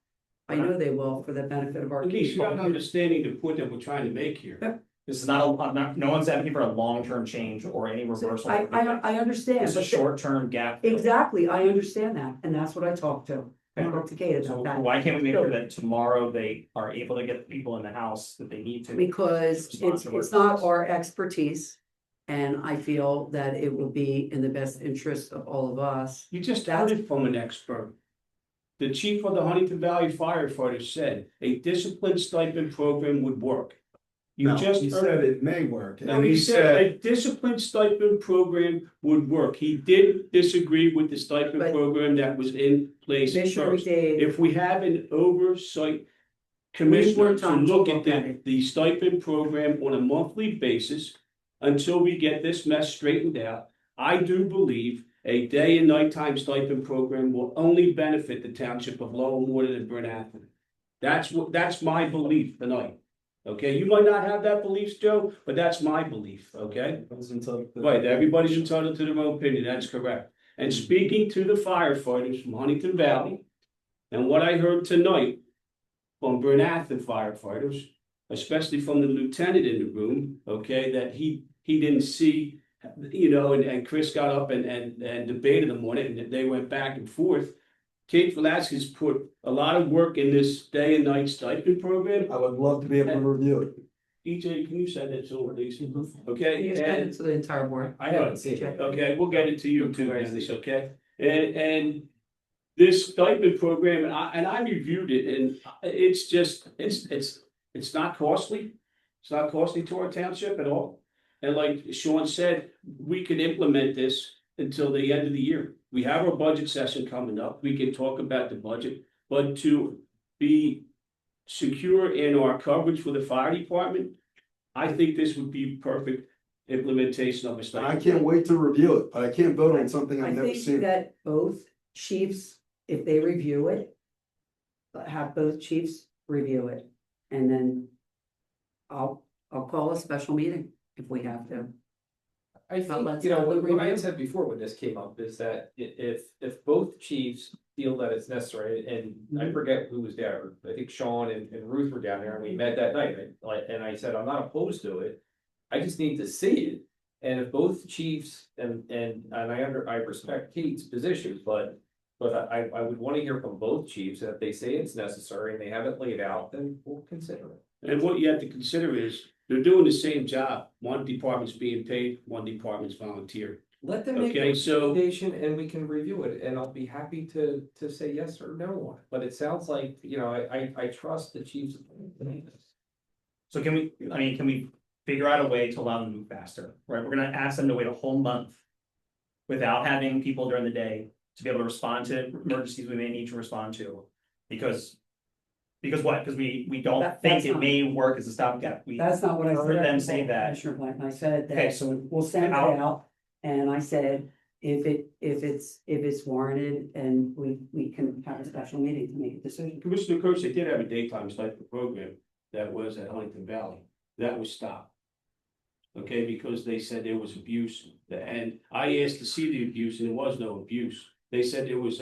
I know they will for the benefit of our At least you have an people. understanding the point that we're trying to make here. This is no one's asking for a long-term change or any reversal. I understand. It's a but short-term gap. Exactly, I understand that, and that's what I talked to. I talked to Kate So about that. why can't we make sure that tomorrow they are able to get the people in the house that they need to? Because Respond it's to what- not our expertise. And I feel that it will be in the best interest of all of us. You just heard it from an expert. The chief of the Huntington Valley firefighters said a disciplined stipend program would work. You No, just he heard- said it may work. No, And he said a discipline stipend program would work. He did disagree with the stipend But- program that was in place Commissioner first. McDade, If we have an oversight more commissioner to time to look at look at the stipend program on a monthly basis until we get this mess straightened out, I do believe a day and nighttime stipend program will only benefit the township of Lowell, Moreland, and Bryn Athyn. That's my belief tonight. Okay, you might not have that belief, Joe, but that's my belief, okay? Right, everybody's entitled to their own opinion, that's correct. And speaking to the firefighters from Huntington Valley, and what I heard tonight from Bryn Athyn firefighters, especially from the lieutenant in the room, okay, that he didn't see, and Chris got up and debated them on it, and they went back and forth. Kate Velasquez put a lot of work in this day and night stipend program. I would love to be able to review it. EJ, can you send it to Elise? Okay, you send it to the entire board. I haven't seen it. okay, we'll get it to you too, Dennis, okay? And this stipend program, and I reviewed it, and it's just, it's not costly. It's not costly to our township at all. And like Sean said, we can implement this until the end of the year. We have our budget session coming up. We can talk about the budget, but to be secure in our coverage for the fire department, I think this would be perfect implementation of a I stipend. can't wait to review it, but I can't vote on something I I've never think seen. that both chiefs, if they review it, have both chiefs review it, and then I'll call a special meeting if we have to. I think, let's you know, have the what I had review. said before when this came up is that if both chiefs feel that it's necessary, and I forget who was there, I think Sean and Ruth were down there and we met that night, and I said, I'm not opposed to it. I just need to see it, and if both chiefs, and I respect Kate's position, but I would want to hear from both chiefs, and if they say it's necessary and they have it laid out, then we'll consider it. And what you have to consider is, they're doing the same job. One department's being paid, one department's volunteer. Let them make a Okay, so- recommendation and we can review it, and I'll be happy to say yes or no on it, but it sounds like, I trust the chiefs. So can we figure out a way to allow them to move faster, right? We're gonna ask them to wait a whole month without having people during the day to be able to respond to emergencies we may need to respond to. Because what? Because we don't think That's it not- may work as a stopgap. We That's not what I said. heard them say that. Commissioner Blanton, I said Okay, that so we'll send it how- out, and I said, if it's warranted, and we can have a special meeting to make a decision. Commissioner Kurtz, they did have a daytime stipend program that was at Huntington Valley. That was stopped. Okay, because they said there was abuse, and I asked to see the abuse, and there was no abuse. They said there was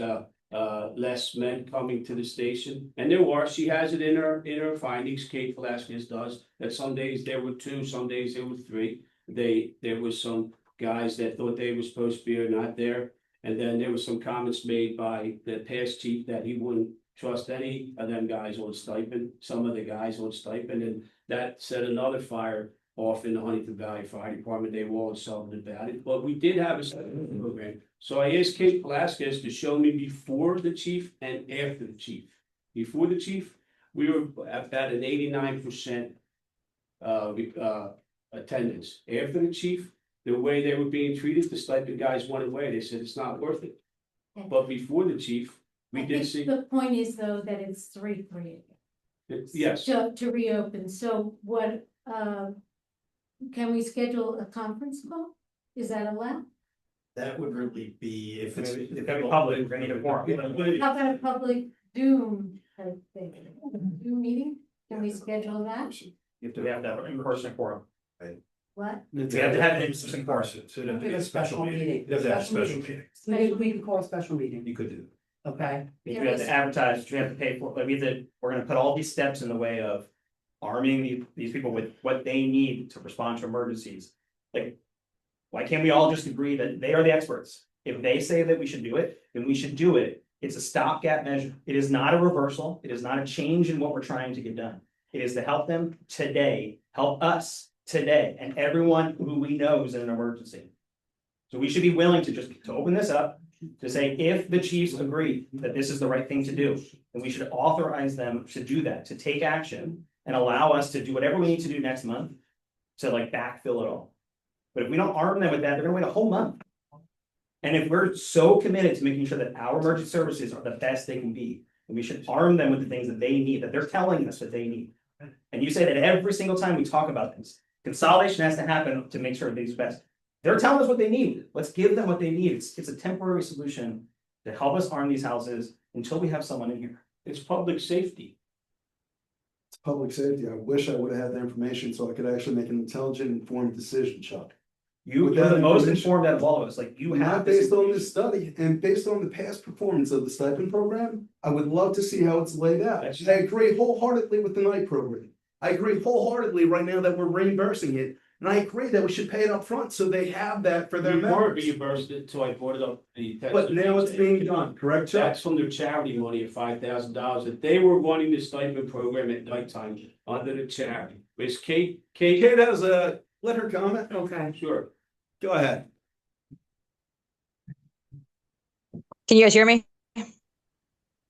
less men coming to the station, and there were. She has it in her findings. Kate Velasquez does, that some days there were 2, some days there were 3. There was some guys that thought they were supposed to be or not there, and then there was some comments made by the past chief that he wouldn't trust any of them guys on stipend, some of the guys on stipend, and that set another fire off in the Huntington Valley Fire Department. They were all insulted about it, but we did have a stipend program. So I asked Kate Velasquez to show me before the chief and after the chief. Before the chief, we were at about an 89% attendance. After the chief, the way they were being treated, the stipend guys went away. They said it's not worth it. But before the chief, we I did think see, the point is though that it's 3-3. yes. To reopen, so what, can we schedule a conference call? Is that allowed? That would really be if it's. It's gotta be public, we need a forum. How about a public Zoom type thing? Zoom meeting? Can we schedule that? We have to have an in-person forum. What? We have to have an in-person forum. So it'd have to be a special meeting. Special It'd have to have a special meeting. meeting. We can call a special meeting, You could do. okay? We have to advertise, we have to pay for, we're gonna put all these steps in the way of arming these people with what they need to respond to emergencies. Like, why can't we all just agree that they are the experts? If they say that we should do it, then we should do it. It's a stopgap measure. It is not a reversal. It is not a change in what we're trying to get done. It is to help them today, help us today, and everyone who we know is in an emergency. So we should be willing to just to open this up, to say, if the chiefs agree that this is the right thing to do, then we should authorize them to do that, to take action. and allow us to do whatever we need to do next month to like backfill it all. But if we don't arm them with that, they're gonna wait a whole month. And if we're so committed to making sure that our emergency services are the best they can be, then we should arm them with the things that they need, that they're telling us that they need. And you say that every single time we talk about this, consolidation has to happen to make sure these best. They're telling us what they need. Let's give them what they need. It's a temporary solution to help us arm these houses until we have someone in here. It's public safety. It's public safety. I wish I would have had the information so I could actually make an intelligent, informed decision, Chuck. You're the most informed out of all of us, like you have. Not based on this study and based on the past performance of the stipend program, I would love to see how it's laid out. I agree wholeheartedly with the night program. I agree wholeheartedly right now that we're reimbursing it. And I agree that we should pay it up front so they have that for their We weren't members. reimbursed it until I brought it up. But now it's being done, correct, Chuck? That's from their charity money of $5,000 that they were running the stipend program at nighttime under the charity. Which Kate has a, let her comment. Okay. Sure. Go ahead. Can you guys hear me?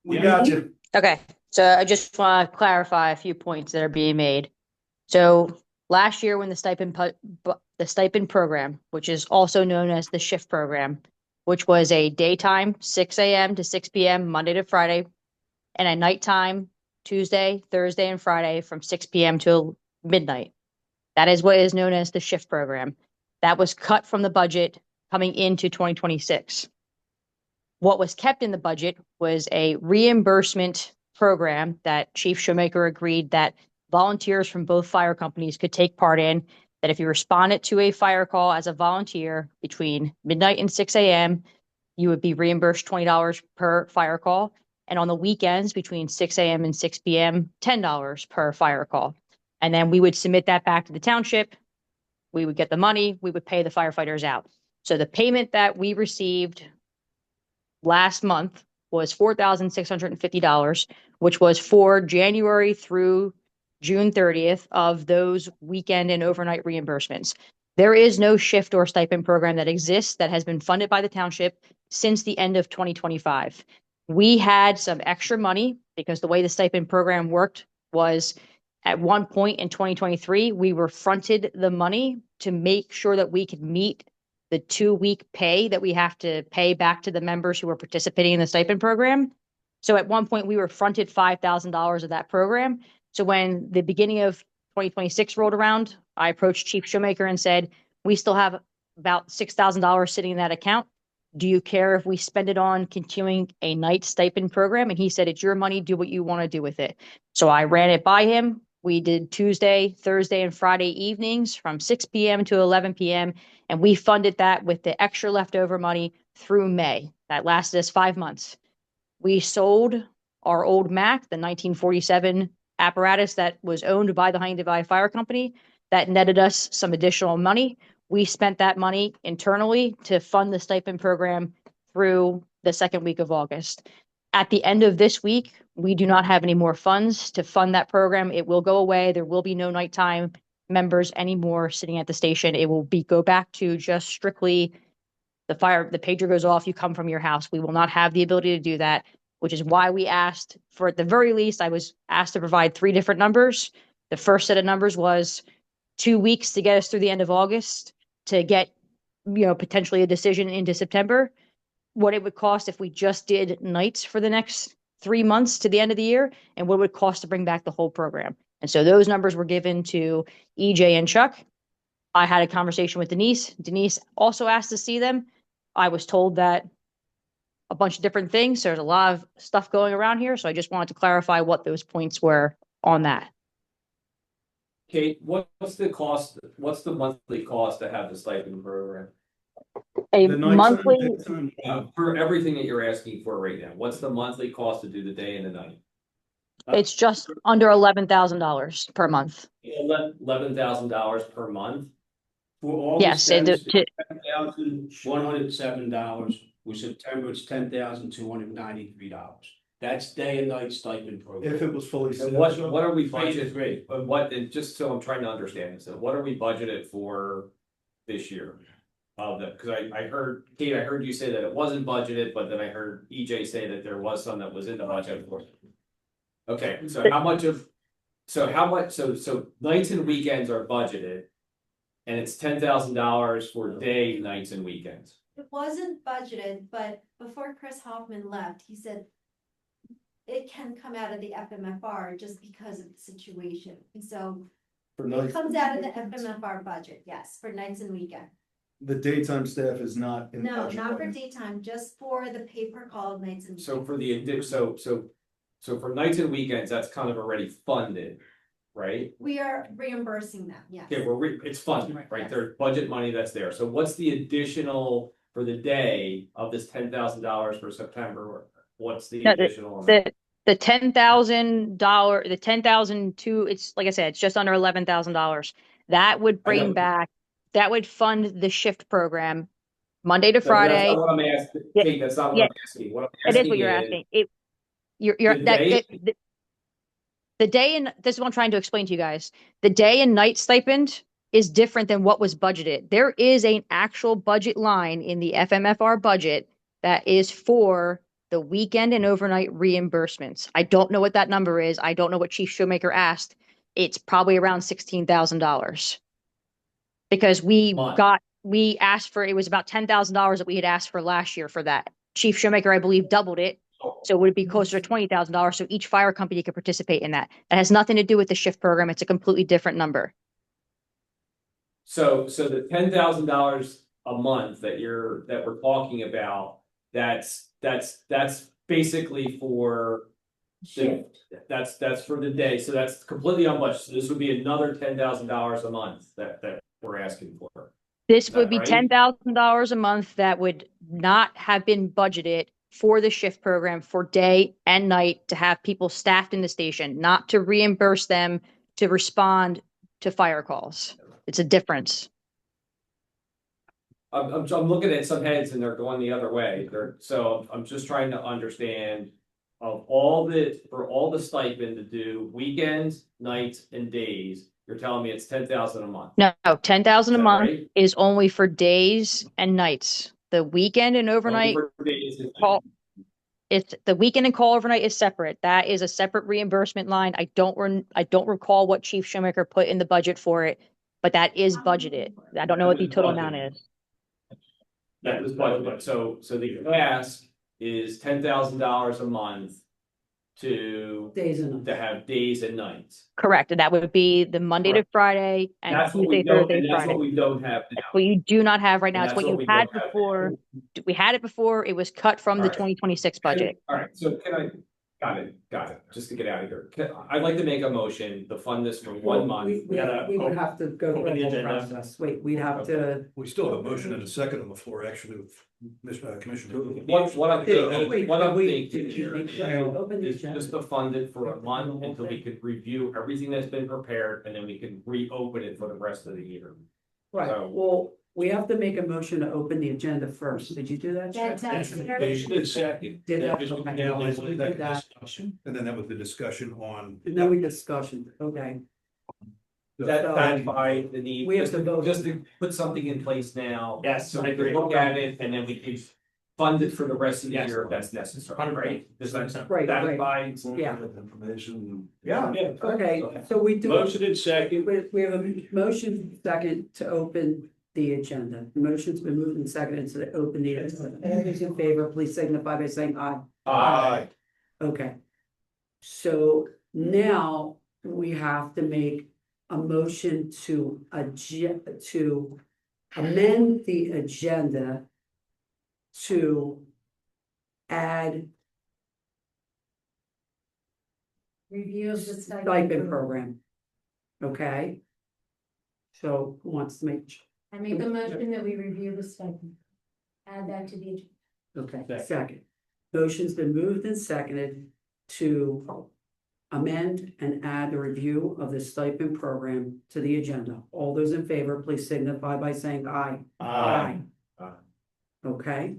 We got you. Okay, so I just want to clarify a few points that are being made. So last year when the stipend program, which is also known as the shift program, which was a daytime 6 a.m. to 6 p.m. Monday to Friday, and a nighttime Tuesday, Thursday, and Friday from 6 p.m. till midnight. That is what is known as the shift program. That was cut from the budget coming into 2026. What was kept in the budget was a reimbursement program that Chief Shoemaker agreed that volunteers from both fire companies could take part in, that if you responded to a fire call as a volunteer between midnight and 6 a.m., you would be reimbursed $20 per fire call. And on the weekends between 6 a.m. and 6 p.m., $10 per fire call. And then we would submit that back to the township. We would get the money, we would pay the firefighters out. So the payment that we received last month was $4,650, which was for January through June 30th of those weekend and overnight reimbursements. There is no shift or stipend program that exists that has been funded by the township since the end of 2025. We had some extra money because the way the stipend program worked was at one point in 2023, we were fronted the money to make sure that we could meet the 2-week pay that we have to pay back to the members who are participating in the stipend program. So at one point we were fronted $5,000 of that program. So when the beginning of 2026 rolled around, I approached Chief Shoemaker and said, we still have about $6,000 sitting in that account. Do you care if we spend it on continuing a night stipend program? And he said, it's your money, do what you want to do with it. So I ran it by him. We did Tuesday, Thursday, and Friday evenings from 6 p.m. to 11 p.m. And we funded that with the extra leftover money through May. That lasted us 5 months. We sold our old Mac, the 1947 apparatus that was owned by the Huntington Valley Fire Company. That netted us some additional money. We spent that money internally to fund the stipend program through the second week of August. At the end of this week, we do not have any more funds to fund that program. It will go away. There will be no nighttime members anymore sitting at the station. It will go back to just strictly the pager goes off, you come from your house. We will not have the ability to do that, which is why we asked for, at the very least, I was asked to provide 3 different numbers. The first set of numbers was 2 weeks to get us through the end of August to get, potentially a decision into September. What it would cost if we just did nights for the next 3 months to the end of the year, and what it would cost to bring back the whole program. And so those numbers were given to EJ and Chuck. I had a conversation with Denise. Denise also asked to see them. I was told that a bunch of different things. There's a lot of stuff going around here. So I just wanted to clarify what those points were on that. Kate, what's the cost, what's the monthly cost to have the stipend program? A monthly, For everything that you're asking for right now, what's the monthly cost to do the day and the night? it's just under $11,000 per month. $11,000 per month? For August, Yes, $10,107. For September, it's $10,293. That's day and night stipend program. If it was fully. And what are we Phase budgeted, three. and just so I'm trying to understand this, what are we budgeted for this year? Because I heard, Kate, I heard you say that it wasn't budgeted, but then I heard EJ say that there was some that was in the budget. Okay, so how much of So how much, so nights and weekends are budgeted. And it's $10,000 for day, nights and weekends. It wasn't budgeted, but before Chris Hoffman left, he said it can come out of the FMFR just because of the situation. And so For it nights, comes out of the FMFR budget, yes, for nights and weekend. the daytime staff is not in the No, budget. not for daytime, just for the pay-per-call nights and. So for the, so for nights and weekends, that's kind of already funded, right? We are reimbursing them, yes. Okay, it's funded, right? There's budget money that's there. So what's the additional for the day of this $10,000 for September? What's the No, additional amount? The $10,000, the 10,002, it's like I said, it's just under $11,000. That would bring back, that would fund the shift program Monday to So Friday. That's not what I'm asking. Yeah, Kate, that's not what yeah. I'm asking. What I'm It asking is what you're is, asking. You're the that day- the day and this is what I'm trying to explain to you guys. The day and night stipend is different than what was budgeted. There is an actual budget line in the FMFR budget that is for the weekend and overnight reimbursements. I don't know what that number is. I don't know what Chief Shoemaker asked. It's probably around $16,000. Because we asked for, it was about $10,000 that we had asked for last year for that. Chief Shoemaker, I believe, doubled it. So it would be closer to $20,000. So each fire company could participate in that. That has nothing to do with the shift program. It's a completely different number. So the $10,000 a month that we're talking about, that's basically for that's for the day. So that's completely unbudgeted. So this would be another $10,000 a month that we're asking for. This would be right? $10,000 a month that would not have been budgeted for the shift program for day and night to have people staffed in the station, not to reimburse them to respond to fire calls. It's a difference. I'm looking at some heads and they're going the other way. So I'm just trying to understand for all the stipend to do weekends, nights, and days. You're telling me it's $10,000 a month. No, 10,000 a Is that month right? is only for days and nights. The weekend and overnight Only for days and call. It's the weekend and call overnight is separate. That is a separate reimbursement line. I don't recall what Chief Shoemaker put in the budget for it, but that is budgeted. I don't know what the total amount is. That was budgeted. So the ask is $10,000 a month to have days and nights. Correct. And that would be the Monday to Friday and That's what Tuesday, we don't, Thursday, and that's Friday. what we don't have now. That's what you do not have right now. And It's that's what what you we had don't have before. We had it before. It was cut from the All right. 2026 budget. All right, so got it, just to get out of here. I'd like to make a motion to fund this for 1 month. We would have to go through open the the whole agenda. process. Wait, we'd have to. We still have a motion and a second on the floor, actually, with Commissioner. What I'm Wait, thinking here open the is agenda. just to fund it for a month until we could review everything that's been prepared, and then we can reopen it for the rest of the year. Right, So- well, we have to make a motion to open the agenda first. Did you do that? Chad? That's Second. Did that? Just Okay. now, let's We leave did that that. discussion, and then that was the discussion on. No, we discussion, okay. That's by the need. We have to vote. Just to put something in place now. Yes, So I we can agree. look at it, and then we can fund it for the rest of the Yes. year if that's necessary, 100%. right? Does that Right, satisfy? Yeah. Information. Yeah. Okay, so we do. Motion and second. We have a motion second to open the agenda. The motion's been moved and seconded to open the agenda. All those in favor, please signify by saying aye. Aye. Okay. So now we have to make a motion to amend the agenda to add Review of the stipend program. Okay? So who wants to make? I make a motion that we review the stipend. Add that to the agenda. Okay, second. Motion's been moved and seconded to amend and add the review of the stipend program to the agenda. All those in favor, please signify by saying aye. Aye. Okay.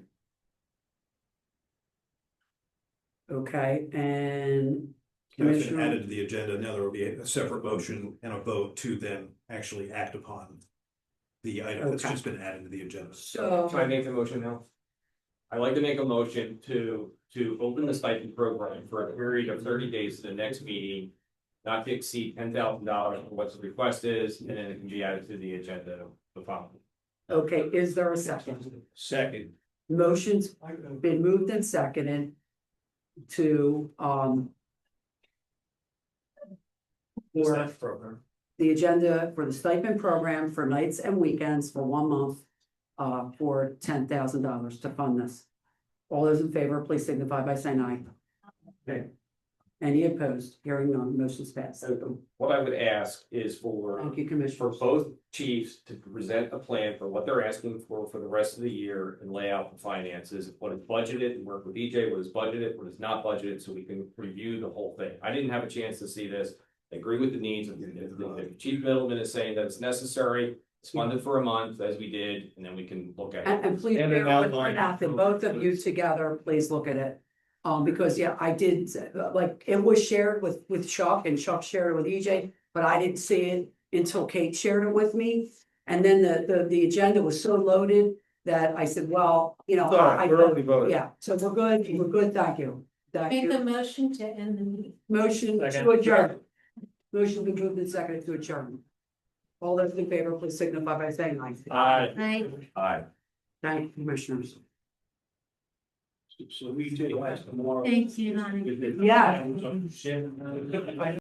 Okay, and That's been Commissioner, added to the agenda. Now there will be a separate motion and a vote to then actually act upon the item that's Okay. just been added to the agenda. so, Can I make the motion now? I'd like to make a motion to open the stipend program for a period of 30 days to the next meeting. not to exceed $10,000 for what the request is, and then it can be added to the agenda the following. Okay, is there a second? Second, Motion's been moved and seconded to, for the agenda for the stipend program for nights and weekends for 1 month, for $10,000 to fund this. All those in favor, please signify by saying aye. Okay. Any opposed? Hearing none, motion's passed. So what I would ask is for Thank you, Commissioner. for both chiefs to present a plan for what they're asking for the rest of the year and lay out the finances, what is budgeted, and work with EJ, what is budgeted, what is not budgeted, so we can review the whole thing. I didn't have a chance to see this. I agree with the needs. If the chief middleman is saying that it's necessary, it's funded for a month as we did, and then we can look at it. And please And bear an with outline. Nathan, both of you together, please look at it. Because yeah, I did, like, it was shared with Chuck and Chuck shared it with EJ, but I didn't see it until Kate shared it with me. And then the agenda was so loaded that I said, well, you know, We're already voted. yeah, so we're good, thank you. Thank Make you. a motion to end the meeting. Motion to Second. adjourn. Motion to move and second to adjourn. All those in favor, please signify by saying aye. Aye. Aye. Thank you, Commissioners. so we take tomorrow. Thank you, Lonnie. Yeah.